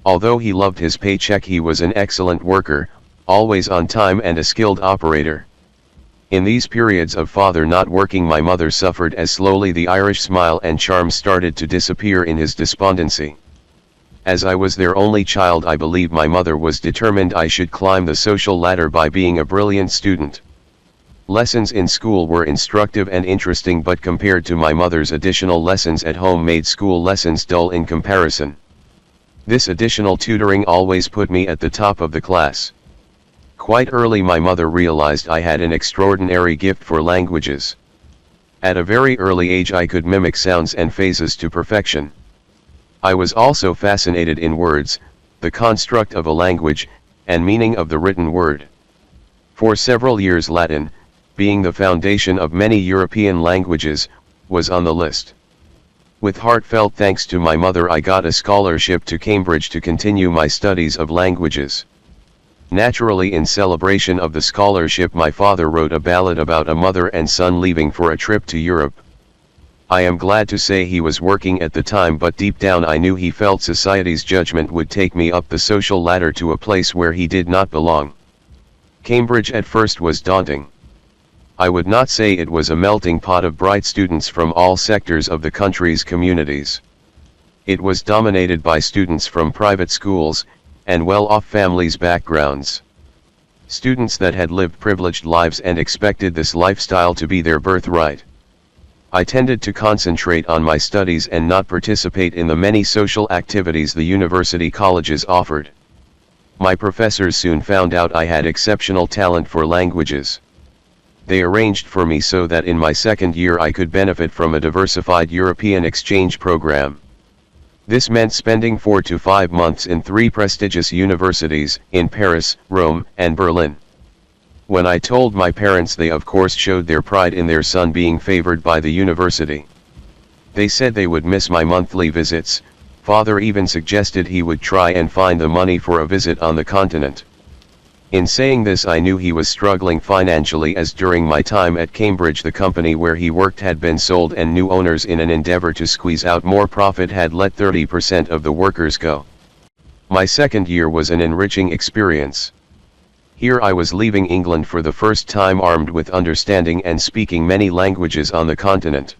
Although he loved his paycheck, he was an excellent worker, always on time and a skilled operator. In these periods of father not working, my mother suffered as slowly the Irish smile and charm started to disappear in his despondency. As I was their only child, I believe my mother was determined I should climb the social ladder by being a brilliant student. Lessons in school were instructive and interesting, but compared to my mother's additional lessons at home made school lessons dull in comparison. This additional tutoring always put me at the top of the class. Quite early my mother realized I had an extraordinary gift for languages. At a very early age I could mimic sounds and phrases to perfection. I was also fascinated in words, the construct of a language, and meaning of the written word. For several years Latin, being the foundation of many European languages, was on the list. With heartfelt thanks to my mother I got a scholarship to Cambridge to continue my studies of languages. Naturally, in celebration of the scholarship, my father wrote a ballad about a mother and son leaving for a trip to Europe. I am glad to say he was working at the time, but deep down I knew he felt society's judgment would take me up the social ladder to a place where he did not belong. Cambridge at first was daunting. I would not say it was a melting pot of bright students from all sectors of the country's communities. It was dominated by students from private schools, and well-off families' backgrounds. Students that had lived privileged lives and expected this lifestyle to be their birthright. I tended to concentrate on my studies and not participate in the many social activities the university colleges offered. My professors soon found out I had exceptional talent for languages. They arranged for me so that in my second year I could benefit from a diversified European exchange program. This meant spending 4 to 5 months in 3 prestigious universities, in Paris, Rome, and Berlin. When I told my parents, they of course showed their pride in their son being favored by the university. They said they would miss my monthly visits. Father even suggested he would try and find the money for a visit on the continent. In saying this I knew he was struggling financially, as during my time at Cambridge the company where he worked had been sold and new owners, in an endeavor to squeeze out more profit, had let 30% of the workers go. My second year was an enriching experience. Here I was leaving England for the first time, armed with understanding and speaking many languages on the continent.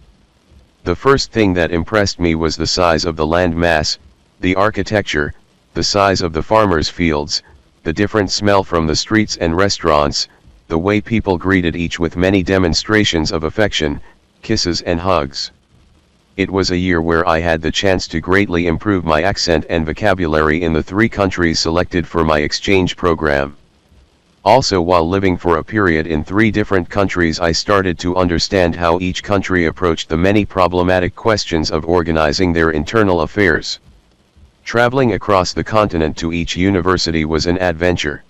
The first thing that impressed me was the size of the land mass, the architecture, the size of the farmers' fields, the different smell from the streets and restaurants, the way people greeted each with many demonstrations of affection, kisses and hugs. It was a year where I had the chance to greatly improve my accent and vocabulary in the 3 countries selected for my exchange program. Also, while living for a period in 3 different countries, I started to understand how each country approached the many problematic questions of organizing their internal affairs. Traveling across the continent to each university was an adventure.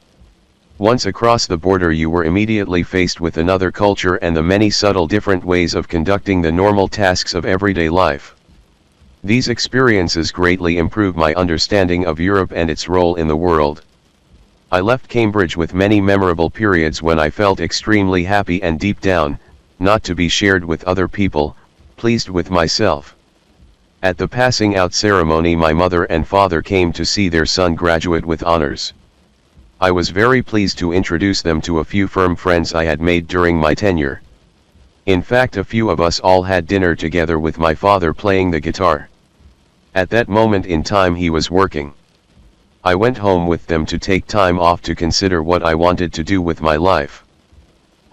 Once across the border you were immediately faced with another culture and the many subtle different ways of conducting the normal tasks of everyday life. These experiences greatly improved my understanding of Europe and its role in the world. I left Cambridge with many memorable periods when I felt extremely happy and deep down, not to be shared with other people, pleased with myself. At the passing out ceremony my mother and father came to see their son graduate with honors. I was very pleased to introduce them to a few firm friends I had made during my tenure. In fact, a few of us all had dinner together with my father playing the guitar. At that moment in time he was working. I went home with them to take time off to consider what I wanted to do with my life.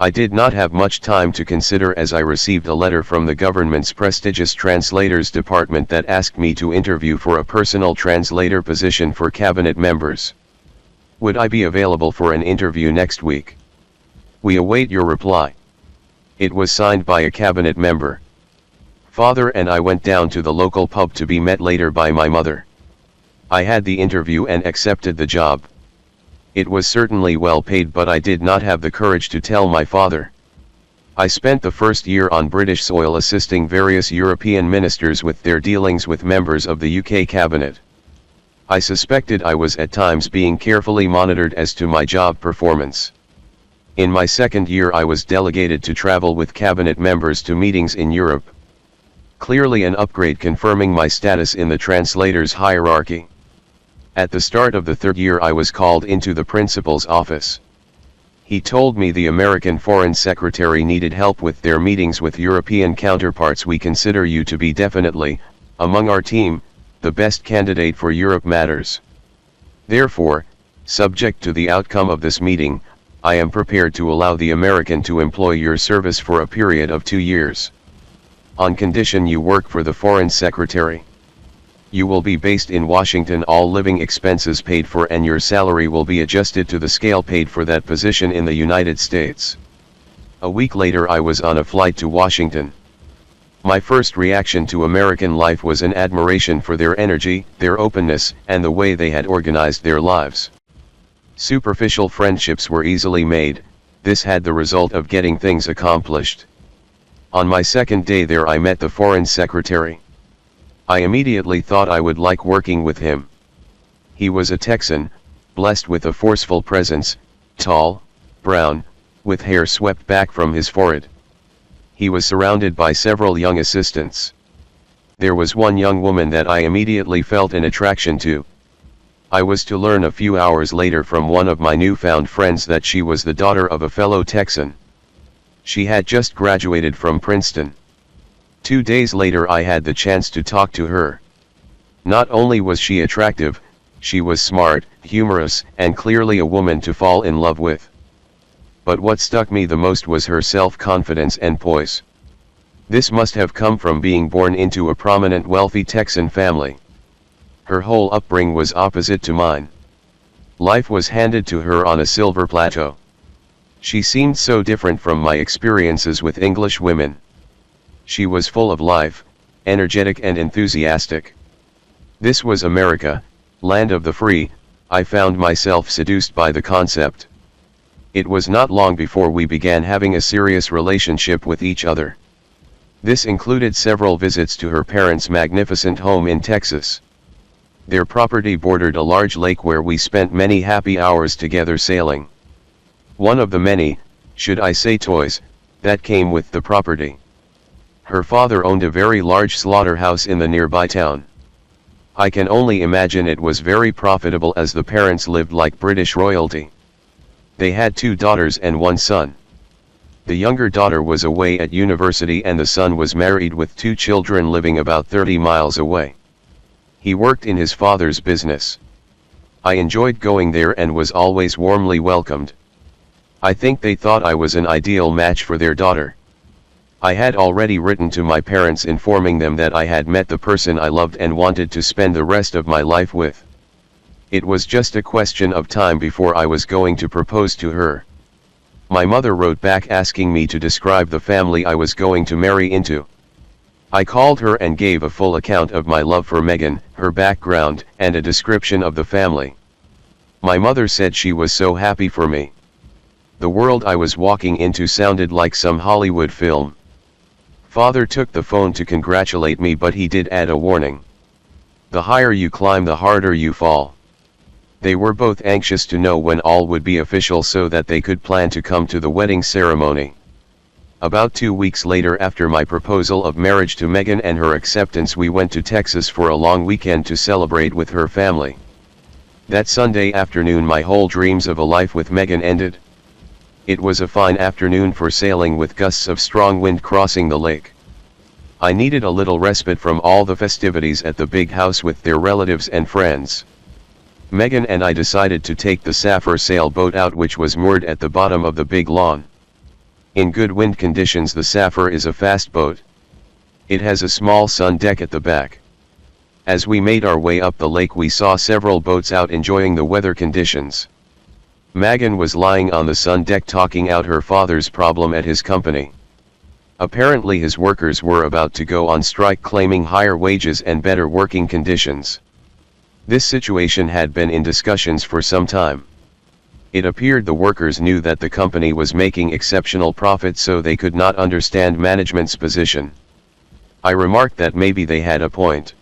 I did not have much time to consider, as I received a letter from the government's prestigious translators department that asked me to interview for a personal translator position for cabinet members. Would I be available for an interview next week? We await your reply. It was signed by a cabinet member. Father and I went down to the local pub to be met later by my mother. I had the interview and accepted the job. It was certainly well paid, but I did not have the courage to tell my father. I spent the first year on British soil assisting various European ministers with their dealings with members of the UK cabinet. I suspected I was at times being carefully monitored as to my job performance. In my second year I was delegated to travel with cabinet members to meetings in Europe. Clearly an upgrade, confirming my status in the translator's hierarchy. At the start of the third year I was called into the principal's office. He told me the American Foreign Secretary needed help with their meetings with European counterparts. We consider you to be definitely, among our team, the best candidate for Europe matters. Therefore, subject to the outcome of this meeting, I am prepared to allow the American to employ your service for a period of 2 years. On condition you work for the Foreign Secretary. You will be based in Washington, all living expenses paid for, and your salary will be adjusted to the scale paid for that position in the United States. A week later I was on a flight to Washington. My first reaction to American life was an admiration for their energy, their openness, and the way they had organized their lives. Superficial friendships were easily made. This had the result of getting things accomplished. On my second day there I met the Foreign Secretary. I immediately thought I would like working with him. He was a Texan, blessed with a forceful presence, tall, brown, with hair swept back from his forehead. He was surrounded by several young assistants. There was one young woman that I immediately felt an attraction to. I was to learn a few hours later from one of my newfound friends that she was the daughter of a fellow Texan. She had just graduated from Princeton. 2 days later I had the chance to talk to her. Not only was she attractive, she was smart, humorous, and clearly a woman to fall in love with. But what struck me the most was her self-confidence and poise. This must have come from being born into a prominent wealthy Texan family. Her whole upbringing was opposite to mine. Life was handed to her on a silver plateau. She seemed so different from my experiences with English women. She was full of life, energetic and enthusiastic. This was America, land of the free. I found myself seduced by the concept. It was not long before we began having a serious relationship with each other. This included several visits to her parents' magnificent home in Texas. Their property bordered a large lake where we spent many happy hours together sailing. One of the many, should I say toys, that came with the property. Her father owned a very large slaughterhouse in the nearby town. I can only imagine it was very profitable as the parents lived like British royalty. They had 2 daughters and 1 son. The younger daughter was away at university and the son was married with 2 children living about 30 miles away. He worked in his father's business. I enjoyed going there and was always warmly welcomed. I think they thought I was an ideal match for their daughter. I had already written to my parents informing them that I had met the person I loved and wanted to spend the rest of my life with. It was just a question of time before I was going to propose to her. My mother wrote back asking me to describe the family I was going to marry into. I called her and gave a full account of my love for Megan, her background, and a description of the family. My mother said she was so happy for me. The world I was walking into sounded like some Hollywood film. Father took the phone to congratulate me, but he did add a warning. The higher you climb, the harder you fall. They were both anxious to know when all would be official so that they could plan to come to the wedding ceremony. About 2 weeks later, after my proposal of marriage to Megan and her acceptance, we went to Texas for a long weekend to celebrate with her family. That Sunday afternoon my whole dreams of a life with Megan ended. It was a fine afternoon for sailing with gusts of strong wind crossing the lake. I needed a little respite from all the festivities at the big house with their relatives and friends. Megan and I decided to take the Sapphire sailboat out, which was moored at the bottom of the big lawn. In good wind conditions the Sapphire is a fast boat. It has a small sun deck at the back. As we made our way up the lake we saw several boats out enjoying the weather conditions. Megan was lying on the sun deck talking out her father's problem at his company. Apparently his workers were about to go on strike, claiming higher wages and better working conditions. This situation had been in discussions for some time. It appeared the workers knew that the company was making exceptional profit, so they could not understand management's position. I remarked that maybe they had a point.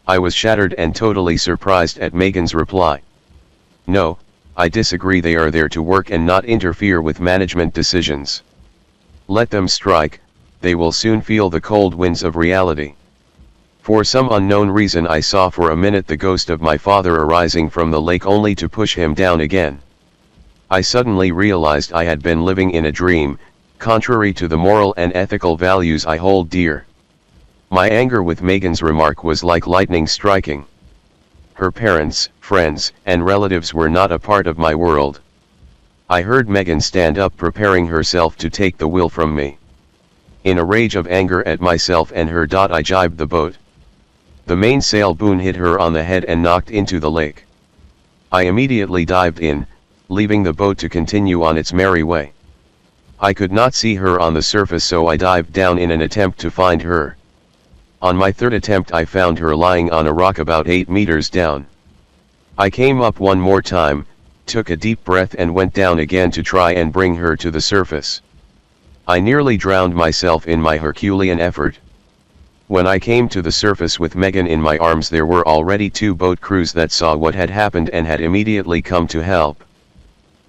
I was shattered and totally surprised at Megan's reply. No, I disagree. They are there to work and not interfere with management decisions. Let them strike, they will soon feel the cold winds of reality. For some unknown reason I saw for a minute the ghost of my father arising from the lake, only to push him down again. I suddenly realized I had been living in a dream, contrary to the moral and ethical values I hold dear. My anger with Megan's remark was like lightning striking. Her parents, friends, and relatives were not a part of my world. I heard Megan stand up, preparing herself to take the wheel from me. In a rage of anger at myself and her, I jibed the boat. The mainsail boom hit her on the head and knocked into the lake. I immediately dived in, leaving the boat to continue on its merry way. I could not see her on the surface, so I dived down in an attempt to find her. On my third attempt I found her lying on a rock about 8 meters down. I came up one more time, took a deep breath and went down again to try and bring her to the surface. I nearly drowned myself in my Herculean effort. When I came to the surface with Megan in my arms, there were already 2 boat crews that saw what had happened and had immediately come to help.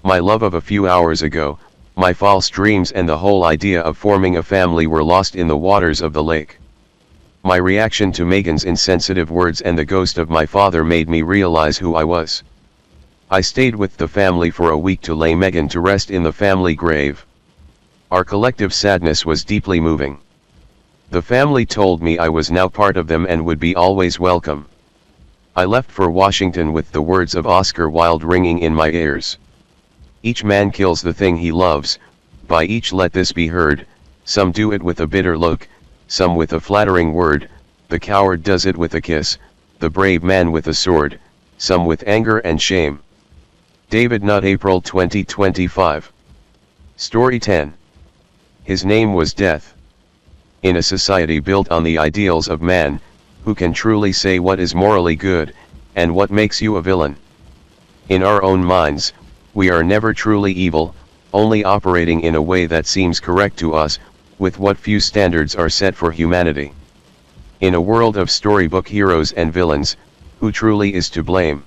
My love of a few hours ago, my false dreams and the whole idea of forming a family were lost in the waters of the lake. My reaction to Megan's insensitive words and the ghost of my father made me realize who I was. I stayed with the family for a week to lay Megan to rest in the family grave. Our collective sadness was deeply moving. The family told me I was now part of them and would be always welcome. I left for Washington with the words of Oscar Wilde ringing in my ears. Each man kills the thing he loves, by each let this be heard, some do it with a bitter look, some with a flattering word, the coward does it with a kiss, the brave man with a sword, some with anger and shame. David Nutt, April 2025. Story 10. His name was Death. In a society built on the ideals of man, who can truly say what is morally good, and what makes you a villain? In our own minds, we are never truly evil, only operating in a way that seems correct to us, with what few standards are set for humanity. In a world of storybook heroes and villains, who truly is to blame?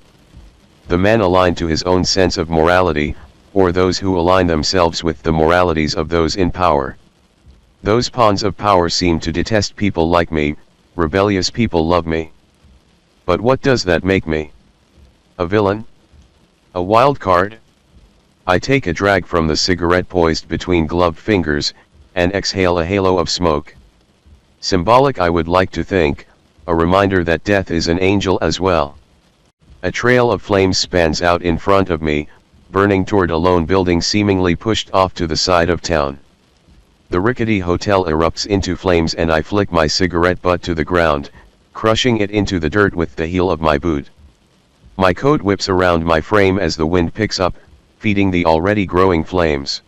The man aligned to his own sense of morality, or those who align themselves with the moralities of those in power? Those pawns of power seem to detest people like me, rebellious people love me. But what does that make me? A villain? A wild card? I take a drag from the cigarette poised between gloved fingers, and exhale a halo of smoke. Symbolic, I would like to think, a reminder that death is an angel as well. A trail of flames spans out in front of me, burning toward a lone building seemingly pushed off to the side of town. The rickety hotel erupts into flames and I flick my cigarette butt to the ground, crushing it into the dirt with the heel of my boot. My coat whips around my frame as the wind picks up, feeding the already growing flames.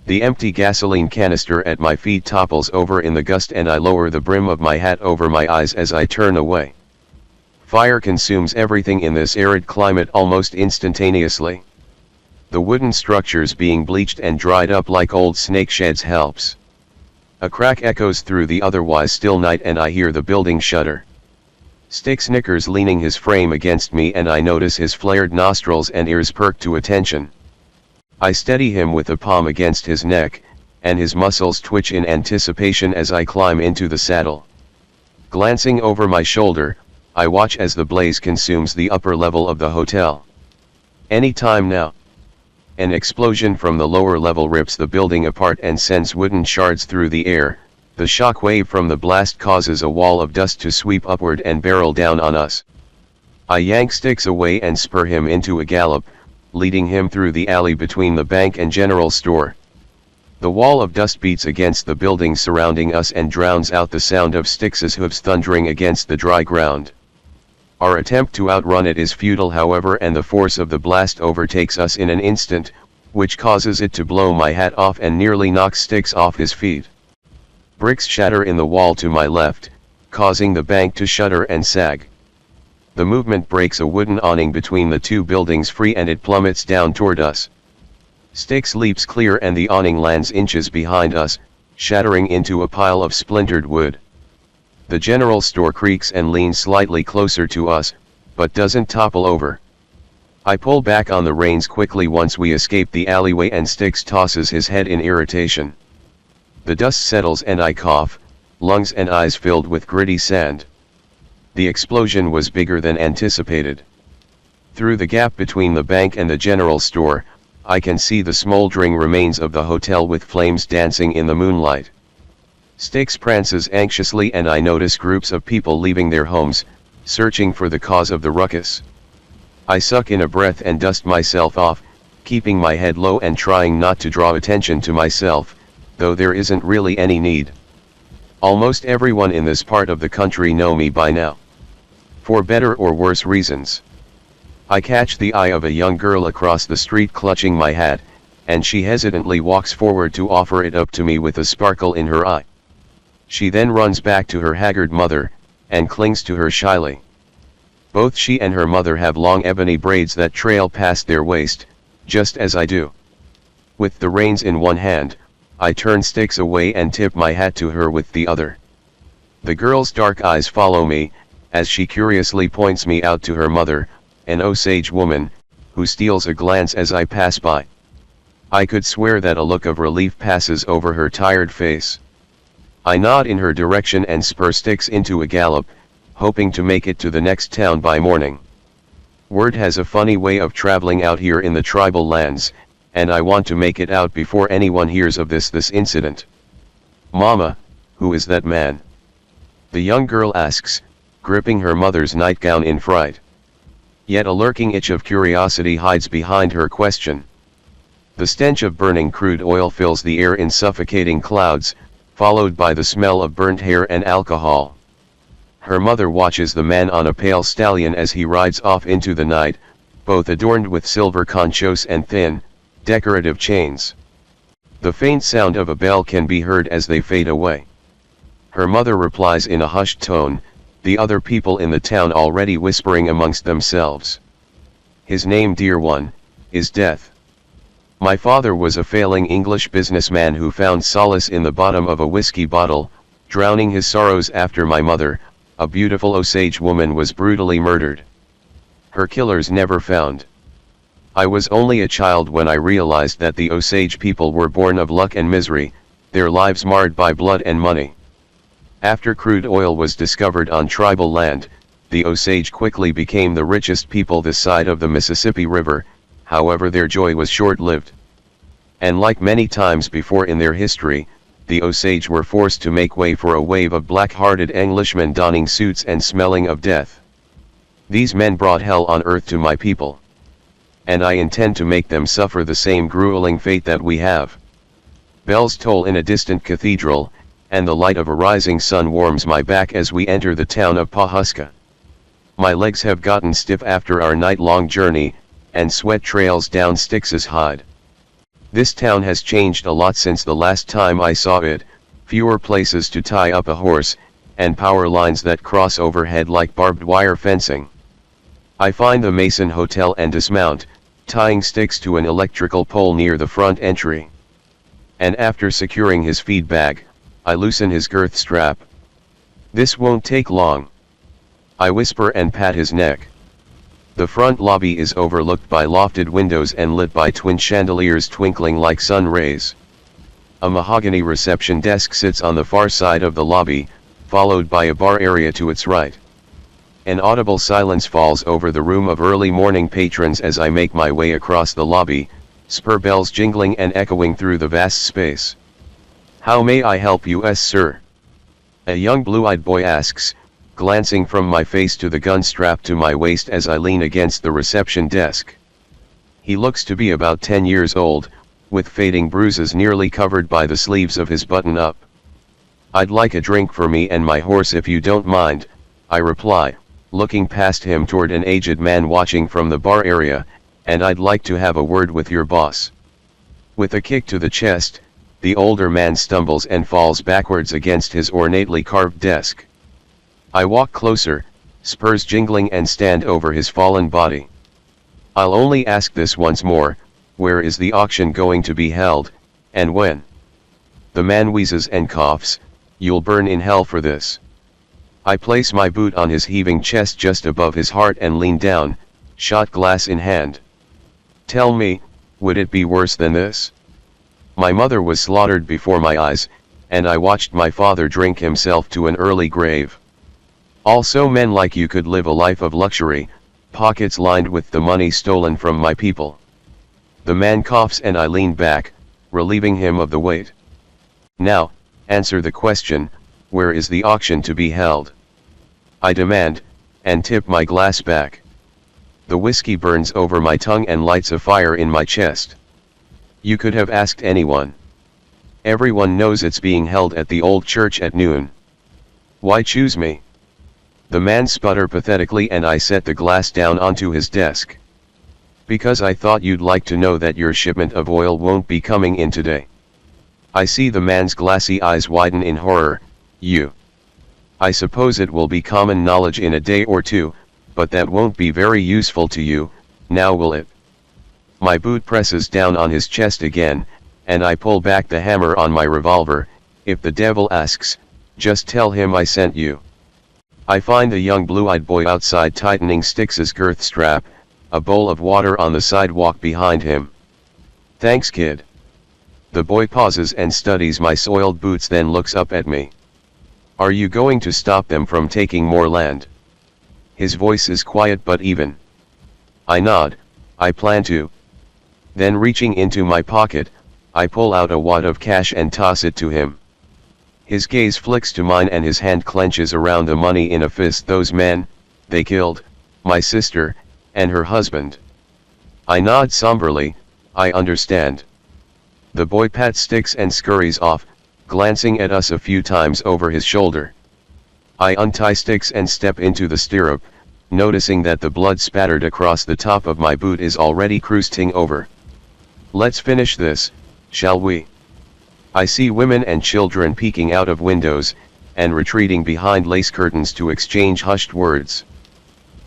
The empty gasoline canister at my feet topples over in the gust and I lower the brim of my hat over my eyes as I turn away. Fire consumes everything in this arid climate almost instantaneously. The wooden structures being bleached and dried up like old snake sheds helps. A crack echoes through the otherwise still night and I hear the building shudder. Stick snickers leaning his frame against me and I notice his flared nostrils and ears perk to attention. I steady him with a palm against his neck, and his muscles twitch in anticipation as I climb into the saddle. Glancing over my shoulder, I watch as the blaze consumes the upper level of the hotel. Any time now. An explosion from the lower level rips the building apart and sends wooden shards through the air. The shock wave from the blast causes a wall of dust to sweep upward and barrel down on us. I yank Sticks away and spur him into a gallop, leading him through the alley between the bank and general store. The wall of dust beats against the buildings surrounding us and drowns out the sound of Styx's hooves thundering against the dry ground. Our attempt to outrun it is futile, however, and the force of the blast overtakes us in an instant, which causes it to blow my hat off and nearly knocks Styx off his feet. Bricks shatter in the wall to my left, causing the bank to shudder and sag. The movement breaks a wooden awning between the two buildings free and it plummets down toward us. Sticks leaps clear and the awning lands inches behind us, shattering into a pile of splintered wood. The general store creaks and leans slightly closer to us, but doesn't topple over. I pull back on the reins quickly once we escape the alleyway and Sticks tosses his head in irritation. The dust settles and I cough, lungs and eyes filled with gritty sand. The explosion was bigger than anticipated. Through the gap between the bank and the general store, I can see the smoldering remains of the hotel with flames dancing in the moonlight. Sticks prances anxiously and I notice groups of people leaving their homes, searching for the cause of the ruckus. I suck in a breath and dust myself off, keeping my head low and trying not to draw attention to myself, though there isn't really any need. Almost everyone in this part of the country know me by now. For better or worse reasons. I catch the eye of a young girl across the street clutching my hat, and she hesitantly walks forward to offer it up to me with a sparkle in her eye. She then runs back to her haggard mother, and clings to her shyly. Both she and her mother have long ebony braids that trail past their waist, just as I do. With the reins in one hand, I turn Sticks away and tip my hat to her with the other. The girl's dark eyes follow me, as she curiously points me out to her mother, an Osage woman, who steals a glance as I pass by. I could swear that a look of relief passes over her tired face. I nod in her direction and spur Sticks into a gallop, hoping to make it to the next town by morning. Word has a funny way of traveling out here in the tribal lands, and I want to make it out before anyone hears of this incident. "Mama, who is that man?" the young girl asks, gripping her mother's nightgown in fright. Yet a lurking itch of curiosity hides behind her question. The stench of burning crude oil fills the air in suffocating clouds, followed by the smell of burnt hair and alcohol. Her mother watches the man on a pale stallion as he rides off into the night, both adorned with silver conchos and thin, decorative chains. The faint sound of a bell can be heard as they fade away. Her mother replies in a hushed tone, the other people in the town already whispering amongst themselves. "His name, dear one, is Death." My father was a failing English businessman who found solace in the bottom of a whiskey bottle, drowning his sorrows after my mother, a beautiful Osage woman, was brutally murdered. Her killers never found. I was only a child when I realized that the Osage people were born of luck and misery, their lives marred by blood and money. After crude oil was discovered on tribal land, the Osage quickly became the richest people this side of the Mississippi River, however their joy was short-lived. And like many times before in their history, the Osage were forced to make way for a wave of black-hearted Englishmen donning suits and smelling of death. These men brought hell on earth to my people. And I intend to make them suffer the same grueling fate that we have. Bells toll in a distant cathedral, and the light of a rising sun warms my back as we enter the town of Pawhuska. My legs have gotten stiff after our night-long journey, and sweat trails down Sticks's hide. This town has changed a lot since the last time I saw it, fewer places to tie up a horse, and power lines that cross overhead like barbed wire fencing. I find the Mason Hotel and dismount, tying Sticks to an electrical pole near the front entry. And after securing his feed bag, I loosen his girth strap. "This won't take long," I whisper and pat his neck. The front lobby is overlooked by lofted windows and lit by twin chandeliers twinkling like sun rays. A mahogany reception desk sits on the far side of the lobby, followed by a bar area to its right. An audible silence falls over the room of early morning patrons as I make my way across the lobby, spur bells jingling and echoing through the vast space. "How may I help you, sir?" a young blue-eyed boy asks, glancing from my face to the gun strapped to my waist as I lean against the reception desk. He looks to be about 10 years old, with fading bruises nearly covered by the sleeves of his button-up. "I'd like a drink for me and my horse if you don't mind," I reply, looking past him toward an aged man watching from the bar area, "and I'd like to have a word with your boss." With a kick to the chest, the older man stumbles and falls backwards against his ornately carved desk. I walk closer, spurs jingling, and stand over his fallen body. I'll only ask this once more, where is the auction going to be held, and when? The man wheezes and coughs, you'll burn in hell for this. I place my boot on his heaving chest just above his heart and lean down, shot glass in hand. Tell me, would it be worse than this? My mother was slaughtered before my eyes, and I watched my father drink himself to an early grave. Also, men like you could live a life of luxury, pockets lined with the money stolen from my people. The man coughs and I lean back, relieving him of the weight. Now, answer the question, where is the auction to be held? I demand, and tip my glass back. The whiskey burns over my tongue and lights a fire in my chest. You could have asked anyone. Everyone knows it's being held at the old church at noon. Why choose me? The man sputtered pathetically and I set the glass down onto his desk. Because I thought you'd like to know that your shipment of oil won't be coming in today. I see the man's glassy eyes widen in horror. You. I suppose it will be common knowledge in a day or two, but that won't be very useful to you, now will it? My boot presses down on his chest again, and I pull back the hammer on my revolver. If the devil asks, just tell him I sent you. I find the young blue-eyed boy outside tightening Styx's girth strap, a bowl of water on the sidewalk behind him. Thanks, kid. The boy pauses and studies my soiled boots, then looks up at me. Are you going to stop them from taking more land? His voice is quiet but even. I nod, I plan to. Then reaching into my pocket, I pull out a wad of cash and toss it to him. His gaze flicks to mine and his hand clenches around the money in a fist. Those men, they killed my sister and her husband. I nod somberly, I understand. The boy pats Styx and scurries off, glancing at us a few times over his shoulder. I untie Styx and step into the stirrup, noticing that the blood spattered across the top of my boot is already crusting over. Let's finish this, shall we? I see women and children peeking out of windows, and retreating behind lace curtains to exchange hushed words.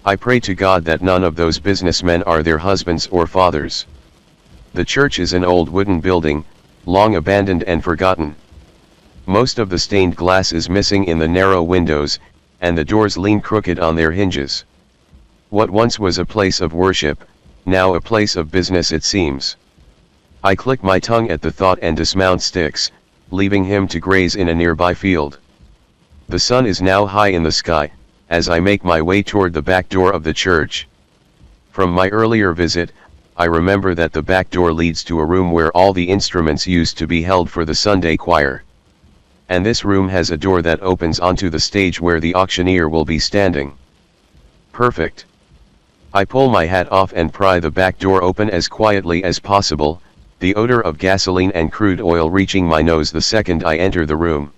I pray to God that none of those businessmen are their husbands or fathers. The church is an old wooden building, long abandoned and forgotten. Most of the stained glass is missing in the narrow windows, and the doors lean crooked on their hinges. What once was a place of worship, now a place of business it seems. I click my tongue at the thought and dismount Styx, leaving him to graze in a nearby field. The sun is now high in the sky, as I make my way toward the back door of the church. From my earlier visit, I remember that the back door leads to a room where all the instruments used to be held for the Sunday choir. And this room has a door that opens onto the stage where the auctioneer will be standing. Perfect. I pull my hat off and pry the back door open as quietly as possible, the odor of gasoline and crude oil reaching my nose the second I enter the room.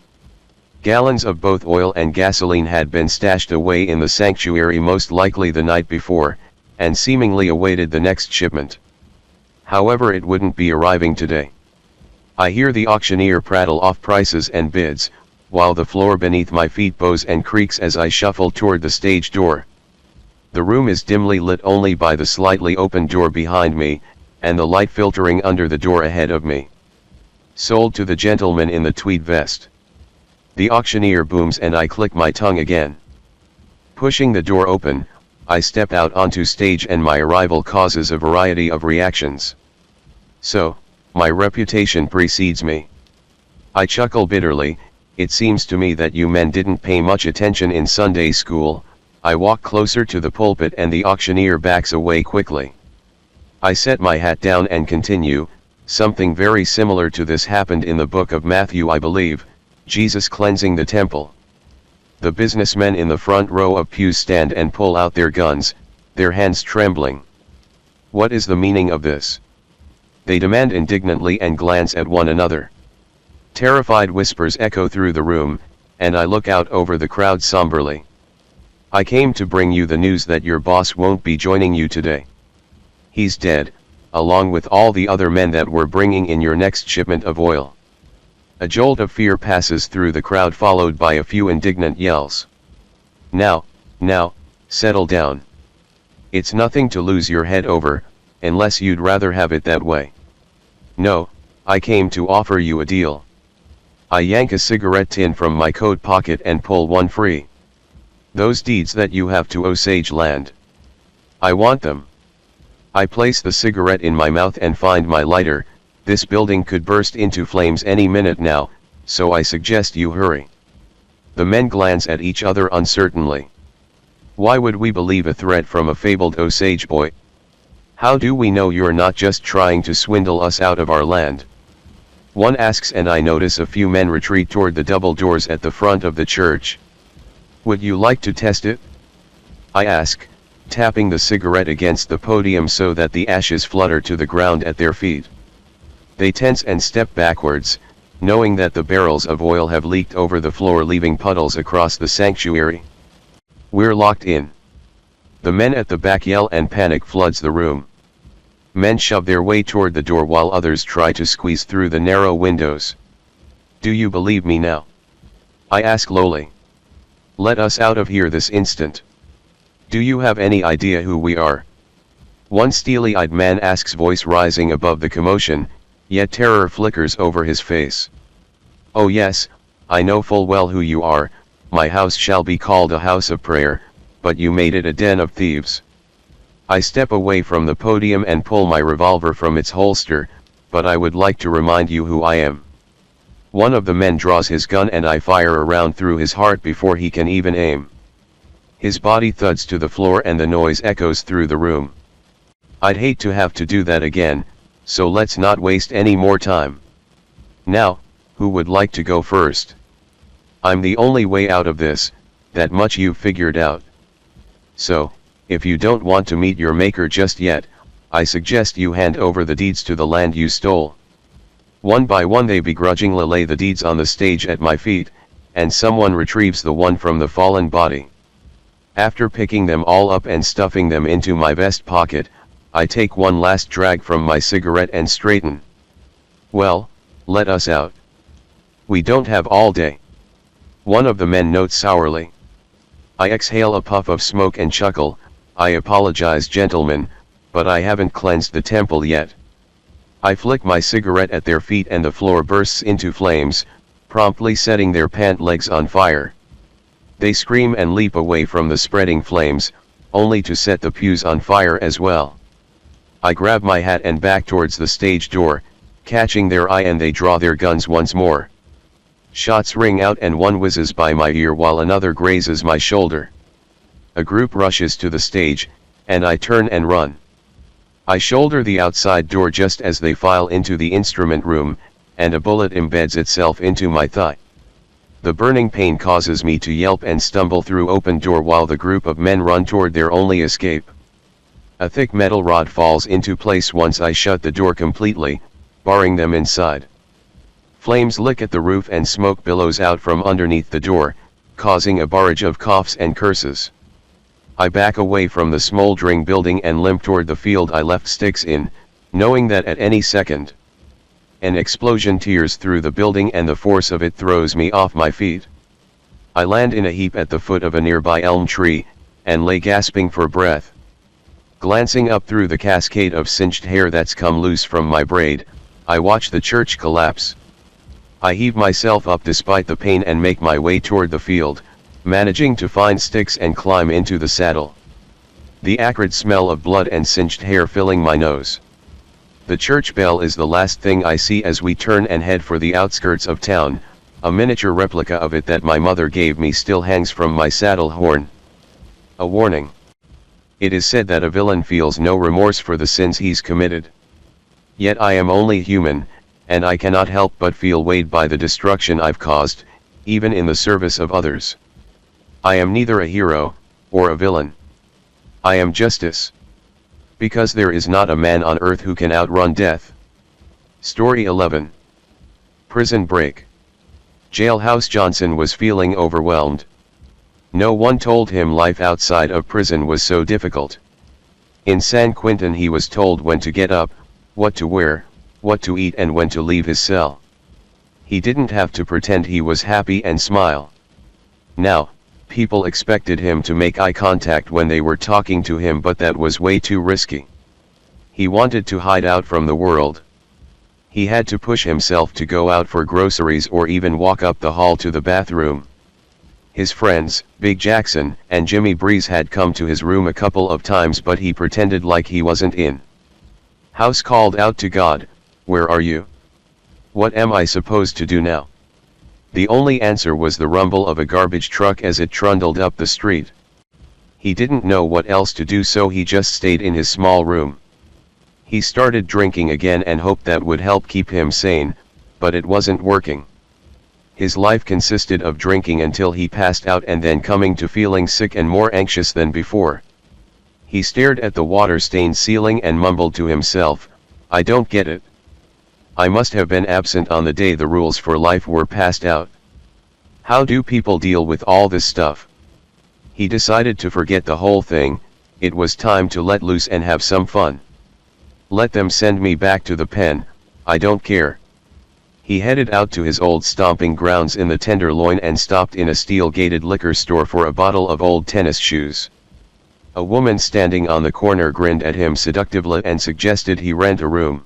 Gallons of both oil and gasoline had been stashed away in the sanctuary, most likely the night before, and seemingly awaited the next shipment. However, it wouldn't be arriving today. I hear the auctioneer prattle off prices and bids, while the floor beneath my feet bows and creaks as I shuffle toward the stage door. The room is dimly lit only by the slightly open door behind me, and the light filtering under the door ahead of me. Sold to the gentleman in the tweed vest. The auctioneer booms and I click my tongue again. Pushing the door open, I step out onto stage and my arrival causes a variety of reactions. So, my reputation precedes me. I chuckle bitterly, it seems to me that you men didn't pay much attention in Sunday school. I walk closer to the pulpit and the auctioneer backs away quickly. I set my hat down and continue, something very similar to this happened in the book of Matthew, I believe, Jesus cleansing the temple. The businessmen in the front row of pews stand and pull out their guns, their hands trembling. What is the meaning of this? They demand indignantly and glance at one another. Terrified whispers echo through the room, and I look out over the crowd somberly. I came to bring you the news that your boss won't be joining you today. He's dead, along with all the other men that were bringing in your next shipment of oil. A jolt of fear passes through the crowd, followed by a few indignant yells. Now, Settle down. It's nothing to lose your head over, unless you'd rather have it that way. No, I came to offer you a deal. I yank a cigarette tin from my coat pocket and pull one free. Those deeds that you have to Osage land. I want them. I place the cigarette in my mouth and find my lighter. This building could burst into flames any minute now, so I suggest you hurry. The men glance at each other uncertainly. Why would we believe a threat from a fabled Osage boy? How do we know you're not just trying to swindle us out of our land? One asks, and I notice a few men retreat toward the double doors at the front of the church. Would you like to test it? I ask, tapping the cigarette against the podium so that the ashes flutter to the ground at their feet. They tense and step backwards, knowing that the barrels of oil have leaked over the floor, leaving puddles across the sanctuary. We're locked in. The men at the back yell and panic floods the room. Men shove their way toward the door while others try to squeeze through the narrow windows. Do you believe me now? I ask lowly. Let us out of here this instant. Do you have any idea who we are? One steely-eyed man asks, voice rising above the commotion, yet terror flickers over his face. Oh yes, I know full well who you are. My house shall be called a house of prayer, but you made it a den of thieves. I step away from the podium and pull my revolver from its holster, but I would like to remind you who I am. One of the men draws his gun and I fire a round through his heart before he can even aim. His body thuds to the floor and the noise echoes through the room. I'd hate to have to do that again, so let's not waste any more time. Now, who would like to go first? I'm the only way out of this, that much you've figured out. So, if you don't want to meet your maker just yet, I suggest you hand over the deeds to the land you stole. One by one they begrudgingly lay the deeds on the stage at my feet, and someone retrieves the one from the fallen body. After picking them all up and stuffing them into my vest pocket, I take one last drag from my cigarette and straighten. Well, let us out. We don't have all day. One of the men notes sourly. I exhale a puff of smoke and chuckle. I apologize, gentlemen, but I haven't cleansed the temple yet. I flick my cigarette at their feet and the floor bursts into flames, promptly setting their pant legs on fire. They scream and leap away from the spreading flames, only to set the pews on fire as well. I grab my hat and back towards the stage door, catching their eye, and they draw their guns once more. Shots ring out and one whizzes by my ear while another grazes my shoulder. A group rushes to the stage, and I turn and run. I shoulder the outside door just as they file into the instrument room, and a bullet embeds itself into my thigh. The burning pain causes me to yelp and stumble through open door while the group of men run toward their only escape. A thick metal rod falls into place once I shut the door completely, barring them inside. Flames lick at the roof and smoke billows out from underneath the door, causing a barrage of coughs and curses. I back away from the smoldering building and limp toward the field I left sticks in, knowing that at any second an explosion tears through the building and the force of it throws me off my feet. I land in a heap at the foot of a nearby elm tree, and lay gasping for breath. Glancing up through the cascade of singed hair that's come loose from my braid, I watch the church collapse. I heave myself up despite the pain and make my way toward the field, managing to find sticks and climb into the saddle. The acrid smell of blood and singed hair filling my nose. The church bell is the last thing I see as we turn and head for the outskirts of town. A miniature replica of it that my mother gave me still hangs from my saddle horn. A warning. It is said that a villain feels no remorse for the sins he's committed. Yet I am only human, and I cannot help but feel weighed by the destruction I've caused, even in the service of others. I am neither a hero, or a villain. I am justice. Because there is not a man on earth who can outrun death. Story 11. Prison Break. Jailhouse Johnson was feeling overwhelmed. No one told him life outside of prison was so difficult. In San Quentin he was told when to get up, what to wear, what to eat, and when to leave his cell. He didn't have to pretend he was happy and smile. Now, People expected him to make eye contact when they were talking to him, but that was way too risky. He wanted to hide out from the world. He had to push himself to go out for groceries or even walk up the hall to the bathroom. His friends, Big Jackson and Jimmy Breeze, had come to his room a couple of times, but he pretended like he wasn't in. House called out to God, "Where are you? What am I supposed to do now?" The only answer was the rumble of a garbage truck as it trundled up the street. He didn't know what else to do, so he just stayed in his small room. He started drinking again and hoped that would help keep him sane, but it wasn't working. His life consisted of drinking until he passed out and then coming to feeling sick and more anxious than before. He stared at the water-stained ceiling and mumbled to himself, "I don't get it. I must have been absent on the day the rules for life were passed out. How do people deal with all this stuff?" He decided to forget the whole thing. It was time to let loose and have some fun. Let them send me back to the pen, I don't care. He headed out to his old stomping grounds in the Tenderloin and stopped in a steel-gated liquor store for a bottle of old tennis shoes. A woman standing on the corner grinned at him seductively and suggested he rent a room.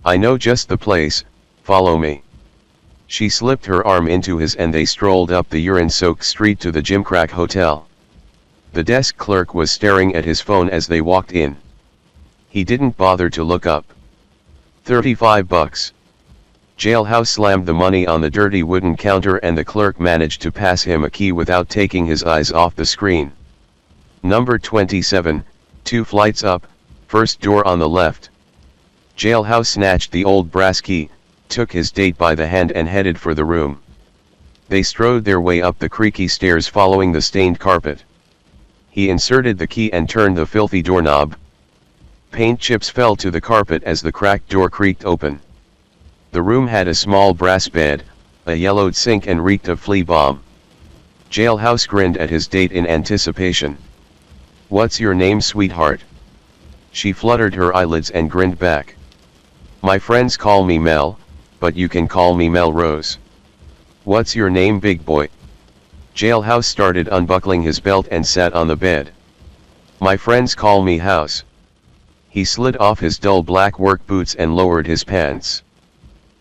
"I know just the place, follow me." She slipped her arm into his and they strolled up the urine-soaked street to the Gimcrack Hotel. The desk clerk was staring at his phone as they walked in. He didn't bother to look up. $35. Jailhouse slammed the money on the dirty wooden counter and the clerk managed to pass him a key without taking his eyes off the screen. "Number 27, 2 flights up, first door on the left." Jailhouse snatched the old brass key, took his date by the hand and headed for the room. They strode their way up the creaky stairs following the stained carpet. He inserted the key and turned the filthy doorknob. Paint chips fell to the carpet as the cracked door creaked open. The room had a small brass bed, a yellowed sink and reeked of flea balm. Jailhouse grinned at his date in anticipation. "What's your name, sweetheart?" She fluttered her eyelids and grinned back. "My friends call me Mel, but you can call me Melrose." "What's your name, big boy?" Jailhouse started unbuckling his belt and sat on the bed. "My friends call me House." He slid off his dull black work boots and lowered his pants.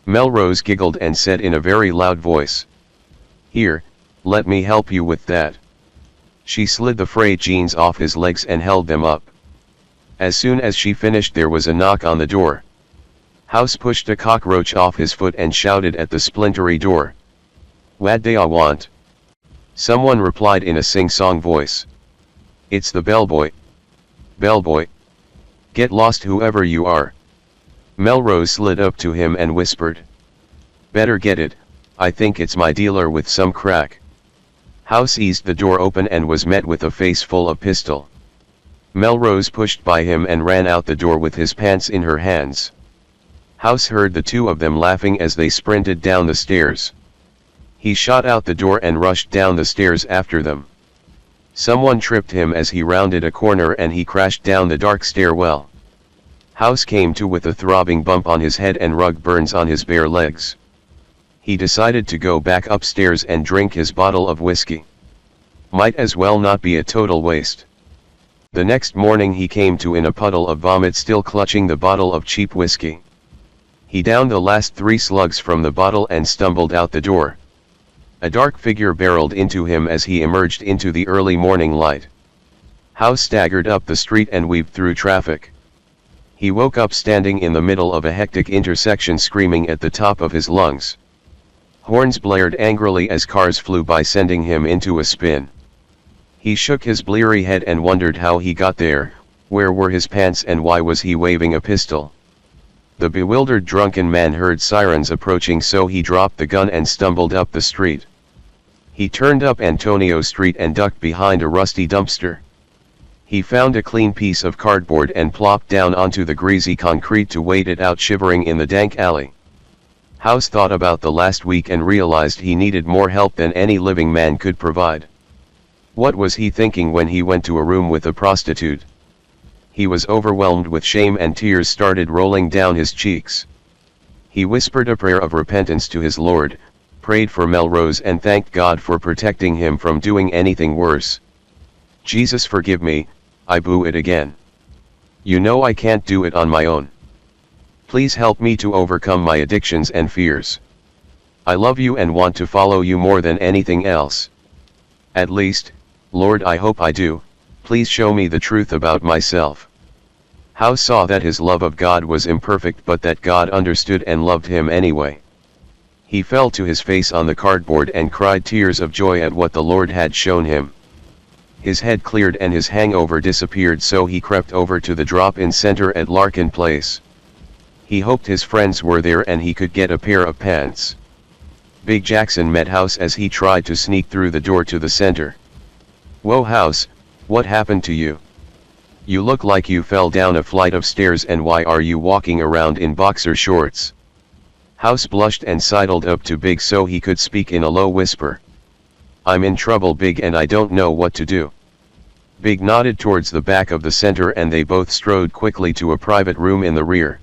Melrose giggled and said in a very loud voice, "Here, let me help you with that." She slid the frayed jeans off his legs and held them up. As soon as she finished there was a knock on the door. House pushed a cockroach off his foot and shouted at the splintery door. "What do ya want?" Someone replied in a sing-song voice. "It's the bellboy." "Bellboy? Get lost whoever you are." Melrose slid up to him and whispered. "Better get it, I think it's my dealer with some crack." House eased the door open and was met with a face full of pistol. Melrose pushed by him and ran out the door with his pants in her hands. House heard the two of them laughing as they sprinted down the stairs. He shot out the door and rushed down the stairs after them. Someone tripped him as he rounded a corner and he crashed down the dark stairwell. House came to with a throbbing bump on his head and rug burns on his bare legs. He decided to go back upstairs and drink his bottle of whiskey. Might as well not be a total waste. The next morning he came to in a puddle of vomit, still clutching the bottle of cheap whiskey. He downed the last 3 slugs from the bottle and stumbled out the door. A dark figure barreled into him as he emerged into the early morning light. House staggered up the street and weaved through traffic. He woke up standing in the middle of a hectic intersection screaming at the top of his lungs. Horns blared angrily as cars flew by, sending him into a spin. He shook his bleary head and wondered how he got there, where were his pants and why was he waving a pistol. The bewildered drunken man heard sirens approaching, so he dropped the gun and stumbled up the street. He turned up Antonio Street and ducked behind a rusty dumpster. He found a clean piece of cardboard and plopped down onto the greasy concrete to wait it out, shivering in the dank alley. House thought about the last week and realized he needed more help than any living man could provide. What was he thinking when he went to a room with a prostitute? He was overwhelmed with shame and tears started rolling down his cheeks. He whispered a prayer of repentance to his Lord, prayed for Melrose and thanked God for protecting him from doing anything worse. Jesus forgive me, I blew it again. You know I can't do it on my own. Please help me to overcome my addictions and fears. I love you and want to follow you more than anything else. At least, Lord, I hope I do. Please show me the truth about myself. House saw that his love of God was imperfect but that God understood and loved him anyway. He fell to his face on the cardboard and cried tears of joy at what the Lord had shown him. His head cleared and his hangover disappeared, so he crept over to the drop-in center at Larkin Place. He hoped his friends were there and he could get a pair of pants. Big Jackson met House as he tried to sneak through the door to the center. Whoa House, what happened to you? You look like you fell down a flight of stairs, and why are you walking around in boxer shorts? House blushed and sidled up to Big so he could speak in a low whisper. I'm in trouble, Big, and I don't know what to do. Big nodded towards the back of the center and they both strode quickly to a private room in the rear.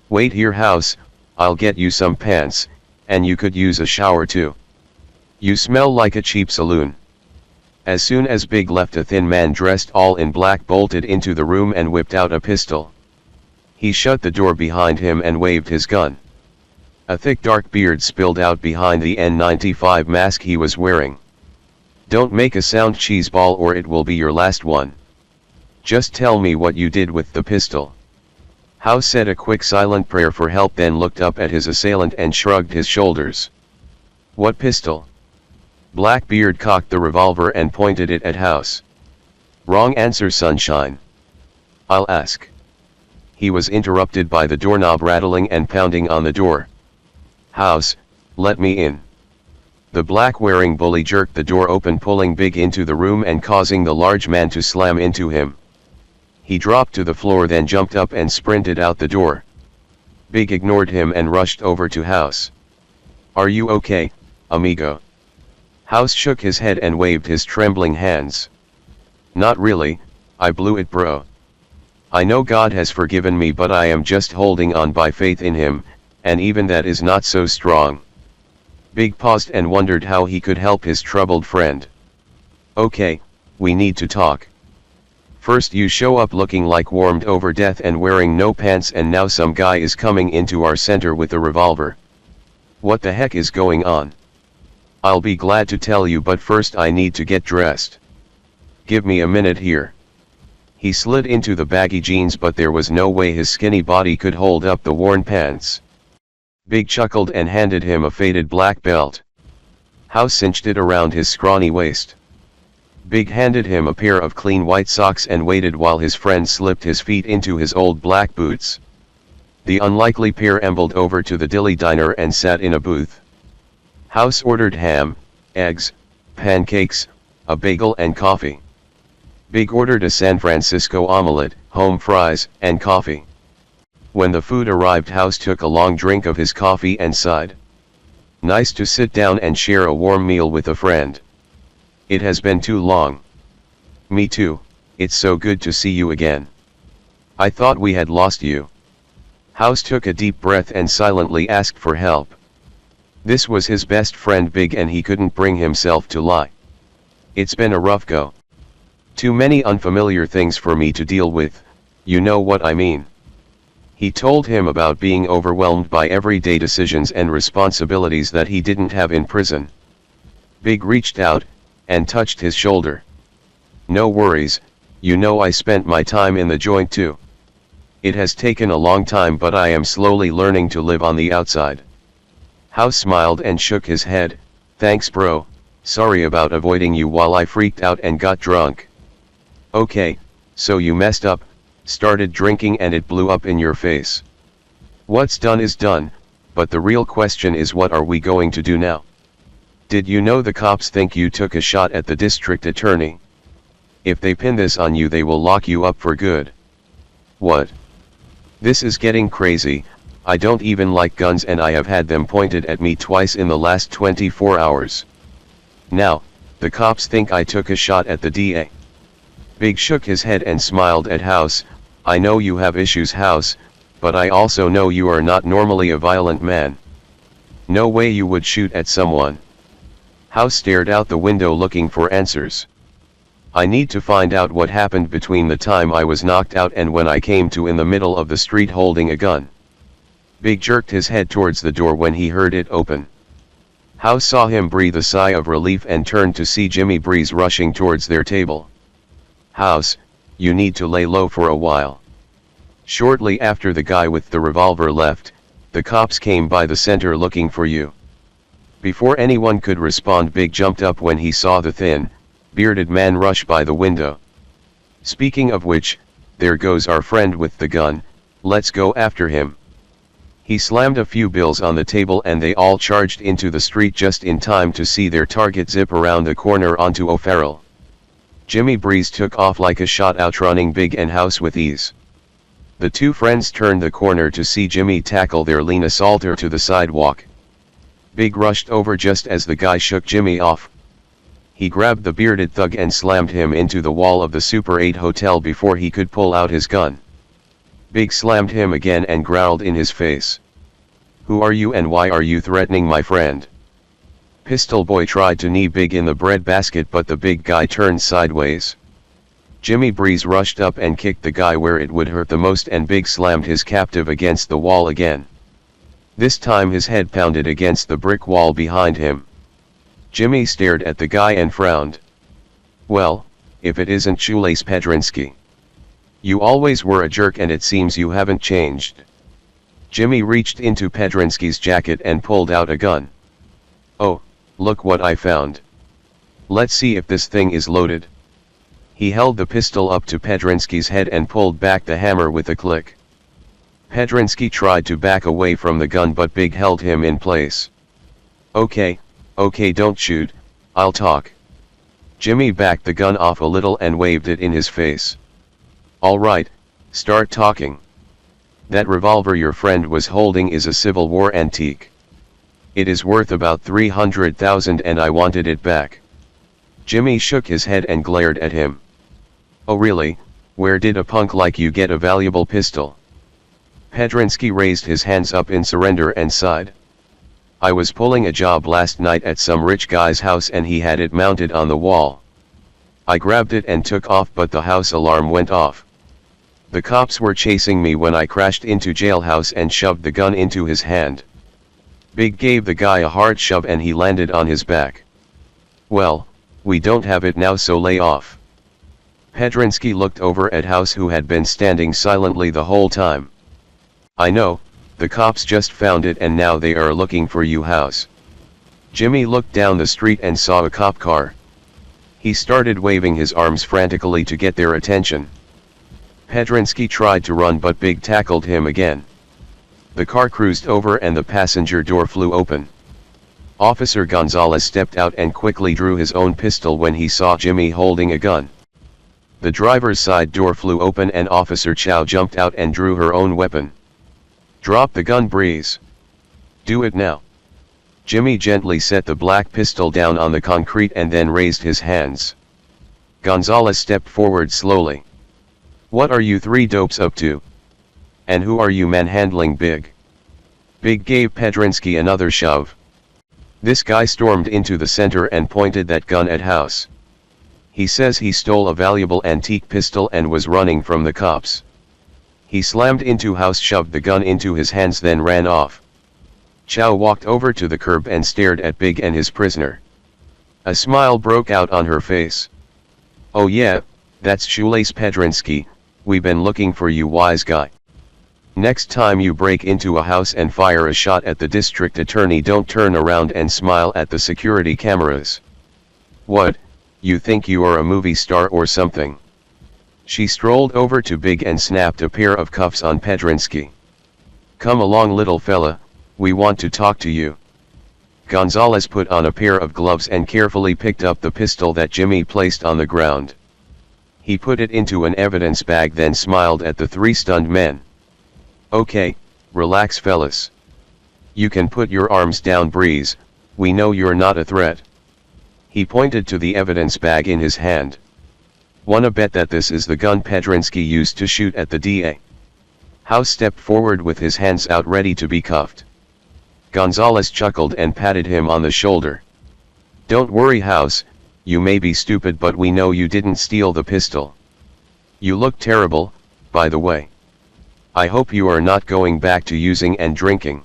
Wait here House, I'll get you some pants, and you could use a shower too. You smell like a cheap saloon. As soon as Big left, a thin man dressed all in black bolted into the room and whipped out a pistol. He shut the door behind him and waved his gun. A thick dark beard spilled out behind the N95 mask he was wearing. Don't make a sound, cheeseball, or it will be your last one. Just tell me what you did with the pistol. House said a quick silent prayer for help, then looked up at his assailant and shrugged his shoulders. What pistol? Blackbeard cocked the revolver and pointed it at House. Wrong answer, sunshine. I'll ask. He was interrupted by the doorknob rattling and pounding on the door. House, let me in. The black-wearing bully jerked the door open, pulling Big into the room and causing the large man to slam into him. He dropped to the floor, then jumped up and sprinted out the door. Big ignored him and rushed over to House. Are you okay, amigo? House shook his head and waved his trembling hands. Not really, I blew it, bro. I know God has forgiven me, but I am just holding on by faith in him, and even that is not so strong. Big paused and wondered how he could help his troubled friend. Okay, we need to talk. First you show up looking like warmed over death and wearing no pants, and now some guy is coming into our center with a revolver. What the heck is going on? I'll be glad to tell you, but first I need to get dressed. Give me a minute here. He slid into the baggy jeans, but there was no way his skinny body could hold up the worn pants. Big chuckled and handed him a faded black belt. House cinched it around his scrawny waist. Big handed him a pair of clean white socks and waited while his friend slipped his feet into his old black boots. The unlikely pair ambled over to the Dilly Diner and sat in a booth. House ordered ham, eggs, pancakes, a bagel and coffee. Big ordered a San Francisco omelet, home fries, and coffee. When the food arrived, House took a long drink of his coffee and sighed. Nice to sit down and share a warm meal with a friend. It has been too long. Me too, it's so good to see you again. I thought we had lost you. House took a deep breath and silently asked for help. This was his best friend Big, and he couldn't bring himself to lie. It's been a rough go. Too many unfamiliar things for me to deal with, you know what I mean. He told him about being overwhelmed by everyday decisions and responsibilities that he didn't have in prison. Big reached out and touched his shoulder. No worries, you know I spent my time in the joint too. It has taken a long time, but I am slowly learning to live on the outside. House smiled and shook his head. Thanks bro, sorry about avoiding you while I freaked out and got drunk. Okay, so you messed up, started drinking, and it blew up in your face. What's done is done, but the real question is, what are we going to do now? Did you know the cops think you took a shot at the district attorney? If they pin this on you, they will lock you up for good. What? This is getting crazy. I don't even like guns, and I have had them pointed at me twice in the last 24 hours. Now, the cops think I took a shot at the DA. Big shook his head and smiled at House. I know you have issues, House, but I also know you are not normally a violent man. No way you would shoot at someone. House stared out the window looking for answers. I need to find out what happened between the time I was knocked out and when I came to in the middle of the street holding a gun. Big jerked his head towards the door when he heard it open. House saw him breathe a sigh of relief and turned to see Jimmy Breeze rushing towards their table. House, you need to lay low for a while. Shortly after the guy with the revolver left, the cops came by the center looking for you. Before anyone could respond, Big jumped up when he saw the thin, bearded man rush by the window. Speaking of which, there goes our friend with the gun, let's go after him. He slammed a few bills on the table and they all charged into the street just in time to see their target zip around the corner onto O'Farrell. Jimmy Breeze took off like a shot, outrunning Big and House with ease. The two friends turned the corner to see Jimmy tackle their lean assaulter to the sidewalk. Big rushed over just as the guy shook Jimmy off. He grabbed the bearded thug and slammed him into the wall of the Super 8 hotel before he could pull out his gun. Big slammed him again and growled in his face. Who are you and why are you threatening my friend? Pistol Boy tried to knee Big in the breadbasket, but the big guy turned sideways. Jimmy Breeze rushed up and kicked the guy where it would hurt the most, and Big slammed his captive against the wall again. This time his head pounded against the brick wall behind him. Jimmy stared at the guy and frowned. Well, if it isn't Shoelace Pedrinsky. You always were a jerk and it seems you haven't changed. Jimmy reached into Pedrinsky's jacket and pulled out a gun. Oh, look what I found. Let's see if this thing is loaded. He held the pistol up to Pedrinsky's head and pulled back the hammer with a click. Pedrinsky tried to back away from the gun, but Big held him in place. Okay, don't shoot, I'll talk. Jimmy backed the gun off a little and waved it in his face. All right, start talking. That revolver your friend was holding is a Civil War antique. It is worth about 300,000 and I wanted it back. Jimmy shook his head and glared at him. Oh really, where did a punk like you get a valuable pistol? Pedrinsky raised his hands up in surrender and sighed. I was pulling a job last night at some rich guy's house and he had it mounted on the wall. I grabbed it and took off, but the house alarm went off. The cops were chasing me when I crashed into jailhouse and shoved the gun into his hand. Big gave the guy a hard shove and he landed on his back. Well, we don't have it now, so lay off. Pedrinsky looked over at House, who had been standing silently the whole time. I know, the cops just found it and now they are looking for you, House. Jimmy looked down the street and saw a cop car. He started waving his arms frantically to get their attention. Pedrinsky tried to run, but Big tackled him again. The car cruised over and the passenger door flew open. Officer Gonzalez stepped out and quickly drew his own pistol when he saw Jimmy holding a gun. The driver's side door flew open and Officer Chow jumped out and drew her own weapon. Drop the gun, Breeze. Do it now. Jimmy gently set the black pistol down on the concrete and then raised his hands. Gonzalez stepped forward slowly. What are you three dopes up to? And who are you manhandling, Big? Big gave Pedrinsky another shove. This guy stormed into the center and pointed that gun at House. He says he stole a valuable antique pistol and was running from the cops. He slammed into House, shoved the gun into his hands, then ran off. Chow walked over to the curb and stared at Big and his prisoner. A smile broke out on her face. Oh yeah, that's Shoelace Pedrinsky, we've been looking for you, wise guy. Next time you break into a house and fire a shot at the district attorney, don't turn around and smile at the security cameras. What, you think you are a movie star or something? She strolled over to Big and snapped a pair of cuffs on Pedrinsky. Come along, little fella, we want to talk to you. Gonzalez put on a pair of gloves and carefully picked up the pistol that Jimmy placed on the ground. He put it into an evidence bag, then smiled at the three stunned men. Okay, relax fellas. You can put your arms down, Breeze, we know you're not a threat. He pointed to the evidence bag in his hand. Wanna bet that this is the gun Pedrinsky used to shoot at the DA? House stepped forward with his hands out ready to be cuffed. Gonzalez chuckled and patted him on the shoulder. "Don't worry, House, you may be stupid but we know you didn't steal the pistol. You look terrible, by the way. I hope you are not going back to using and drinking.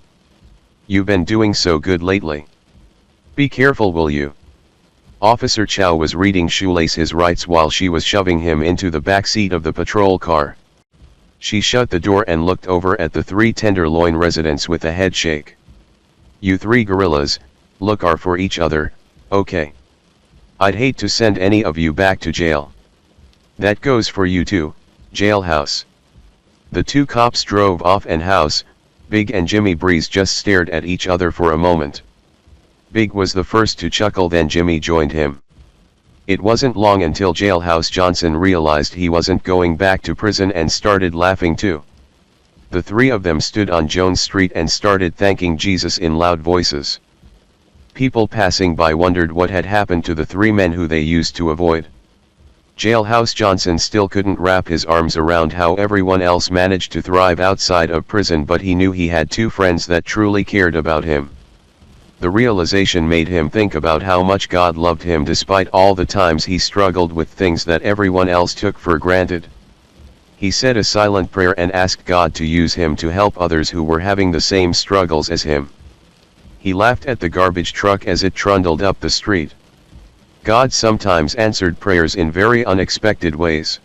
You've been doing so good lately. Be careful, will you?" Officer Chow was reading Shoelace's rights while she was shoving him into the back seat of the patrol car. She shut the door and looked over at the three Tenderloin residents with a head shake. "You three gorillas, look out for each other, okay? I'd hate to send any of you back to jail. That goes for you too, Jailhouse." The two cops drove off and House, Big and Jimmy Breeze just stared at each other for a moment. Big was the first to chuckle, then Jimmy joined him. It wasn't long until Jailhouse Johnson realized he wasn't going back to prison and started laughing too. The three of them stood on Jones Street and started thanking Jesus in loud voices. People passing by wondered what had happened to the three men who they used to avoid. Jailhouse Johnson still couldn't wrap his arms around how everyone else managed to thrive outside of prison, but he knew he had two friends that truly cared about him. The realization made him think about how much God loved him despite all the times he struggled with things that everyone else took for granted. He said a silent prayer and asked God to use him to help others who were having the same struggles as him. He laughed at the garbage truck as it trundled up the street. God sometimes answered prayers in very unexpected ways.